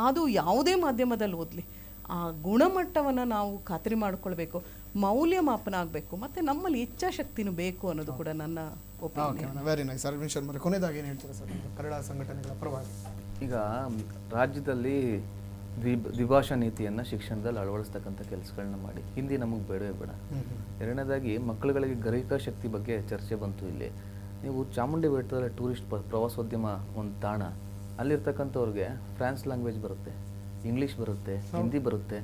ಅದು ಯಾವುದೇ ಮಾಧ್ಯಮದಲ್ಲಿ ಓದಲಿ, ಆ ಗುಣಮಟ್ಟವನ್ನು ನಾವು ಖಾತ್ರಿ ಮಾಡಿಕೊಳ್ಬೇಕು, ಮೌಲ್ಯಮಾಪನ ಆಗಬೇಕು, ಮತ್ತು ನಮ್ಮಲ್ಲಿ ಇಚ್ಛಾಶಕ್ತಿನೂ ಬೇಕು ಅನ್ನೋದು ಕೂಡ ನನ್ನ opinion. Very nice. Arvind Sharma, ಕೊನೆಯದಾಗಿ ಏನು ಹೇಳ್ತೀರಾ ಸರ್ ಕನ್ನಡ ಸಂಘಟನೆಗಳ ಪರವಾಗಿ? ಈಗ ರಾಜ್ಯದಲ್ಲಿ ದ್ವಿಭಾಷಾ ನೀತಿಯನ್ನು ಶಿಕ್ಷಣದಲ್ಲಿ ಅಳವಡಿಸ್ತಕ್ಕಂಥ ಕೆಲಸಗಳನ್ನ ಮಾಡಿ. ಹಿಂದಿ ನಮಗೆ ಬೇಡವೇ ಬೇಡ. ಎರಡನೇದಾಗಿ ಮಕ್ಕಳುಗಳಿಗೆ ಗ್ರಹಿಕಾ ಶಕ್ತಿ ಬಗ್ಗೆ ಚರ್ಚೆ ಬಂತು. ಇಲ್ಲಿ ನೀವು ಚಾಮುಂಡಿ ಬೆಟ್ಟದಲ್ಲಿ ಟೂರಿಸ್ಟ್ ಪ್ರವಾಸೋದ್ಯಮ ಒಂದು ತಾಣ, ಅಲ್ಲಿರ್ತಕ್ಕಂಥವ್ರಿಗೆ ಫ್ರಾನ್ಸ್ ಲ್ಯಾಂಗ್ವೇಜ್ ಬರುತ್ತೆ, ಇಂಗ್ಲೀಷ್ ಬರುತ್ತೆ, ಹಿಂದಿ ಬರುತ್ತೆ.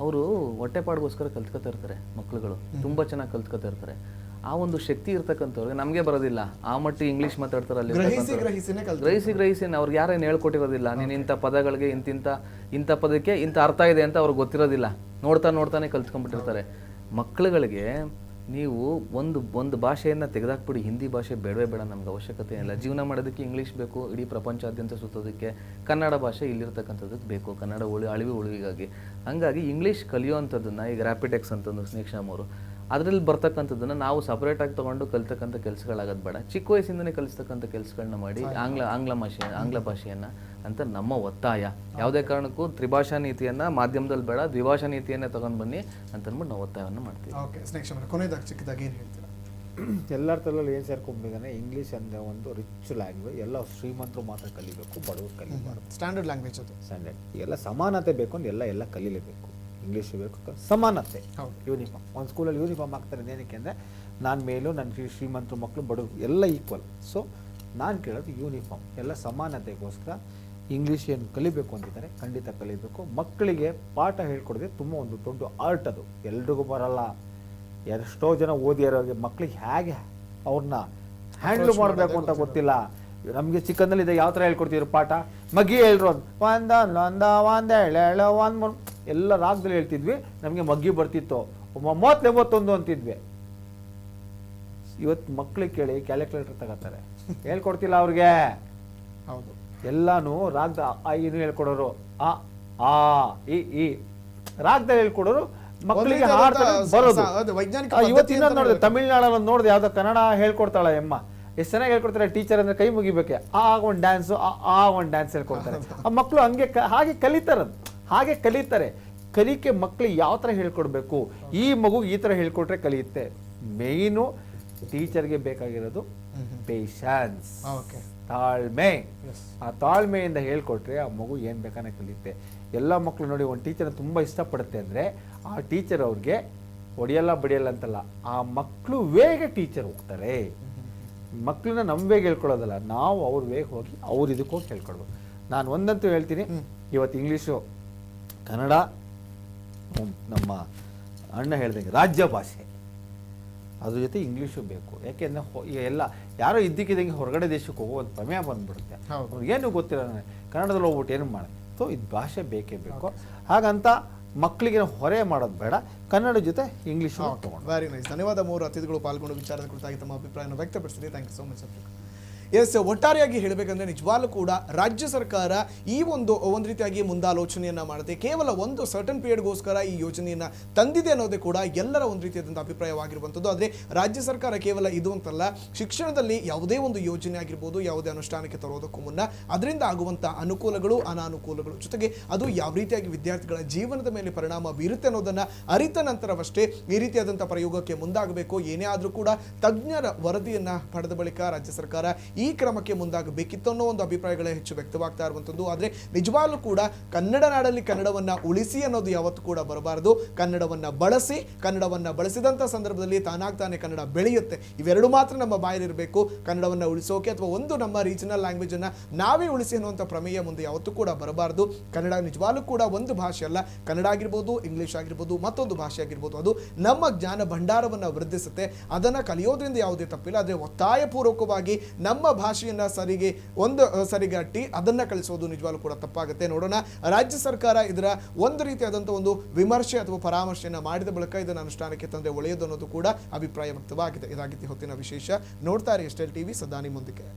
ಅವರು ಹೊಟ್ಟೆಪಾಡಿಗೋಸ್ಕರ ಕಲ್ತ್ಕೊತಾ ಇರ್ತಾರೆ ಮಕ್ಕಳುಗಳು, ತುಂಬ ಚೆನ್ನಾಗಿ ಕಲ್ತ್ಕೊತಾ ಇರ್ತಾರೆ. ಆ ಒಂದು ಶಕ್ತಿ ಇರ್ತಕ್ಕಂಥವ್ರಿಗೆ ನಮಗೆ ಬರೋದಿಲ್ಲ, ಆ ಮಟ್ಟಿಗೆ ಇಂಗ್ಲೀಷ್ ಮಾತಾಡ್ತಾರೆ. ಅಲ್ಲಿ ಗ್ರಹಿಸಿ ಅವ್ರಿಗೆ ಯಾರೇನು ಹೇಳ್ಕೊಟ್ಟಿರೋದಿಲ್ಲ. ನೀನು ಇಂಥ ಪದಗಳಿಗೆ ಇಂಥ ಪದಕ್ಕೆ ಇಂಥ ಅರ್ಥ ಇದೆ ಅಂತ ಅವ್ರಿಗೆ ಗೊತ್ತಿರೋದಿಲ್ಲ, ನೋಡ್ತಾನೆ ಕಲ್ತ್ಕೊಂಡ್ಬಿಟ್ಟಿರ್ತಾರೆ. ಮಕ್ಕಳುಗಳಿಗೆ ನೀವು ಒಂದು ಭಾಷೆಯನ್ನು ತೆಗೆದಾಕ್ಬಿಡಿ, ಹಿಂದಿ ಭಾಷೆ ಬೇಡವೇ ಬೇಡ, ನಮ್ಗೆ ಅವಶ್ಯಕತೆ ಇಲ್ಲ. ಜೀವನ ಮಾಡೋದಕ್ಕೆ ಇಂಗ್ಲೀಷ್ ಬೇಕು, ಇಡೀ ಪ್ರಪಂಚಾದ್ಯಂತ ಸುತ್ತೋದಕ್ಕೆ ಕನ್ನಡ ಭಾಷೆ ಇಲ್ಲಿರ್ತಕ್ಕಂಥದ್ದಕ್ಕೆ ಬೇಕು, ಕನ್ನಡ ಉಳಿವಿಗಾಗಿ. ಹಂಗಾಗಿ ಇಂಗ್ಲೀಷ್ ಕಲಿಯೋವಂಥದ್ದನ್ನು ಈಗ ರ್ಯಾಪಿಡೆಕ್ಸ್ ಅಂತಂದು ಸ್ನೇಕ್ಷಾಮ್ ಅವರು ಅದರಲ್ಲಿ ಬರ್ತಕ್ಕಂಥದ್ದನ್ನು ನಾವು ಸಪ್ರೇಟಾಗಿ ತೊಗೊಂಡು ಕಲಿತಕ್ಕಂಥ ಕೆಲಸಗಳಾಗೋದು ಬೇಡ. ಚಿಕ್ಕ ವಯಸ್ಸಿಂದನೇ ಕಲಿಸ್ತಕ್ಕಂಥ ಕೆಲಸಗಳನ್ನ ಮಾಡಿ ಆಂಗ್ಲ ಭಾಷೆಯನ್ನು ಅಂತ ನಮ್ಮ ಒತ್ತಾಯ. ಯಾವುದೇ ಕಾರಣಕ್ಕೂ ತ್ರಿಭಾಷಾ ನೀತಿಯನ್ನು ಮಾಧ್ಯಮದಲ್ಲಿ ಬೇಡ, ದ್ವಿಭಾಷಾ ನೀತಿಯನ್ನೇ ತಗೊಂಡು ಬನ್ನಿ ಅಂತ ಅಂದ್ಬಿಟ್ಟು ನಾವು ಒತ್ತಾಯವನ್ನು ಮಾಡ್ತೀವಿ. ಓಕೆ, ಸ್ನೇಹಿತರೆ ಕೊನೆಯದಾಗಿ ಚಿಕ್ಕದಾಗಿ ಏನು ಹೇಳ್ತೀರಾ? ಎಲ್ಲರ ತಲೆಯಲ್ಲಿ ಏನು ಸೇರ್ಕೊಂಡ್ಬಿಟ್ಟಿದ್ದಾನೆ, ಇಂಗ್ಲೀಷ್ ಅಂದರೆ ಒಂದು ರಿಚ್ ಲ್ಯಾಂಗ್ವೇಜ್, ಎಲ್ಲ ಶ್ರೀಮಂತರು ಮಾತ್ರ ಕಲಿಬೇಕು, ಬಡವರು ಕಲಿಬಾರ್ದು. ಸ್ಟ್ಯಾಂಡರ್ಡ್ ಲ್ಯಾಂಗ್ವೇಜ್ ಅದು. ಸ್ಟ್ಯಾಂಡರ್ಡ್ ಎಲ್ಲ ಸಮಾನತೆ ಬೇಕು ಅಂದ್ರೆ ಎಲ್ಲ ಕಲೀಲೇಬೇಕು. ಇಂಗ್ಲೀಷ್ ಬೇಕು, ಸಮಾನತೆ. ಹೌದು. ಯೂನಿಫಾರ್ಮ್, ಒಂದು ಸ್ಕೂಲಲ್ಲಿ ಯೂನಿಫಾರ್ಮ್ ಹಾಕ್ತಾರೆ ಏನಕ್ಕೆ ಅಂದರೆ ನಾನು ಮೇಲೂ ನನ್ನ ಶ್ರೀಮಂತರು ಮಕ್ಕಳು ಬಡವರು ಎಲ್ಲ ಈಕ್ವಲ್. ಸೊ ನಾನು ಕೇಳೋದು ಯೂನಿಫಾರ್ಮ್, ಎಲ್ಲ ಸಮಾನತೆಗೋಸ್ಕರ ಇಂಗ್ಲೀಷ್ ಏನು ಕಲಿಬೇಕು ಅಂತಿದ್ದಾರೆ, ಖಂಡಿತ ಕಲಿಬೇಕು. ಮಕ್ಕಳಿಗೆ ಪಾಠ ಹೇಳ್ಕೊಡೋದೇ ತುಂಬ ಒಂದು ದೊಡ್ಡ ಆರ್ಟ್. ಅದು ಎಲ್ರಿಗೂ ಬರಲ್ಲ. ಎಷ್ಟೋ ಜನ ಓದಿರೋರಿಗೆ ಮಕ್ಕಳಿಗೆ ಹೇಗೆ ಅವ್ರನ್ನ ಹ್ಯಾಂಡಲ್ ಮಾಡಬೇಕು ಅಂತ ಗೊತ್ತಿಲ್ಲ. ನಮಗೆ ಚಿಕ್ಕಂದಲ್ಲಿದೆ ಯಾವ ಥರ ಹೇಳ್ಕೊಡ್ತಿದ್ರು ಪಾಠ, ಮಗ್ಗಿ ಹೇಳ್ರು ಒಂದು ಎಲ್ಲ ರಾಗದಲ್ಲಿ ಹೇಳ್ತಿದ್ವಿ, ನಮಗೆ ಮಗ್ಗಿ ಬರ್ತಿತ್ತು. 30-41 ಅಂತಿದ್ವಿ. ಇವತ್ತು ಮಕ್ಳಿಗೆ ಕೇಳಿ ಕ್ಯಾಲ್ಕುಲೇಟರ್ ತಗೋತಾರೆ, ಹೇಳ್ಕೊಡ್ತಿಲ್ಲ ಅವ್ರಿಗೆ. ಹೌದು, ಎಲ್ಲಾನು ರಾಗದ ಏನು ಹೇಳ್ಕೊಡೋರು, ಆ ಆ ಈ ರಾಗದಲ್ಲಿ ಹೇಳ್ಕೊಡೋರು ಮಕ್ಕಳಿಗೆ ಬರೋದು. ಇವತ್ತು ಇನ್ನೊಂದು ನೋಡಿದೆ, ತಮಿಳ್ನಾಡಲ್ಲಿ ಒಂದು ನೋಡಿದೆ, ಯಾವ್ದೋ ಕನ್ನಡ ಹೇಳ್ಕೊಡ್ತಾಳೆ ಅಮ್ಮ, ಎಷ್ಟು ಚೆನ್ನಾಗಿ ಹೇಳ್ಕೊಡ್ತಾರೆ. ಟೀಚರ್ ಅಂದ್ರೆ ಕೈ ಮುಗಿಬೇಕೆ, ಆ ಒಂದು ಡ್ಯಾನ್ಸು, ಆ ಒಂದು ಡ್ಯಾನ್ಸ್ ಹೇಳ್ಕೊಡ್ತಾರೆ. ಆ ಮಕ್ಕಳು ಹಂಗೆ ಹಾಗೆ ಕಲಿತಾರದು, ಹಾಗೆ ಕಲಿತಾರೆ. ಕಲಿಕೆ ಮಕ್ಕಳಿಗೆ ಯಾವ ಥರ ಹೇಳ್ಕೊಡ್ಬೇಕು, ಈ ಮಗು ಈ ಥರ ಹೇಳ್ಕೊಟ್ರೆ ಕಲಿಯುತ್ತೆ. ಮೇಯ್ನು ಟೀಚರ್ಗೆ ಬೇಕಾಗಿರೋದು ಪೇಷನ್ಸ್, ತಾಳ್ಮೆ. ಆ ತಾಳ್ಮೆಯಿಂದ ಹೇಳ್ಕೊಟ್ರೆ ಆ ಮಗು ಏನು ಬೇಕಾನೆ ಕಲಿಯುತ್ತೆ. ಎಲ್ಲ ಮಕ್ಕಳು ನೋಡಿ, ಒಂದು ಟೀಚರ್ನ ತುಂಬ ಇಷ್ಟಪಡುತ್ತೆ ಅಂದರೆ ಆ ಟೀಚರ್ ಅವ್ರಿಗೆ ಹೊಡೆಯಲ್ಲ ಬಡಿಯಲ್ಲ ಅಂತಲ್ಲ, ಆ ಮಕ್ಕಳು ವೇಗ ಟೀಚರ್ ಹೋಗ್ತಾರೆ. ಮಕ್ಕಳನ್ನ ನಮ್ಮ ವೇಗ ಹೇಳ್ಕೊಡೋದಲ್ಲ, ನಾವು ಅವ್ರ ವೇಗ ಹೋಗಿ ಅವ್ರು ಇದಕ್ಕೆ ಹೋಗಿ ಹೇಳ್ಕೊಡ್ಬೇಕು. ನಾನು ಒಂದಂತೂ ಹೇಳ್ತೀನಿ, ಇವತ್ತು ಇಂಗ್ಲೀಷು ಕನ್ನಡ ನಮ್ಮ ಅಣ್ಣ ಹೇಳ್ದಂಗೆ ರಾಜ್ಯ ಭಾಷೆ, ಅದ್ರ ಜೊತೆ ಇಂಗ್ಲೀಷು ಬೇಕು. ಯಾಕೆಂದರೆ ಎಲ್ಲ ಯಾರೋ ಇದ್ದಕ್ಕಿದ್ದಂಗೆ ಹೊರಗಡೆ ದೇಶಕ್ಕೆ ಹೋಗೋ ಒಂದು ಪ್ರಮೇಯ ಬಂದ್ಬಿಡುತ್ತೆ. ಅವ್ರಿಗೇನು ಗೊತ್ತಿಲ್ಲ, ಕನ್ನಡದಲ್ಲಿ ಹೋಗ್ಬಿಟ್ಟು ಏನು ಮಾಡಿ. ಸೊ ಇದು ಭಾಷೆ ಬೇಕೇ ಬೇಕು. ಹಾಗಂತ ಮಕ್ಕಳಿಗೆ ಹೊರೆ ಮಾಡೋದು ಬೇಡ, ಕನ್ನಡ ಜೊತೆ ಇಂಗ್ಲೀಷ್ ತಗೊಂಡು. Very nice. ಧನ್ಯವಾದ. 3 ಅತಿಥಿಗಳು ಪಾಲ್ಗೊಂಡು ವಿಚಾರದ ಕುರಿತಾಗಿ ತಮ್ಮ ಅಭಿಪ್ರಾಯವನ್ನು ವ್ಯಕ್ತಪಡಿಸಿದೆ. Thank you so much. Yes, ಒಟ್ಟಾರೆಯಾಗಿ ಹೇಳಬೇಕಂದ್ರೆ ನಿಜವಾಗ್ಲೂ ಕೂಡ ರಾಜ್ಯ ಸರ್ಕಾರ ಈ ಒಂದು ರೀತಿಯಾಗಿ ಮುಂದಾಲೋಚನೆಯನ್ನ ಮಾಡುತ್ತೆ. ಕೇವಲ ಒಂದು ಸರ್ಟನ್ ಪೀರಿಯಡ್ಗೋಸ್ಕರ ಈ ಯೋಜನೆಯನ್ನ ತಂದಿದೆ ಅನ್ನೋದೇ ಕೂಡ ಎಲ್ಲರ ಒಂದು ರೀತಿಯಾದಂಥ ಅಭಿಪ್ರಾಯವಾಗಿರುವಂಥದ್ದು. ಆದರೆ ರಾಜ್ಯ ಸರ್ಕಾರ ಕೇವಲ ಇದು ಅಂತಲ್ಲ, ಶಿಕ್ಷಣದಲ್ಲಿ ಯಾವುದೇ ಒಂದು ಯೋಜನೆ ಆಗಿರ್ಬೋದು, ಯಾವುದೇ ಅನುಷ್ಠಾನಕ್ಕೆ ತರೋದಕ್ಕೂ ಮುನ್ನ ಅದರಿಂದ ಆಗುವಂಥ ಅನುಕೂಲಗಳು, ಅನಾನುಕೂಲಗಳು, ಜೊತೆಗೆ ಅದು ಯಾವ ರೀತಿಯಾಗಿ ವಿದ್ಯಾರ್ಥಿಗಳ ಜೀವನದ ಮೇಲೆ ಪರಿಣಾಮ ಬೀರುತ್ತೆ ಅನ್ನೋದನ್ನ ಅರಿತ ನಂತರವಷ್ಟೇ ಈ ರೀತಿಯಾದಂಥ ಪ್ರಯೋಗಕ್ಕೆ ಮುಂದಾಗಬೇಕು. ಏನೇ ಆದರೂ ಕೂಡ ತಜ್ಞರ ವರದಿಯನ್ನ ಪಡೆದ ಬಳಿಕ ರಾಜ್ಯ ಸರ್ಕಾರ ಈ ಕ್ರಮಕ್ಕೆ ಮುಂದಾಗಬೇಕಿತ್ತು ಅನ್ನೋ ಒಂದು ಅಭಿಪ್ರಾಯಗಳೇ ಹೆಚ್ಚು ವ್ಯಕ್ತವಾಗ್ತಾ ಇರುವಂಥದ್ದು. ಆದರೆ ನಿಜವಾಗ್ಲೂ ಕೂಡ ಕನ್ನಡ ನಾಡಲ್ಲಿ ಕನ್ನಡವನ್ನ ಉಳಿಸಿ ಅನ್ನೋದು ಯಾವತ್ತೂ ಕೂಡ ಬರಬಾರದು. ಕನ್ನಡವನ್ನ ಬಳಸಿ, ಕನ್ನಡವನ್ನ ಬಳಸಿದಂಥ ಸಂದರ್ಭದಲ್ಲಿ ತಾನಾಗ್ತಾನೆ ಕನ್ನಡ ಬೆಳೆಯುತ್ತೆ. ಇವೆರಡು ಮಾತ್ರ ನಮ್ಮ ಬಾಯಲ್ಲಿರಬೇಕು. ಕನ್ನಡವನ್ನ ಉಳಿಸೋಕೆ ಅಥವಾ ಒಂದು ನಮ್ಮ ರೀಜನಲ್ ಲ್ಯಾಂಗ್ವೇಜ್ ಅನ್ನ ನಾವೇ ಉಳಿಸಿ ಅನ್ನುವಂಥ ಪ್ರಮೇಯ ಮುಂದೆ ಯಾವತ್ತೂ ಕೂಡ ಬರಬಾರದು. ಕನ್ನಡ ನಿಜವಾಗ್ಲೂ ಕೂಡ ಒಂದು ಭಾಷೆ ಅಲ್ಲ. ಕನ್ನಡ ಆಗಿರ್ಬೋದು, ಇಂಗ್ಲಿಷ್ ಆಗಿರ್ಬೋದು, ಮತ್ತೊಂದು ಭಾಷೆ ಆಗಿರ್ಬೋದು, ಅದು ನಮ್ಮ ಜ್ಞಾನ ಭಂಡಾರವನ್ನು ವೃದ್ಧಿಸುತ್ತೆ. ಅದನ್ನು ಕಲಿಯೋದ್ರಿಂದ ಯಾವುದೇ ತಪ್ಪಿಲ್ಲ. ಆದರೆ ಒತ್ತಾಯಪೂರ್ವಕವಾಗಿ ನಮ್ಮ ಭಾಷೆಯನ್ನ ಸರಿಗಟ್ಟಿ ಅದನ್ನ ಕಲಿಸೋದು ನಿಜವಾಗ್ಲೂ ಕೂಡ ತಪ್ಪಾಗುತ್ತೆ. ನೋಡೋಣ, ರಾಜ್ಯ ಸರ್ಕಾರ ಇದರ ಒಂದು ರೀತಿಯಾದಂಥ ಒಂದು ವಿಮರ್ಶೆ ಅಥವಾ ಪರಾಮರ್ಶೆಯನ್ನು ಮಾಡಿದ ಬಳಿಕ ಇದನ್ನು ಅನುಷ್ಠಾನಕ್ಕೆ ತಂದರೆ ಒಳ್ಳೆಯದು ಅನ್ನೋದು ಕೂಡ ಅಭಿಪ್ರಾಯ ವ್ಯಕ್ತವಾಗಿದೆ. ಇದಾಗಿತ್ತು ಹೊತ್ತಿನ ವಿಶೇಷ. ನೋಡ್ತಾರೆ ಎಸ್ಟೆಲ್ ಟಿವಿ, ಸದಾ ನಿಮ್ಮೊಂದಿಗೆ.